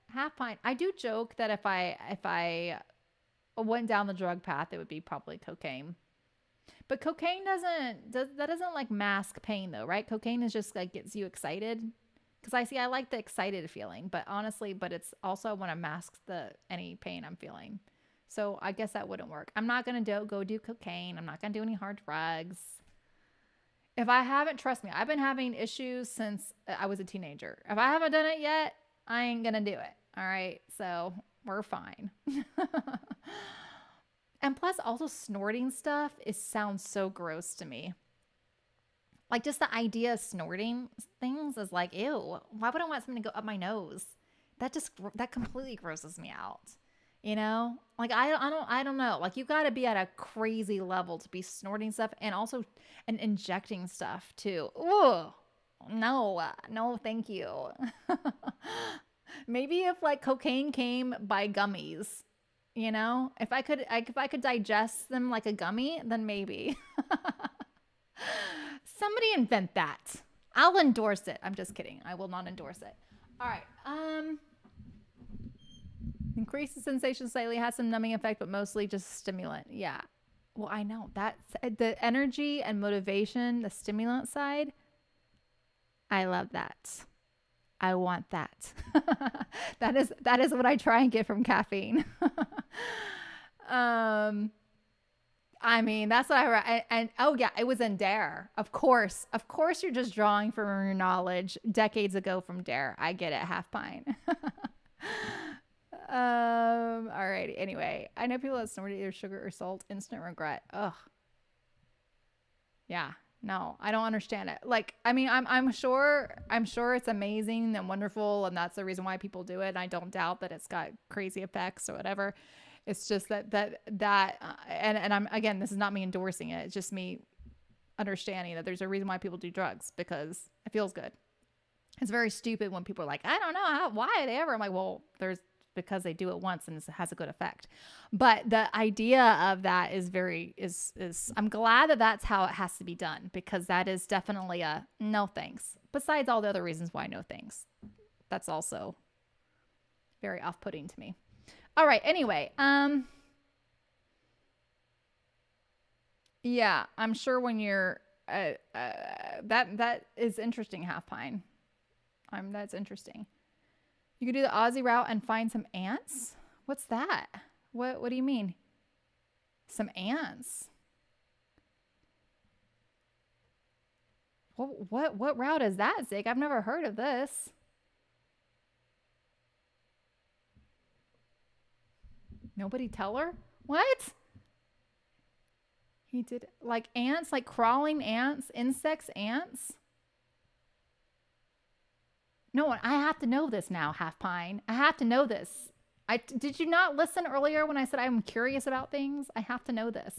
half pint. I do joke that if I went down the drug path, it would be probably cocaine. But cocaine doesn't like mask pain though, right? Cocaine is just like gets you excited. Because I like the excited feeling, but it's also want to mask any pain I'm feeling. So I guess that wouldn't work. I'm not going to go do cocaine. I'm not going to do any hard drugs. Trust me, I've been having issues since I was a teenager. If I haven't done it yet, I ain't going to do it. All right. So we're fine. And plus also snorting stuff sounds so gross to me. Like just the idea of snorting things is like, ew, why would I want something to go up my nose? That completely grosses me out. Like I don't know. Like you got to be at a crazy level to be snorting stuff and injecting stuff too. Ooh, no, thank you. Maybe if like cocaine came by gummies, if I could digest them like a gummy, then maybe. Somebody invent that. I'll endorse it. I'm just kidding. I will not endorse it. All right. Increases sensation slightly, has some numbing effect, but mostly just stimulant. Yeah. Well, I know that's the energy and motivation, the stimulant side. I love that. I want that. That is what I try and get from caffeine. I mean, that's what I read. And oh yeah, it was in Dare. Of course, you're just drawing from your knowledge decades ago from Dare. I get it, half pint. Alrighty. Anyway, I know people that snort either sugar or salt. Instant regret. Ugh. Yeah. No, I don't understand it. Like, I mean, I'm sure it's amazing and wonderful, and that's the reason why people do it. And I don't doubt that it's got crazy effects or whatever. It's just that and I'm, again, this is not me endorsing it. It's just me understanding that there's a reason why people do drugs, because it feels good. It's very stupid when people are like, I don't know why they ever. I'm like, well, there's because they do it once and it has a good effect. But the idea of that is I'm glad that that's how it has to be done, because that is definitely a no thanks. Besides all the other reasons why no thanks. That's also very off-putting to me. All right. Anyway, yeah, I'm sure when you're that is interesting, Half Pine. That's interesting. You could do the Aussie route and find some ants. What's that? What do you mean? Some ants? What route is that, Zig? I've never heard of this. Nobody tell her? What? He did like ants, like crawling ants, insects, ants. No, I have to know this now, Half Pine. I have to know this. Did you not listen earlier when I said I'm curious about things? I have to know this.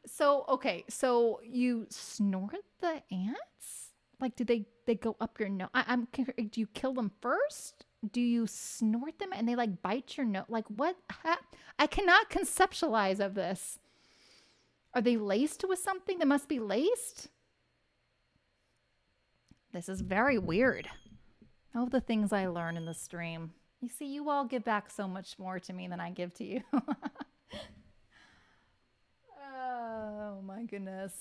So you snort the ants? Like, do they go up your nose? Do you kill them first? Do you snort them and they like bite your nose? Like what? I cannot conceptualize of this. Are they laced with something? They must be laced. This is very weird. Oh, the things I learn in the stream. You see, you all give back so much more to me than I give to you. Oh my goodness.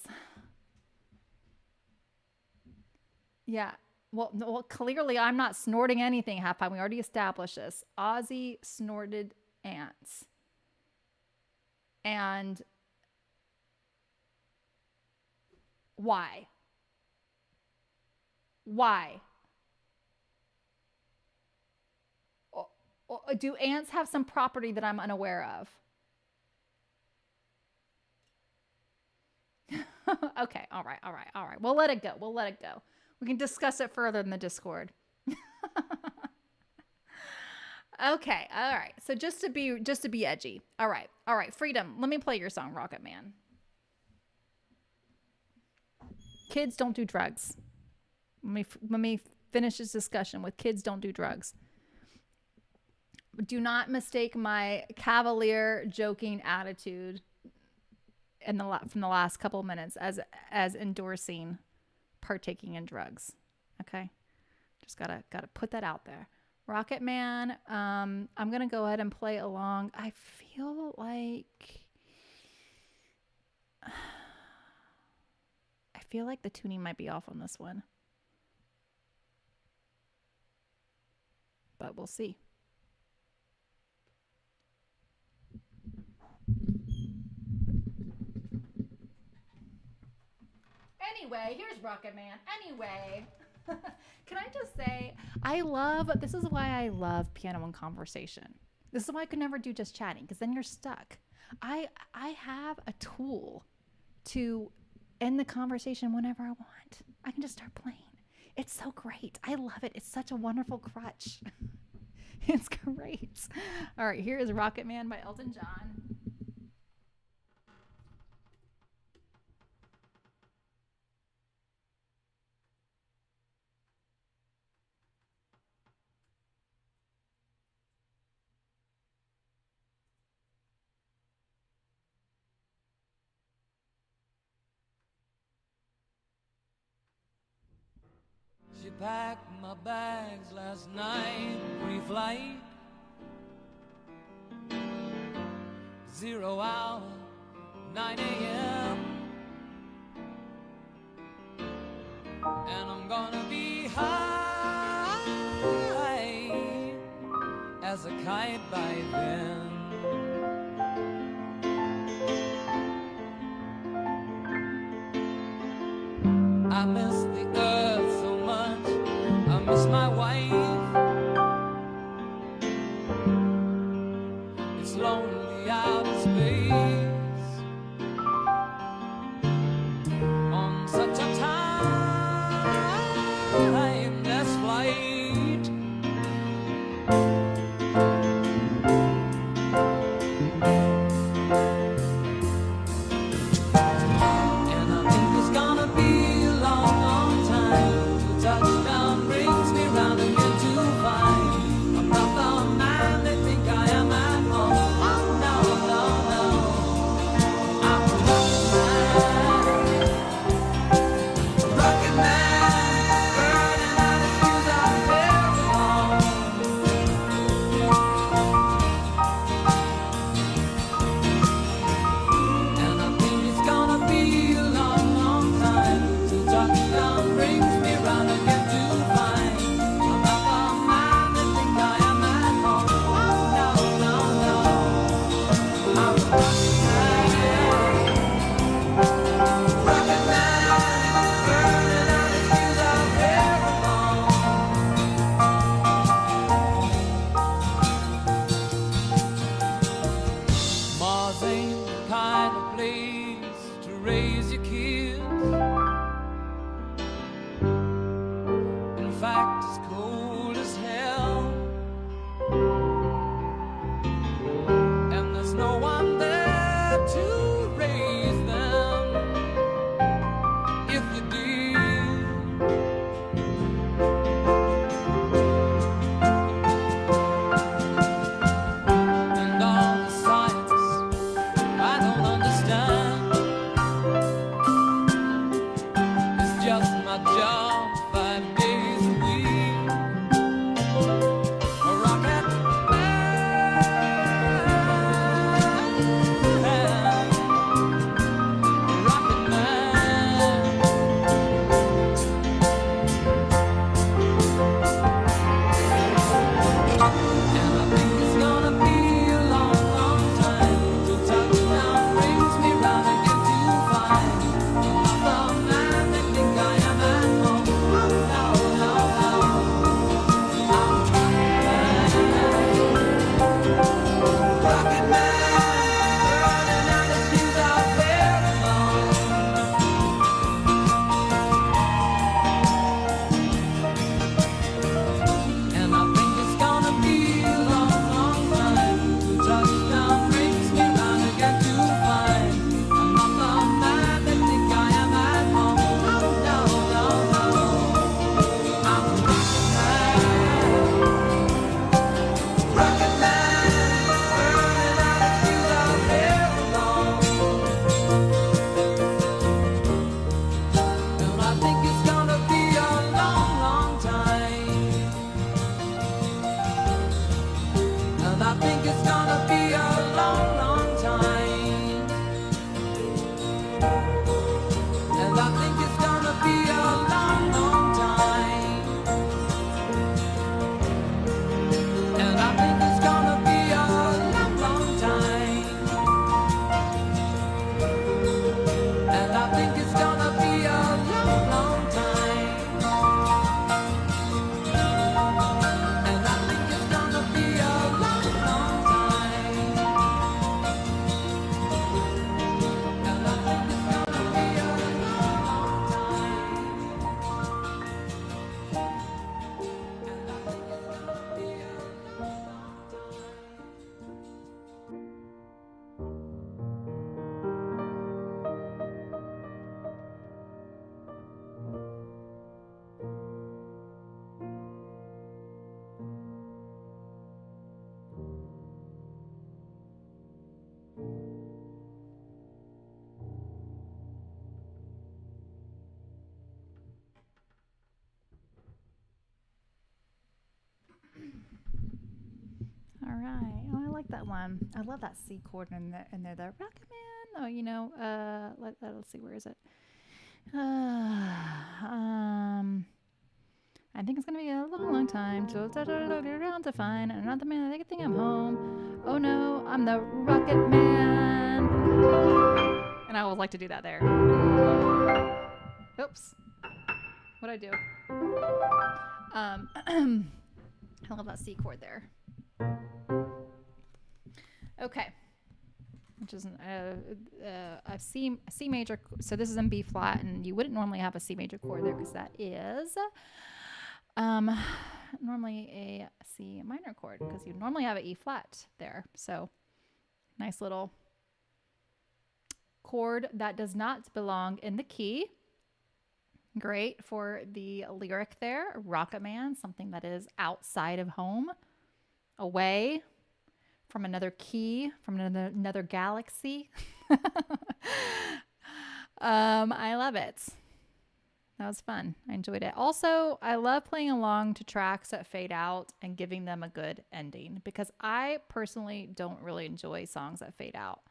Yeah. Well, clearly I'm not snorting anything, Half Pine. We already established this. Aussie snorted ants. And why? Why? Do ants have some property that I'm unaware of? Okay. All right. We'll let it go. We can discuss it further in the Discord. Okay. All right. So just to be edgy. All right. Freedom. Let me play your song, Rocket Man. Kids don't do drugs. Let me finish this discussion with kids don't do drugs. Do not mistake my cavalier joking attitude from the last couple of minutes as endorsing partaking in drugs. Okay? Just gotta put that out there. Rocket Man, I'm gonna go ahead and play along. I feel like the tuning might be off on this one. But we'll see. Anyway, here's Rocket Man. Anyway, can I just say, this is why I love piano and conversation. This is why I could never do just chatting, because then you're stuck. I have a tool to end the conversation whenever I want. I can just start playing. It's so great. I love it. It's such a wonderful crutch. It's great. All right, here is Rocket Man by Elton John. She packed my bags last night, pre-flight. 0 hour, 9 a.m. And I'm gonna be high as a kite by then. I miss the earth so much, I miss my wife. It's lonely out in space on such a timeless flight. And I think it's gonna be a long, long time. And I think it's gonna be a long, long time. And I think it's gonna be a long, long time. And I think it's gonna be a long, long time. And I think it's gonna be a long, long time. And I think it's gonna be a long, long time. And I think it's gonna be a long, long time. All right. Oh, I like that one. I love that C chord in there. The Rocket Man. Oh, let's see. Where is it? I think it's gonna be a long, long time till get around to find another man. I think I'm home. Oh no, I'm the Rocket Man. And I always like to do that there. Oops. What'd I do? I love that C chord there. Okay. Which is a C major. So this is in B flat, and you wouldn't normally have a C major chord there because that is normally a C minor chord, because you normally have an E flat there. So nice little chord that does not belong in the key. Great for the lyric there. Rocket Man, something that is outside of home, away from another key, from another galaxy. I love it. That was fun. I enjoyed it. Also, I love playing along to tracks that fade out and giving them a good ending, because I personally don't really enjoy songs that fade out.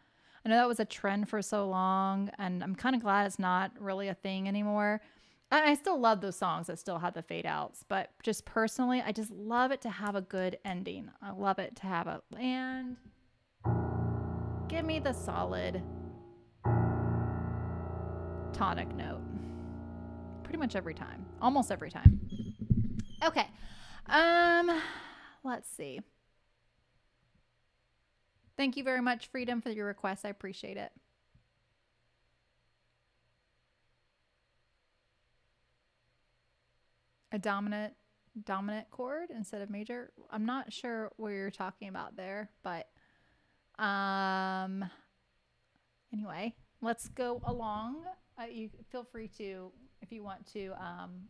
I know that was a trend for so long, and I'm kind of glad it's not really a thing anymore. I still love those songs that still have the fade outs, but just personally, I just love it to have a good ending. I love it to have and give me the solid tonic note. Pretty much every time. Almost every time. Okay. Let's see. Thank you very much, Freedom, for your request. I appreciate it. A dominant chord instead of major. I'm not sure what you're talking about there, but anyway, let's go along. You feel free to, if you want to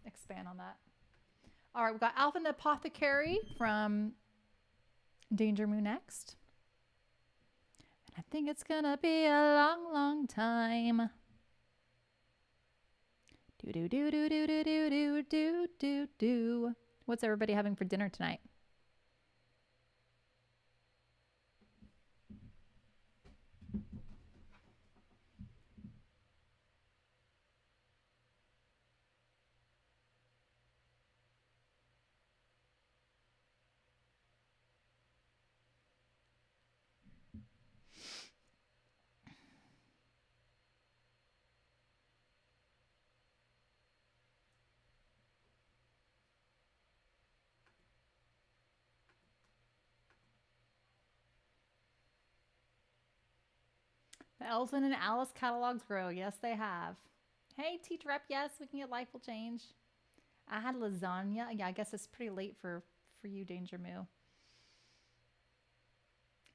expand on that. All right, we've got Alpha and the Apothecary from Danger Moon next. And I think it's gonna be a long, long time. Do do do do do do do do do do. What's everybody having for dinner tonight? The Elton and Alice catalogs grow. Yes, they have. Hey, Teach Rep. Yes, we can get Life Will Change. I had lasagna. Yeah, I guess it's pretty late for you, Danger Moo.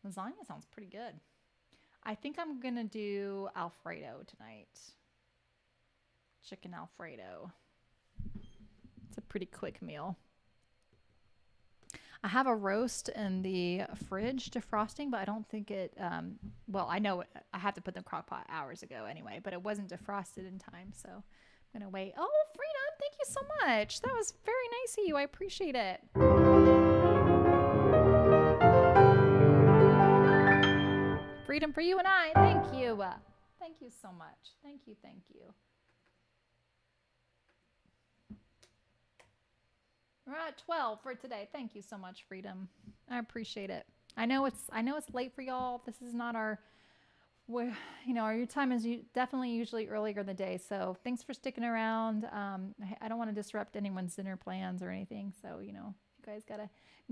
Lasagna sounds pretty good. I think I'm going to do Alfredo tonight. Chicken Alfredo. It's a pretty quick meal. I have a roast in the fridge defrosting, but I don't think it, well, I know I have to put the crock pot hours ago anyway, but it wasn't defrosted in time, so I'm going to wait. Oh, Freedom, thank you so much. That was very nice of you. I appreciate it. freedom for you and I. Thank you. Thank you so much. Thank you. Thank you. We're at 12 for today. Thank you so much, Freedom. I appreciate it. I know it's late for y'all. This is not our your time is definitely usually earlier in the day. So thanks for sticking around. I don't want to disrupt anyone's dinner plans or anything. So, if you guys gotta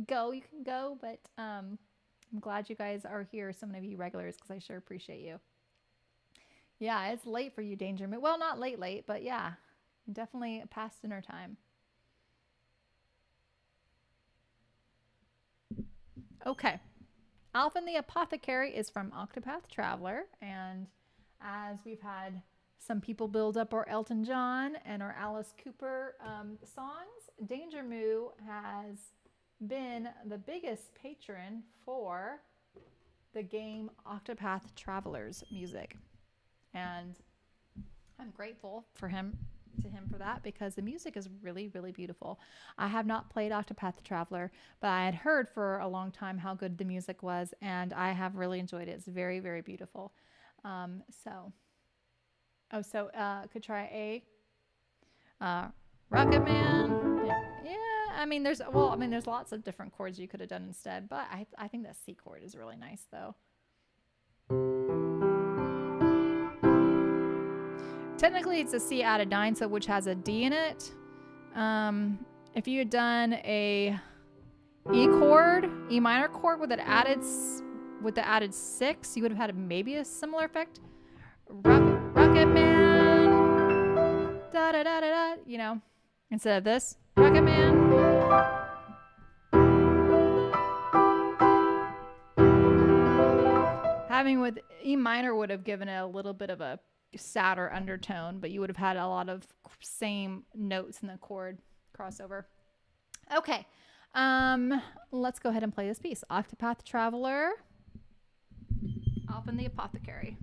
go, you can go. But I'm glad you guys are here. So many of you regulars, because I sure appreciate you. Yeah, it's late for you, Danger Moon. Well, not late, but yeah, definitely past dinner time. Okay. Alvin the Apothecary is from Octopath Traveler, and as we've had some people build up our Elton John and our Alice Cooper songs, Danger Moo has been the biggest patron for the game Octopath Traveler's music, and I'm grateful to him for that, because the music is really, really beautiful. I have not played Octopath Traveler, but I had heard for a long time how good the music was, and I have really enjoyed it. It's very, very beautiful. Could try A. Rocket Man. Yeah. There's lots of different chords you could have done instead, but I think that C chord is really nice though. Technically, it's a C added 9, so which has a D in it. If you had done a E minor chord with the added 6, you would have had maybe a similar effect. Rocket Man, da da da da da. Instead of this, Rocket Man. Having with E minor would have given it a little bit of a sadder undertone, but you would have had a lot of same notes in the chord crossover. Okay, let's go ahead and play this piece. Octopath Traveler, Alvin the Apothecary.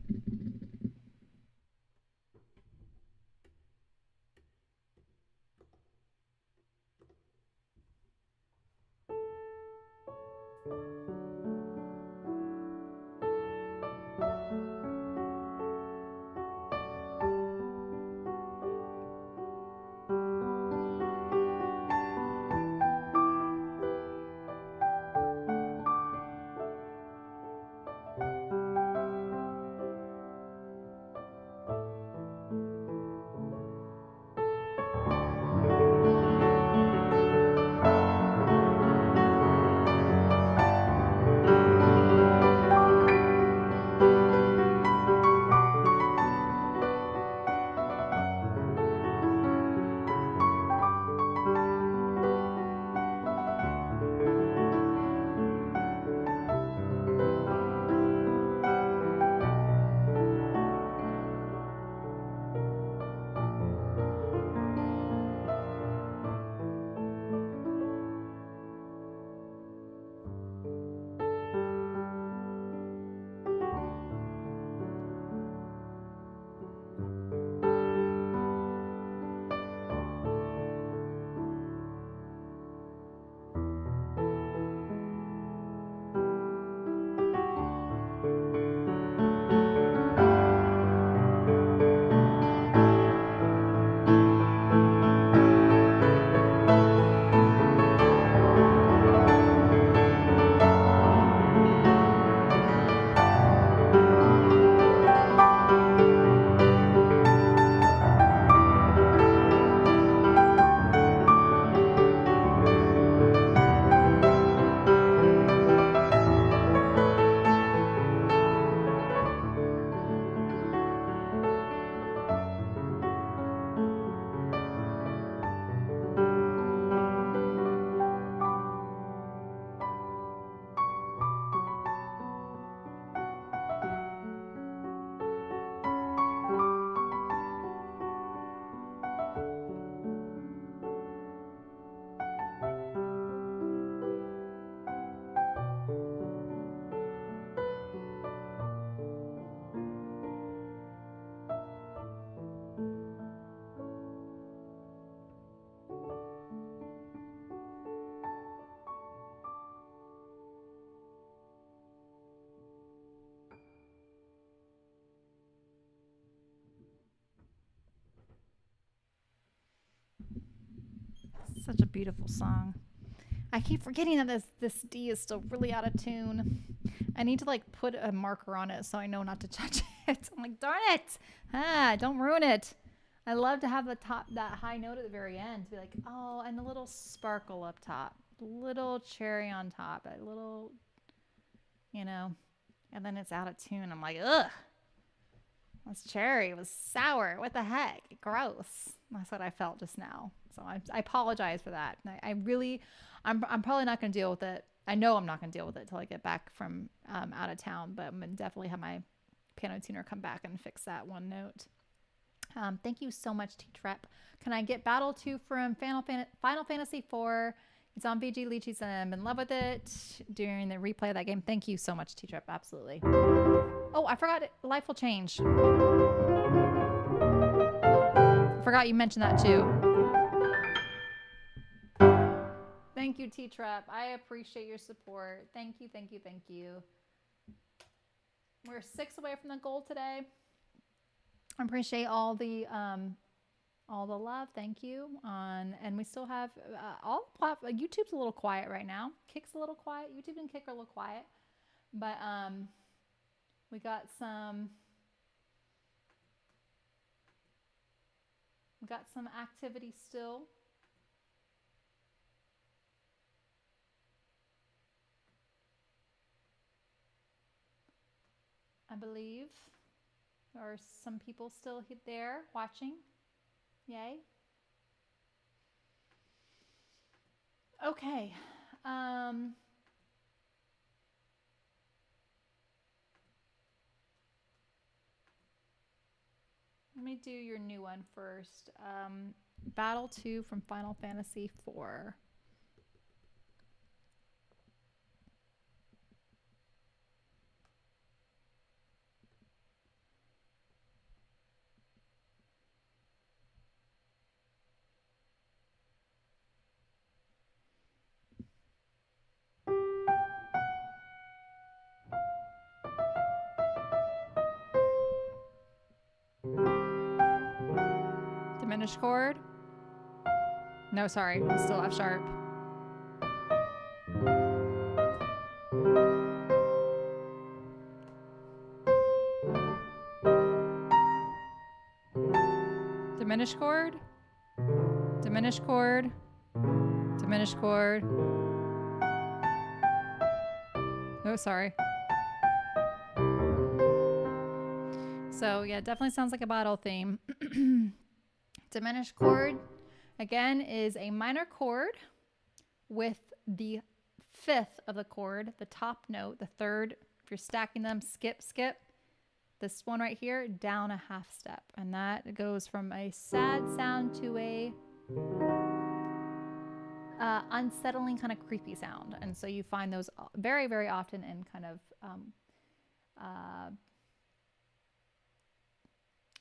Such a beautiful song. I keep forgetting that this D is still really out of tune. I need to like put a marker on it so I know not to touch it. I'm like, darn it. Don't ruin it. I love to have that high note at the very end to be like, oh, and a little sparkle up top, little cherry on top, a little, and then it's out of tune. I'm like, ugh, this cherry was sour. What the heck? Gross. That's what I felt just now. So I apologize for that. I'm probably not going to deal with it. I know I'm not going to deal with it until I get back from out of town, but I'm going to definitely have my piano tuner come back and fix that one note. Thank you so much, T-Trep. Can I get Battle 2 from Final Fantasy IV? It's on VG Lychees and I'm in love with it during the replay of that game. Thank you so much, T-Trep. Absolutely. Oh, I forgot it. Life will change. I forgot you mentioned that too. Thank you, T-Trap. I appreciate your support. Thank you, thank you, thank you. We're 6 away from the goal today. I appreciate all the love. Thank you. And we still have all the platforms. YouTube's a little quiet right now. Kick's a little quiet. YouTube and Kick are a little quiet, but we got some activity still. I believe there are some people still there watching. Yay. Okay. Let me do your new one first. Battle 2 from Final Fantasy IV. Diminished chord? No, sorry. It's still F sharp. Diminished chord? Diminished chord? Diminished chord? Oh, sorry. So, yeah, definitely sounds like a bottle theme. Diminished chord, again, is a minor chord with the 5th of the chord, the top note, the 3rd. If you're stacking them, skip. This one right here, down a half step. And that goes from a sad sound to a unsettling, kind of creepy sound. And so you find those very, very often in kind of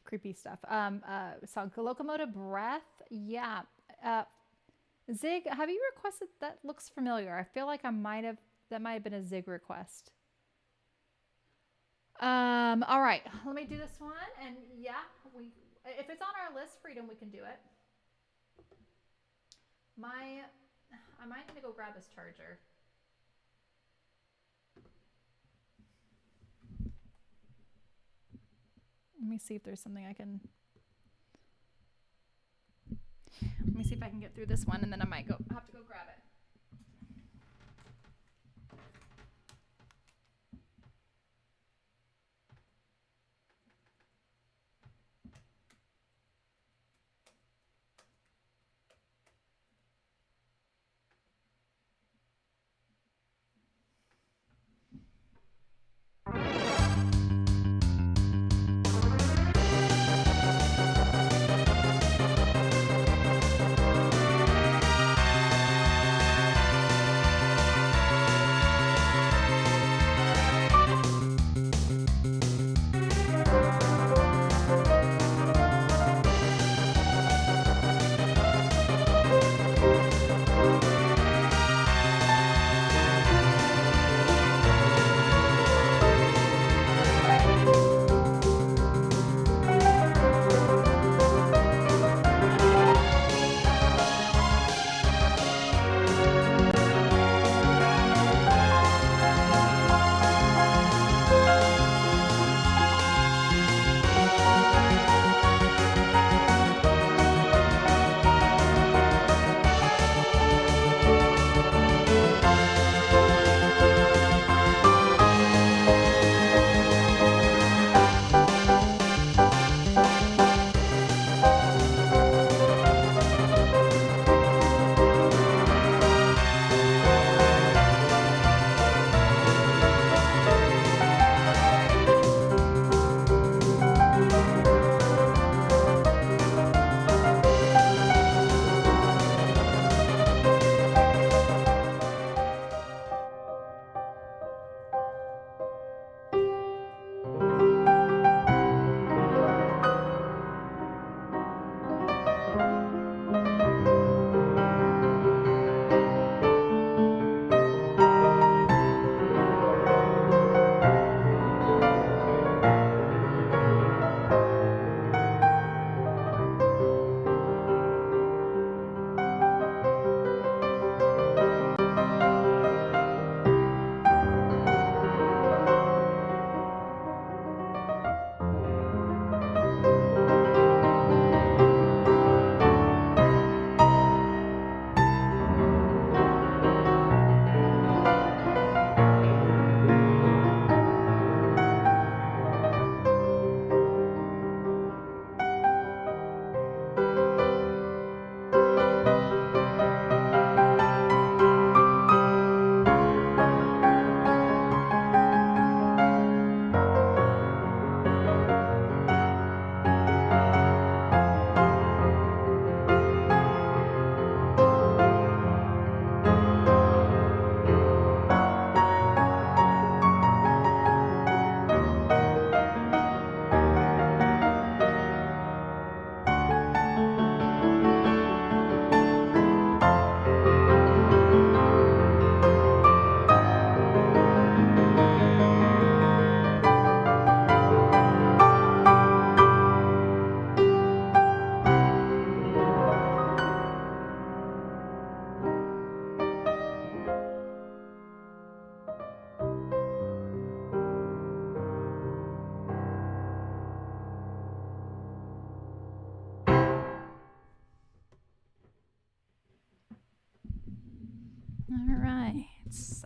creepy stuff. So locomotive breath. Yeah. Zig, have you requested? That looks familiar. I feel like that might have been a Zig request. All right, let me do this one. And yeah, if it's on our list, Freedom, we can do it. I might need to go grab this charger. Let me see if there's something I can. Let me see if I can get through this one, and then I might have to go grab it.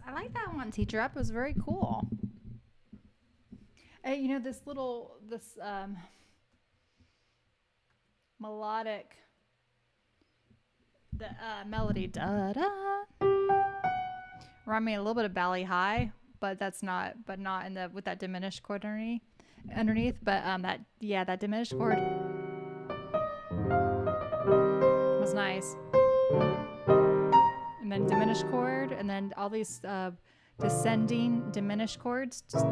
I like that one, Teacher Up. It was very cool. You know, this melodic melody, da da, remind me a little bit of Bally High, but not in the with that diminished chord underneath. But that diminished chord was nice, and then diminished chord, and then all these descending diminished chords just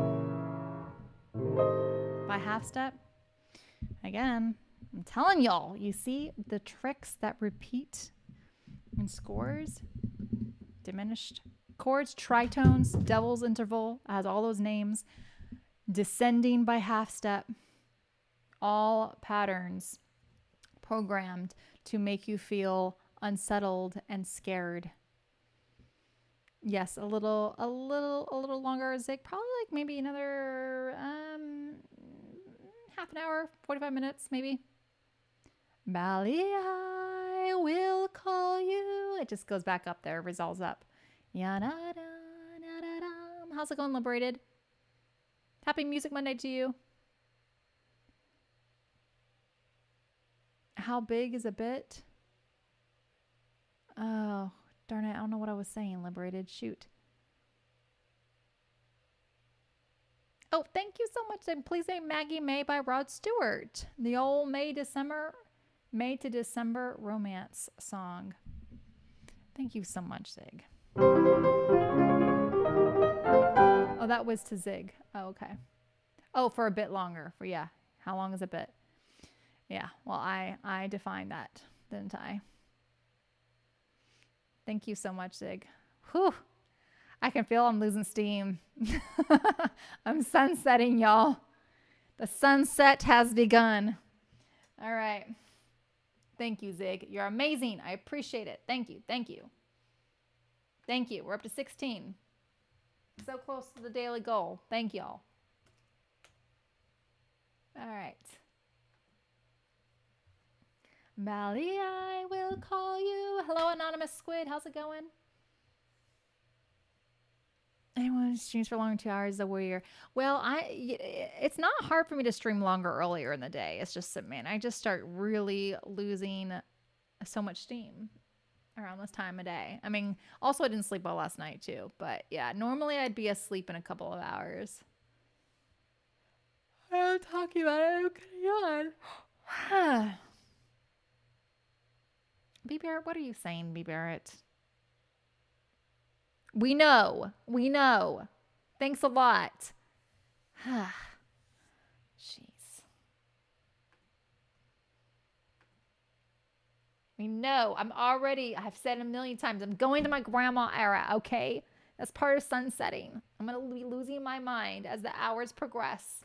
by half step. Again, I'm telling y'all, you see the tricks that repeat in scores, diminished chords, tritones, devil's interval, has all those names, descending by half step, all patterns programmed to make you feel unsettled and scared. Yes, a little longer zig, probably like maybe another half an hour, 45 minutes maybe. Bally, I will call you. It just goes back up there, resolves up. How's it going, Liberated? Happy Music Monday to you. How big is a bit? Oh, darn it. I don't know what I was saying, Liberated. Shoot. Oh, thank you so much. And please say Maggie May by Rod Stewart. The old May to December romance song. Thank you so much, Zig. Oh, that was to Zig. Oh, okay. Oh, for a bit longer. Yeah. How long is a bit? Yeah. Well, I defined that, didn't I? Thank you so much, Zig. Whew. I can feel I'm losing steam. I'm sunsetting, y'all. The sunset has begun. All right. Thank you, Zig. You're amazing. I appreciate it. Thank you. Thank you. Thank you. We're up to 16. So close to the daily goal. Thank y'all. All right. Bally, I will call you. Hello, Anonymous Squid. How's it going? Anyone who streams for longer than 2 hours is a warrior. Well, it's not hard for me to stream longer earlier in the day. It's just that, man, I just start really losing so much steam around this time of day. I mean, also I didn't sleep well last night too. But yeah, normally I'd be asleep in a couple of hours. I'm talking about it. I'm yawn. B. Barrett, what are you saying, B. Barrett? We know. Thanks a lot. Jeez. We know. I've said it a million times, I'm going to my grandma era, okay? That's part of sunsetting. I'm going to be losing my mind as the hours progress.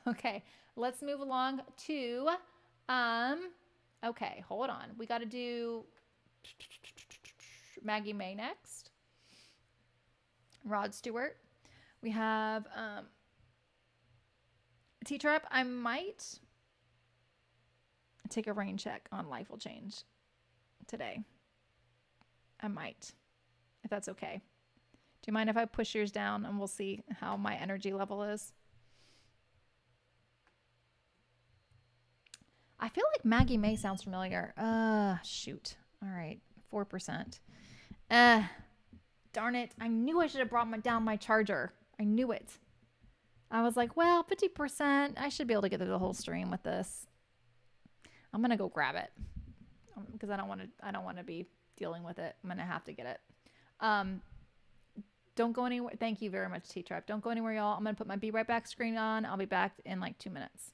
Okay, let's move along to, okay, hold on. We got to do Maggie May next. Rod Stewart. We have Teacher Up. I might take a rain check on Life Will Change today. I might, if that's okay. Do you mind if I push yours down and we'll see how my energy level is? I feel like Maggie May sounds familiar. Shoot. All right, 4%. Darn it. I knew I should have brought down my charger. I knew it. I was like, well, 50%. I should be able to get through the whole stream with this. I'm going to go grab it because I don't want to be dealing with it. I'm going to have to get it. Don't go anywhere. Thank you very much, T-Trap. Don't go anywhere, y'all. I'm going to put my Be Right Back screen on. I'll be back in like 2 minutes.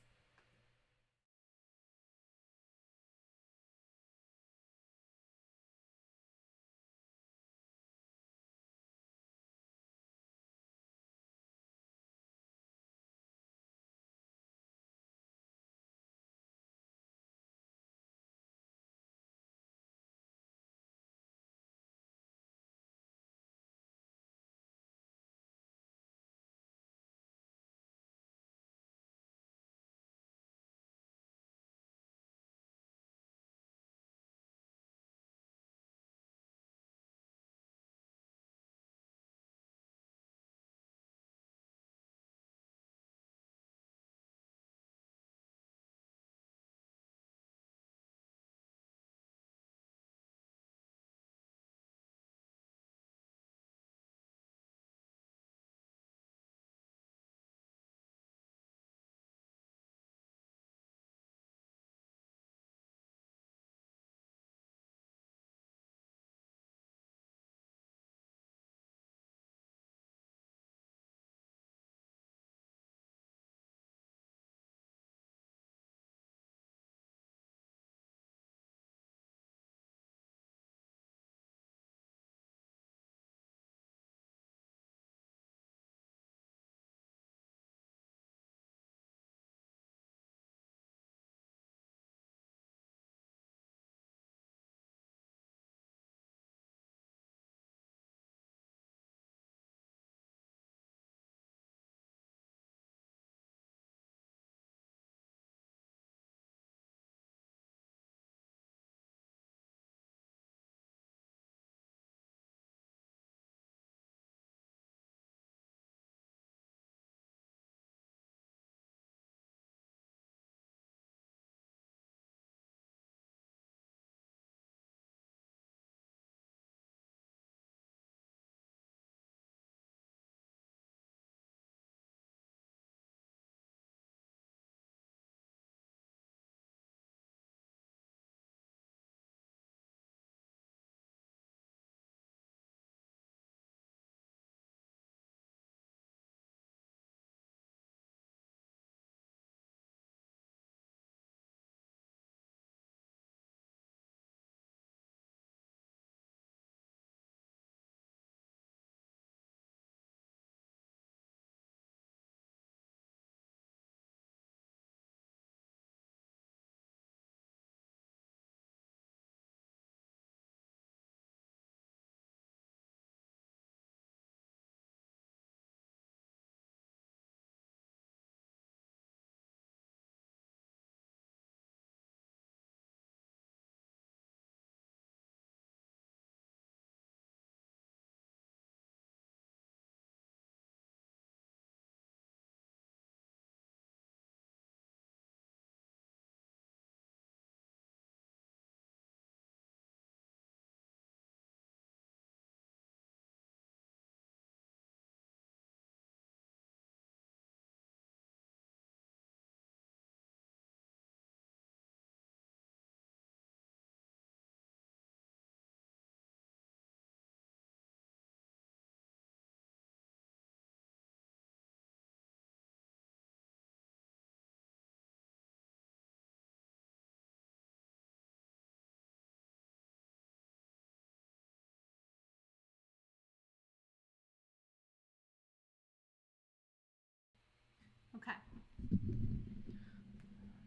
Okay.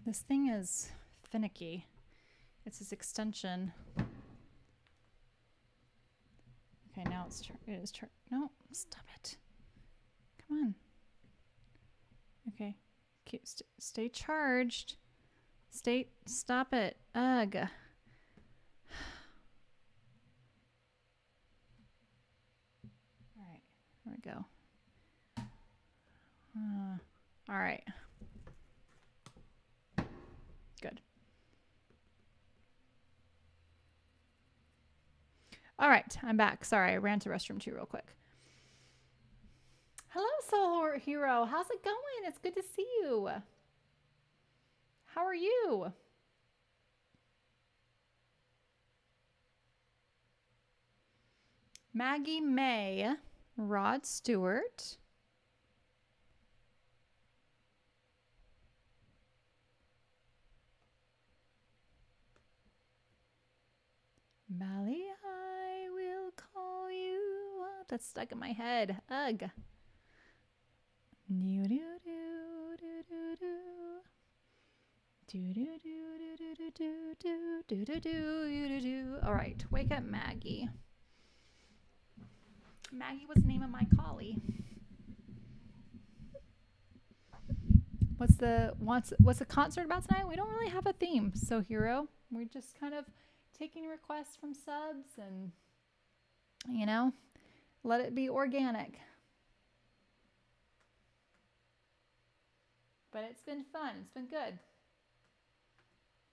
This thing is finicky. It's this extension. Okay, now it is no, stop it. Come on. Okay. Stay charged. Stop it. Ugh. All right, here we go. All right. Good. All right, I'm back. Sorry, I ran to the restroom too real quick. Hello, Soul Hero. How's it going? It's good to see you. How are you? Maggie May, Rod Stewart. Mally, I will call you. That's stuck in my head. Ugh. Do do do do do do. Do do do do do do do do do do do. All right, wake up, Maggie. Maggie was the name of my collie. What's the concert about tonight? We don't really have a theme, so Hero. We're just kind of taking requests from subs and, you know, let it be organic. But it's been fun. It's been good.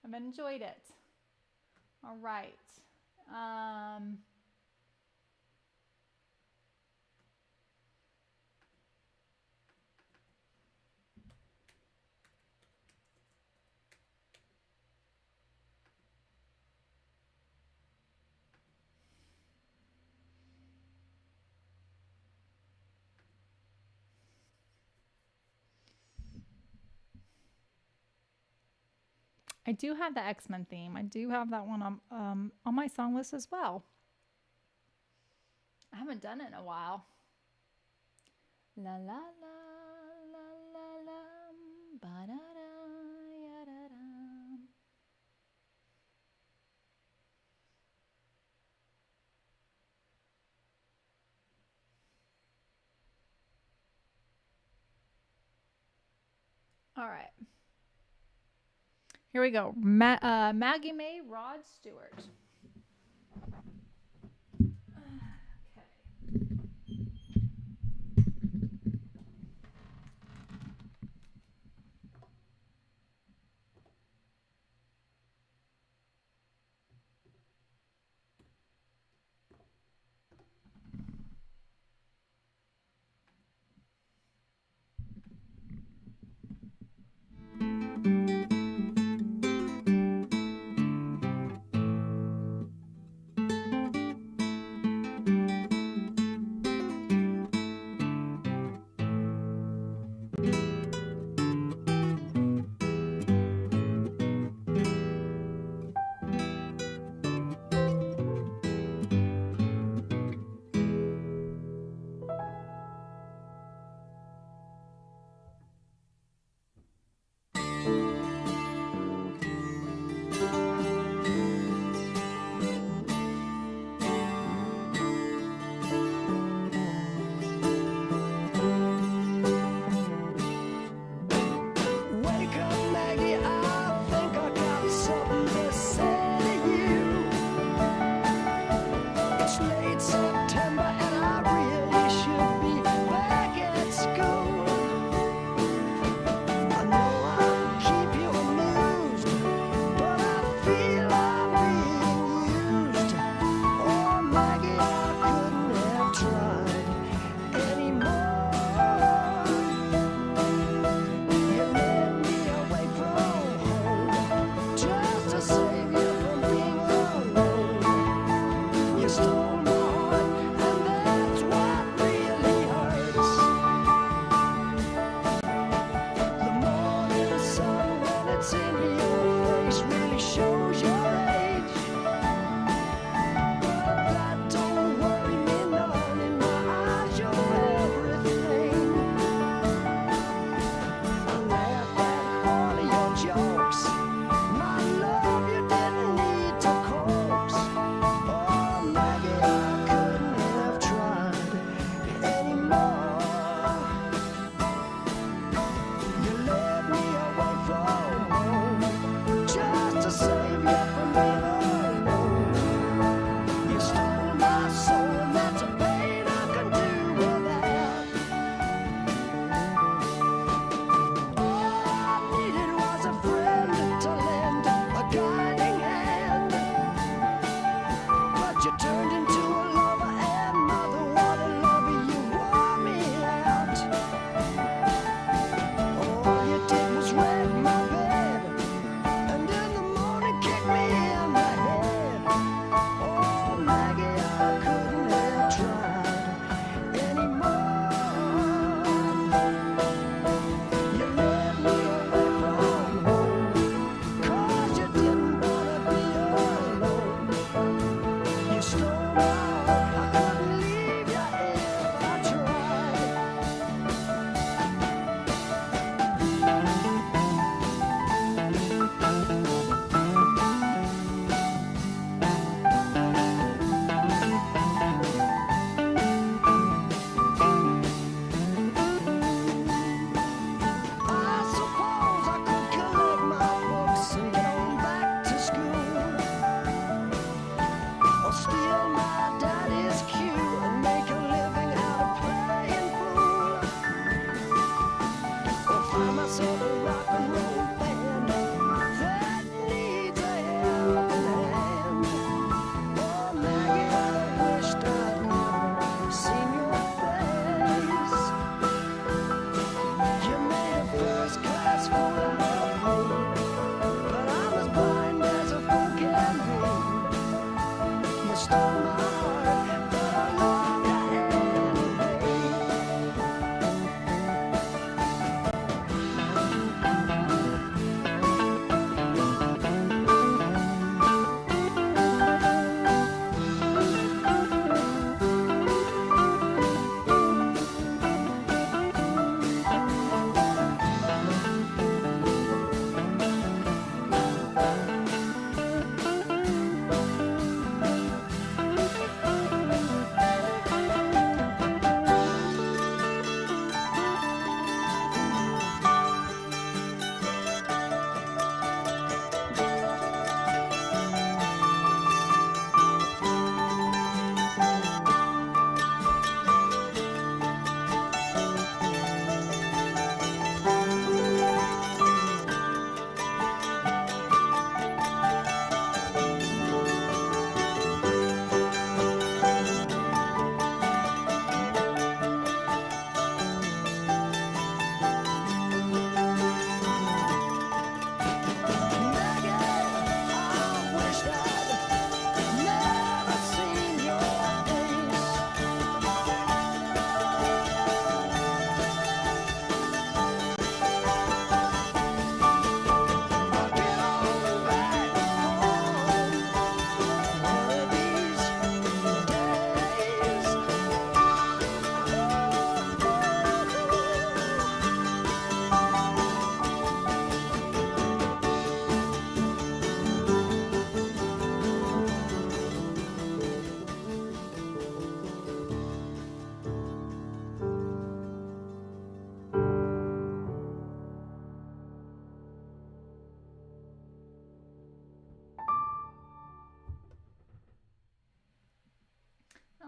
I've enjoyed it. All right. I do have the X-Men theme. I do have that one on my song list as well. I haven't done it in a while. La la la la la la ba da da ya da da. All right. Here we go. Maggie May, Rod Stewart. of a rock and roll band that needs a helping hand. Oh, Maggie, I wished I'd never seen your face. You made a first class fool of me, but I'm as blind as a fool can be. You stole my heart, but I love you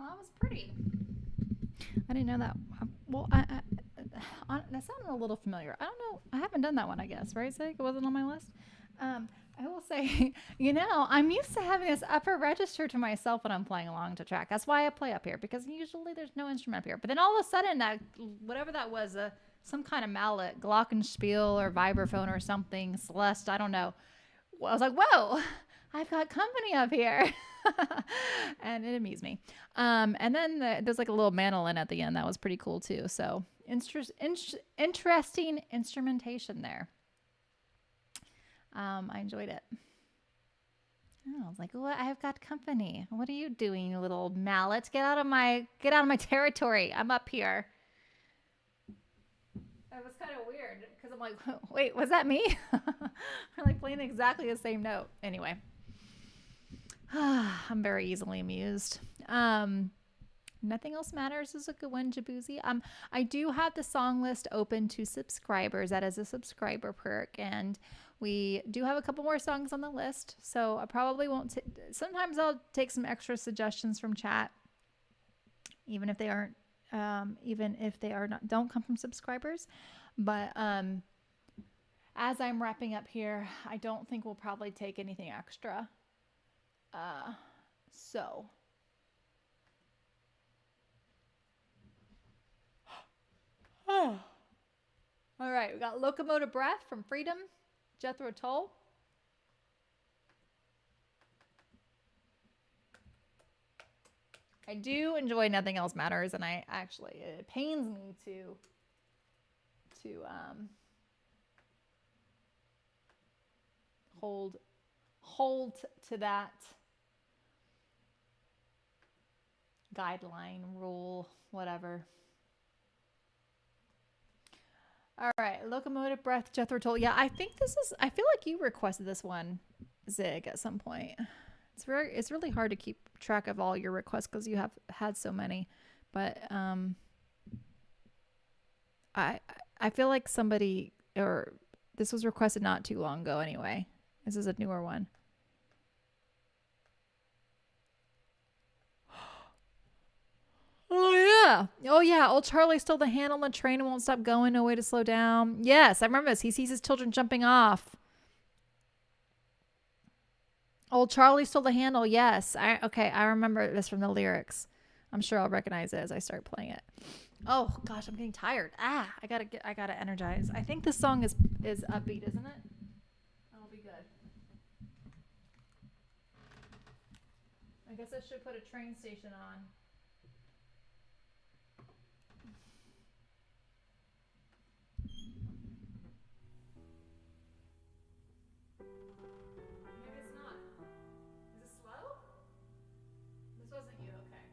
Oh, that was pretty. I didn't know that. Well, that sounded a little familiar. I don't know. I haven't done that one, I guess, right, Zig? It wasn't on my list. I will say, I'm used to having this upper register to myself when I'm playing along to track. That's why I play up here, because usually there's no instrument up here. But then all of a sudden, that whatever that was, some kind of mallet, glockenspiel or vibraphone or something, Celeste, I don't know. Well, I was like, whoa, I've got company up here. And it amused me. And then there's like a little mandolin at the end. That was pretty cool too. So interesting instrumentation there. I enjoyed it. Oh, I was like, "What? I've got company. What are you doing, you little mallet? Get out of my territory. I'm up here." It was kind of weird because I'm like, "Wait, was that me?" We're like playing exactly the same note. Anyway, I'm very easily amused. Nothing Else Matters is a good one, Jaboozy. I do have the song list open to subscribers. That is a subscriber perk, and we do have a couple more songs on the list. So I probably won't. Sometimes I'll take some extra suggestions from chat, even if they aren't, don't come from subscribers. But as I'm wrapping up here, I don't think we'll probably take anything extra. So. All right, we got Locomotive Breath from Freedom, Jethro Tull. I do enjoy Nothing Else Matters, and it pains me to hold to that guideline, rule, whatever. All right, Locomotive Breath, Jethro Tull. Yeah, I feel like you requested this one, Zig, at some point. It's really hard to keep track of all your requests because you have had so many. But I feel like this was requested not too long ago anyway. This is a newer one. Oh Yeah. Oh, yeah. Old Charlie stole the handle on the train and won't stop going. No way to slow down. Yes, I remember this. He sees his children jumping off. Old Charlie stole the handle. Yes. Okay. I remember this from the lyrics. I'm sure I'll recognize it as I start playing it. Oh gosh, I'm getting tired. I gotta energize. I think this song is upbeat, isn't it? That'll be good. I guess I should put a train station on. Maybe it's not. Is it slow? This wasn't you, okay.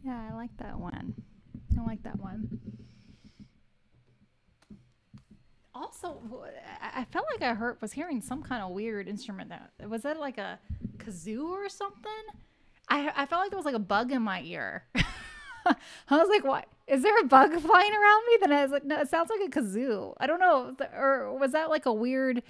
Yeah, I like that one. I like that one. Also, I felt like I was hearing some kind of weird instrument. Was that like a kazoo or something? I felt like there was like a bug in my ear. I was like, "What? Is there a bug flying around me?" Then I was like, "No, it sounds like a kazoo." I don't know, or was that like a weird?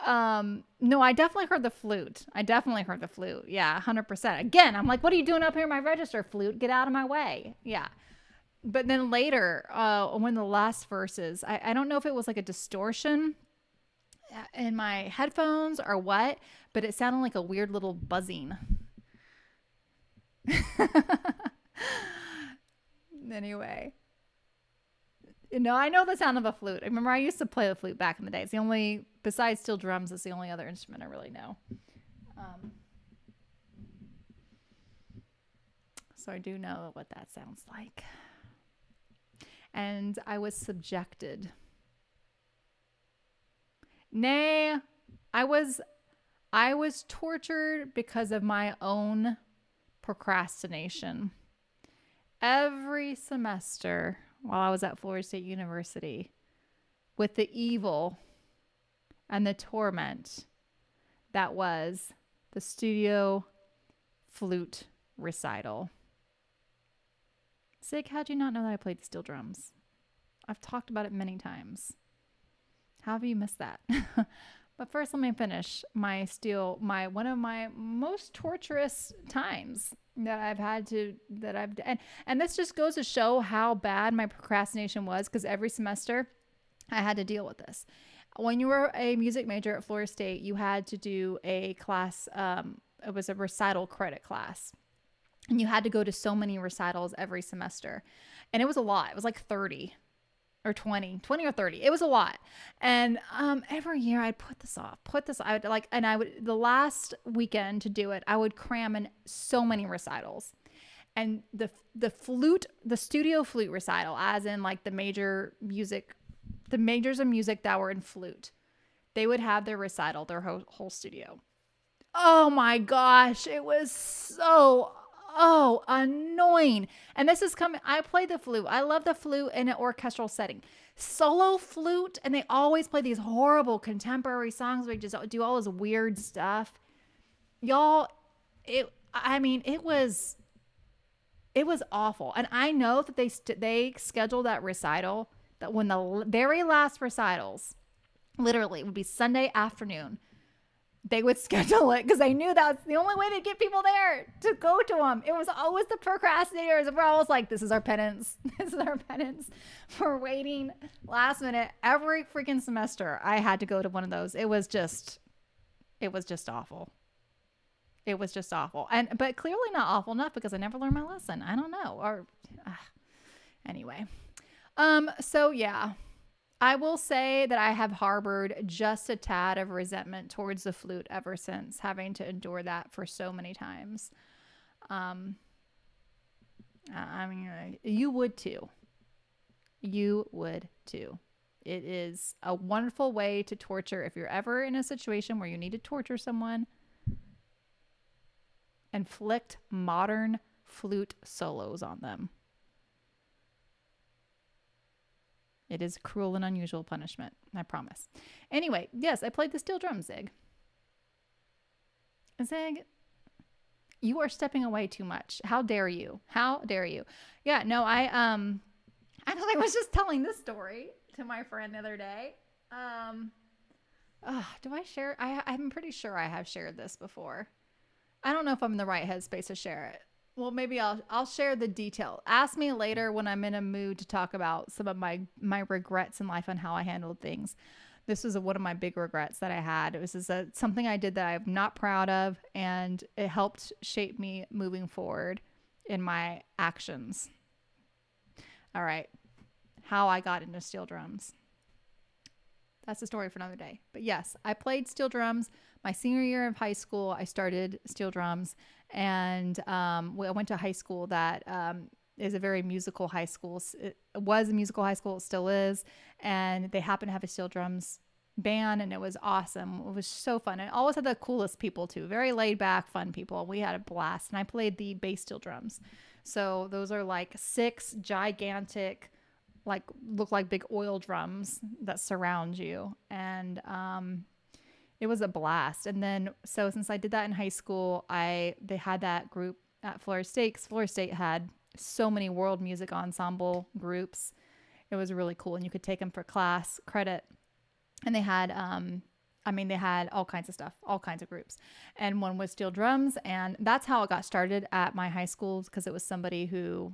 No, I definitely heard the flute. I definitely heard the flute. Yeah, 100%. Again, I'm like, "What are you doing up here in my register, flute? Get out of my way!" Yeah. But then later, when the last verses, I don't know if it was like a distortion in my headphones or what, but it sounded like a weird little buzzing. Anyway, I know the sound of a flute. I remember I used to play the flute back in the day. It's the only, besides steel drums, it's the only other instrument I really know. So I do know what that sounds like. And I was subjected. Nay, I was tortured because of my own procrastination. Every semester while I was at Florida State University, with the evil and the torment that was the studio flute recital. Sig, how'd you not know that I played the steel drums? I've talked about it many times. How have you missed that? But first, let me finish one of my most torturous times that I've had to, and this just goes to show how bad my procrastination was, because every semester I had to deal with this. When you were a music major at Florida State, you had to do a class, it was a recital credit class. And you had to go to so many recitals every semester. And it was a lot. It was like 30 or 20 or 30. It was a lot. And every year I'd put this off. The last weekend to do it, I would cram in so many recitals. And the studio flute recital, as in like the majors of music that were in flute, they would have their recital, their whole studio. Oh my gosh, it was so annoying. And this is coming. I play the flute. I love the flute in an orchestral setting. Solo flute, and they always play these horrible contemporary songs where they just do all this weird stuff. Y'all, it was awful. And I know that they scheduled that recital, that when the very last recitals, literally, it would be Sunday afternoon, they would schedule it because they knew that was the only way to get people there to go to them. It was always the procrastinators. We're always like, this is our penance. This is our penance for waiting last minute. Every freaking semester, I had to go to one of those. It was just awful. It was just awful. But clearly not awful enough, because I never learned my lesson. I don't know. Anyway. So yeah. I will say that I have harbored just a tad of resentment towards the flute ever since, having to endure that for so many times. You would too. You would too. It is a wonderful way to torture. If you're ever in a situation where you need to torture someone, inflict modern flute solos on them. It is cruel and unusual punishment, I promise. Anyway, yes, I played the steel drum, Zig. Zig, you are stepping away too much. How dare you? How dare you? Yeah, no, I actually was just telling this story to my friend the other day. Do I share? I'm pretty sure I have shared this before. I don't know if I'm in the right headspace to share it. Well, maybe I'll share the detail. Ask me later when I'm in a mood to talk about some of my regrets in life and how I handled things. This was one of my big regrets that I had. It was something I did that I'm not proud of, and it helped shape me moving forward in my actions. All right. How I got into steel drums. That's a story for another day. But yes, I played steel drums. My senior year of high school, I started steel drums. And I went to a high school that is a very musical high school. It was a musical high school. It still is. And they happen to have a steel drums band, and it was awesome. It was so fun. And always had the coolest people too. Very laid back, fun people. We had a blast. And I played the bass steel drums. So those are like 6 gigantic, like look like big oil drums that surround you. And it was a blast. And then so since I did that in high school, they had that group at Florida State. 'Cause Florida State had so many world music ensemble groups. It was really cool, and you could take them for class credit. And they had they had all kinds of stuff, all kinds of groups. And one was steel drums, and that's how it got started at my high school, because it was somebody who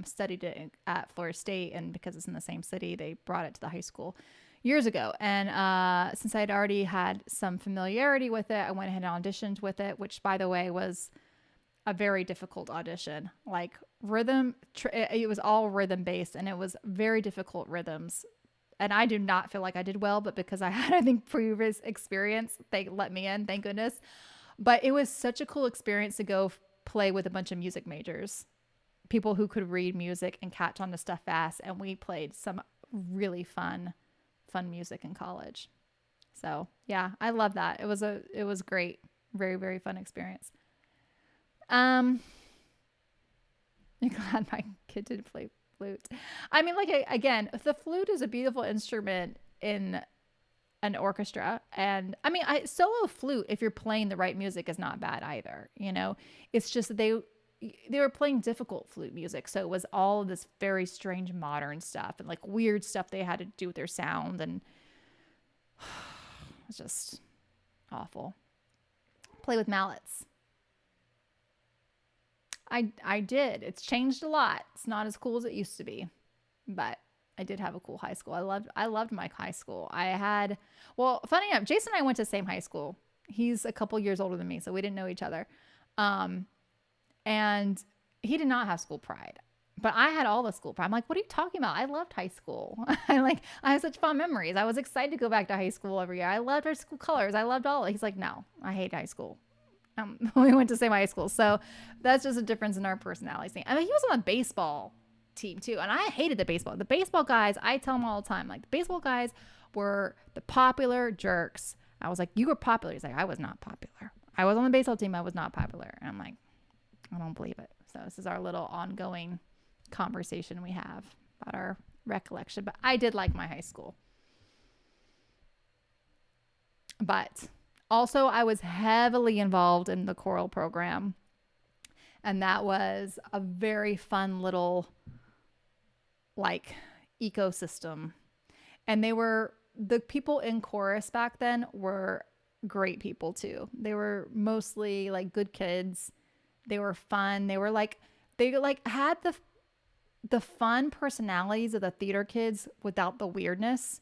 studied it at Florida State, and because it's in the same city, they brought it to the high school years ago. And since I'd already had some familiarity with it, I went ahead and auditioned with it, which, by the way, was a very difficult audition. Like it was all rhythm based, and it was very difficult rhythms. And I do not feel like I did well, but because I had, I think, previous experience, they let me in, thank goodness. But it was such a cool experience to go play with a bunch of music majors, people who could read music and catch on to stuff fast. And we played some really fun music in college. So yeah, I love that. It was great. Very, very fun experience. I'm glad my kid didn't play flute. I mean, like, again, the flute is a beautiful instrument in an orchestra. And I mean, solo flute, if you're playing the right music, is not bad either. You know, it's just that they were playing difficult flute music. So it was all of this very strange modern stuff and like weird stuff they had to do with their sound. And it's just awful. Play with mallets. I did. It's changed a lot. It's not as cool as it used to be, but I did have a cool high school. I loved my high school. Funny enough, Jason and I went to the same high school. He's a couple years older than me, so we didn't know each other. And he did not have school pride, but I had all the school pride. I'm like, what are you talking about? I loved high school. I have such fond memories. I was excited to go back to high school every year. I loved our school colors. I loved all. He's like, no, I hate high school. We went to the same high school. So that's just a difference in our personalities. I mean, he was on the baseball team too. And I hated the baseball. The baseball guys, I tell them all the time, like, the baseball guys were the popular jerks. I was like, you were popular. He's like, I was not popular. I was on the baseball team. I was not popular. And I'm like, I don't believe it. So this is our little ongoing conversation we have about our recollection. But I did like my high school. But also, I was heavily involved in the choral program, and that was a very fun little, like, ecosystem. And the people in chorus back then were great people too. They were mostly like good kids. They were fun. They had the fun personalities of the theater kids without the weirdness,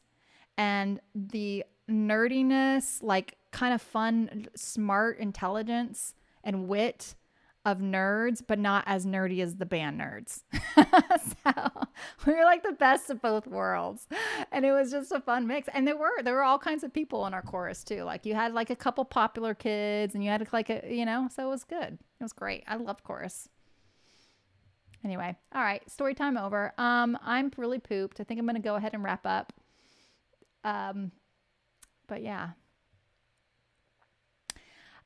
and the nerdiness, like kind of fun, smart intelligence and wit of nerds, but not as nerdy as the band nerds. So we were like the best of both worlds, and it was just a fun mix. And there were all kinds of people in our chorus too. Like, you had like a couple popular kids, and you had like so it was good. It was great. I loved chorus. Anyway, all right, story time over. I'm really pooped. I think I'm gonna go ahead and wrap up. But yeah.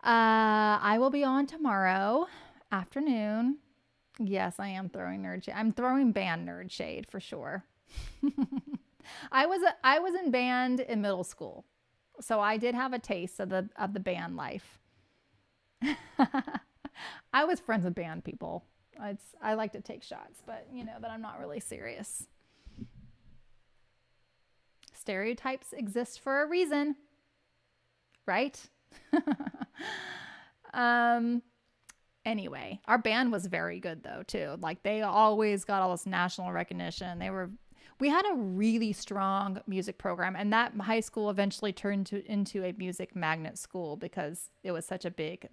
I will be on tomorrow afternoon. Yes, I am throwing nerd shade. I'm throwing band nerd shade for sure. I was in band in middle school, so I did have a taste of the band life. I was friends with band people. I like to take shots, but that I'm not really serious. Stereotypes exist for a reason, right? Anyway, our band was very good though too. Like, they always got all this national recognition. We had a really strong music program, and that high school eventually turned into a music magnet school because it was such a big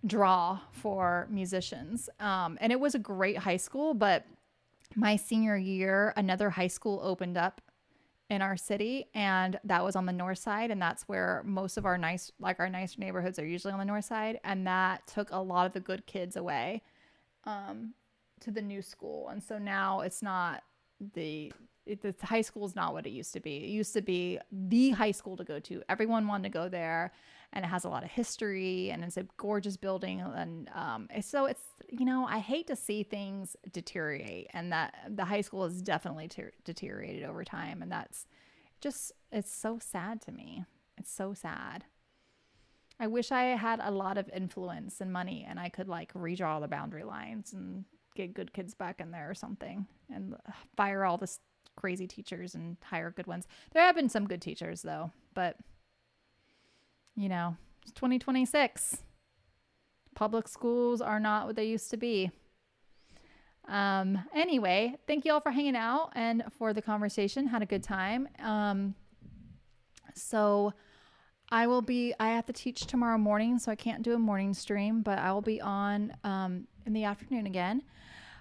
draw for musicians. And it was a great high school, but my senior year, another high school opened up in our city, and that was on the north side, and that's where most of our nice neighborhoods are usually on the north side, and that took a lot of the good kids away to the new school. And so now it's not the high school is not what it used to be. It used to be the high school to go to. Everyone wanted to go there, and it has a lot of history, and it's a gorgeous building. And so it's, I hate to see things deteriorate, and that the high school has definitely deteriorated over time, and that's just, it's so sad to me. It's so sad. I wish I had a lot of influence and money, and I could like redraw the boundary lines and get good kids back in there or something, and fire all this crazy teachers and hire good ones. There have been some good teachers though, but it's 2026. Public schools are not what they used to be. Anyway, thank you all for hanging out and for the conversation. Had a good time. So I have to teach tomorrow morning, so I can't do a morning stream, but I will be on in the afternoon again.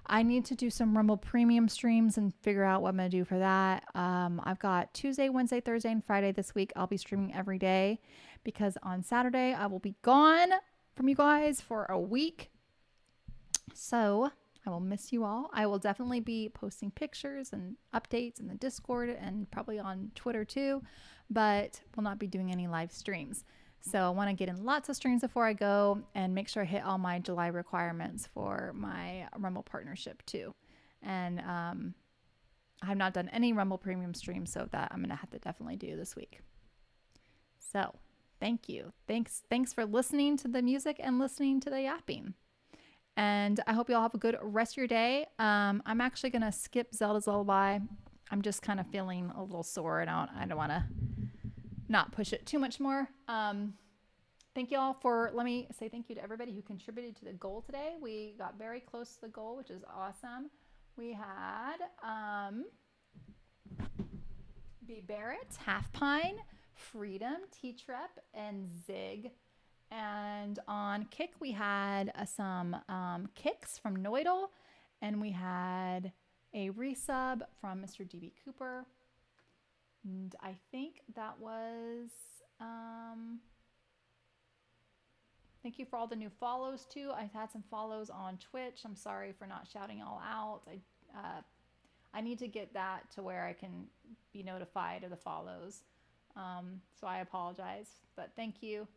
I need to do some Rumble Premium streams and figure out what I'm going to do for that. I've got Tuesday, Wednesday, Thursday, and Friday this week. I'll be streaming every day because on Saturday I will be gone from you guys for a week. So I will miss you all. I will definitely be posting pictures and updates in the Discord and probably on Twitter too, but will not be doing any live streams. So I want to get in lots of streams before I go and make sure I hit all my July requirements for my Rumble partnership too. And I have not done any Rumble Premium streams, so that I'm going to have to definitely do this week. So thank you. Thanks for listening to the music and listening to the yapping. And I hope you all have a good rest of your day. I'm actually going to skip Zelda's Lullaby. I'm just kind of feeling a little sore, and I don't want to not push it too much more. Thank you all let me say thank you to everybody who contributed to the goal today. We got very close to the goal, which is awesome. We had B. Barrett, Half Pine, Freedom, T-Trep, and Zig. And on Kick, we had some kicks from Noidal, and we had a resub from Mr. DB Cooper. And I think that was, thank you for all the new follows too. I've had some follows on Twitch. I'm sorry for not shouting all out. I need to get that to where I can be notified of the follows. So I apologize, but thank you.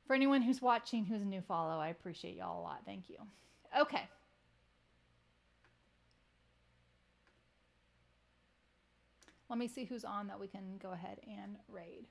For anyone who's watching who's a new follow, I appreciate y'all a lot. Thank you. Okay. Let me see who's on that we can go ahead and raid.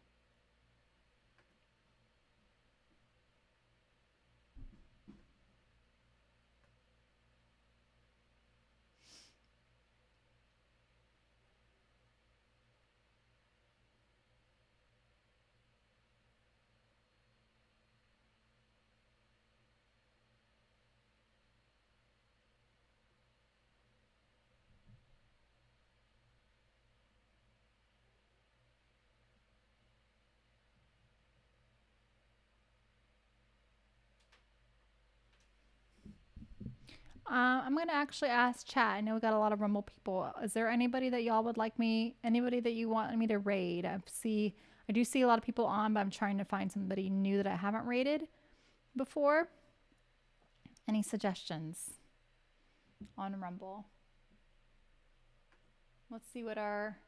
I'm going to actually ask chat. I know we got a lot of Rumble people. Is there anybody that y'all would like anybody that you want me to raid? I do see a lot of people on, but I'm trying to find somebody new that I haven't raided before. Any suggestions on Rumble? Let's see what our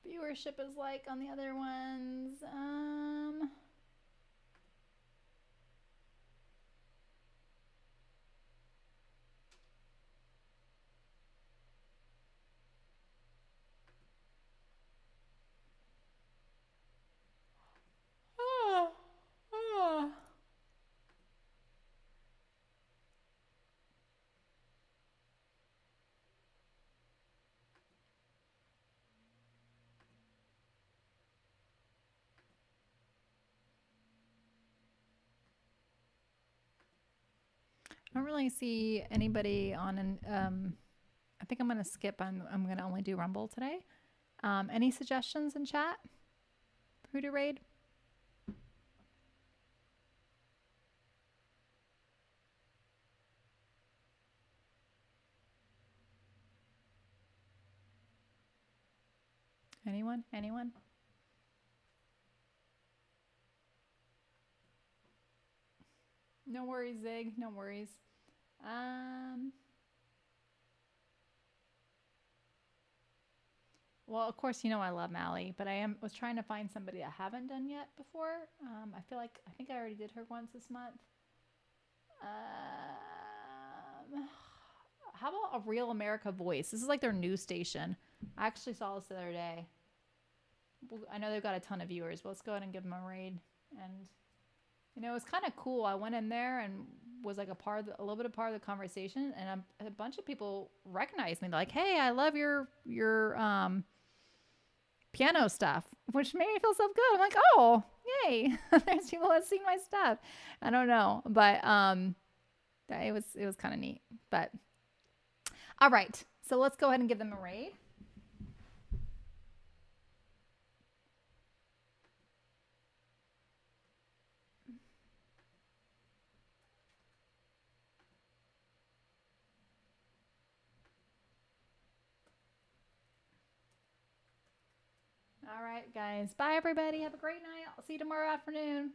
viewership is like on the other ones. I don't really see anybody on I think I'm going to skip. I'm going to only do Rumble today. Any suggestions in chat for who to raid? Anyone? No worries, Zig. No worries. Well, of course, you know I love Mally, but was trying to find somebody I haven't done yet before. I think I already did her once this month. How about a Real America Voice? This is like their news station. I actually saw this the other day. I know they've got a ton of viewers, but let's go ahead and give them a raid. And it was kind of cool. I went in there and was like a little bit of part of the conversation, and a bunch of people recognized me. They're like, "Hey, I love your piano stuff," which made me feel so good. I'm like, "Oh, yay!" There's people that seen my stuff. I don't know, but it was kind of neat. But all right, so let's go ahead and give them a raid. All right, guys. Bye, everybody. Have a great night. I'll see you tomorrow afternoon.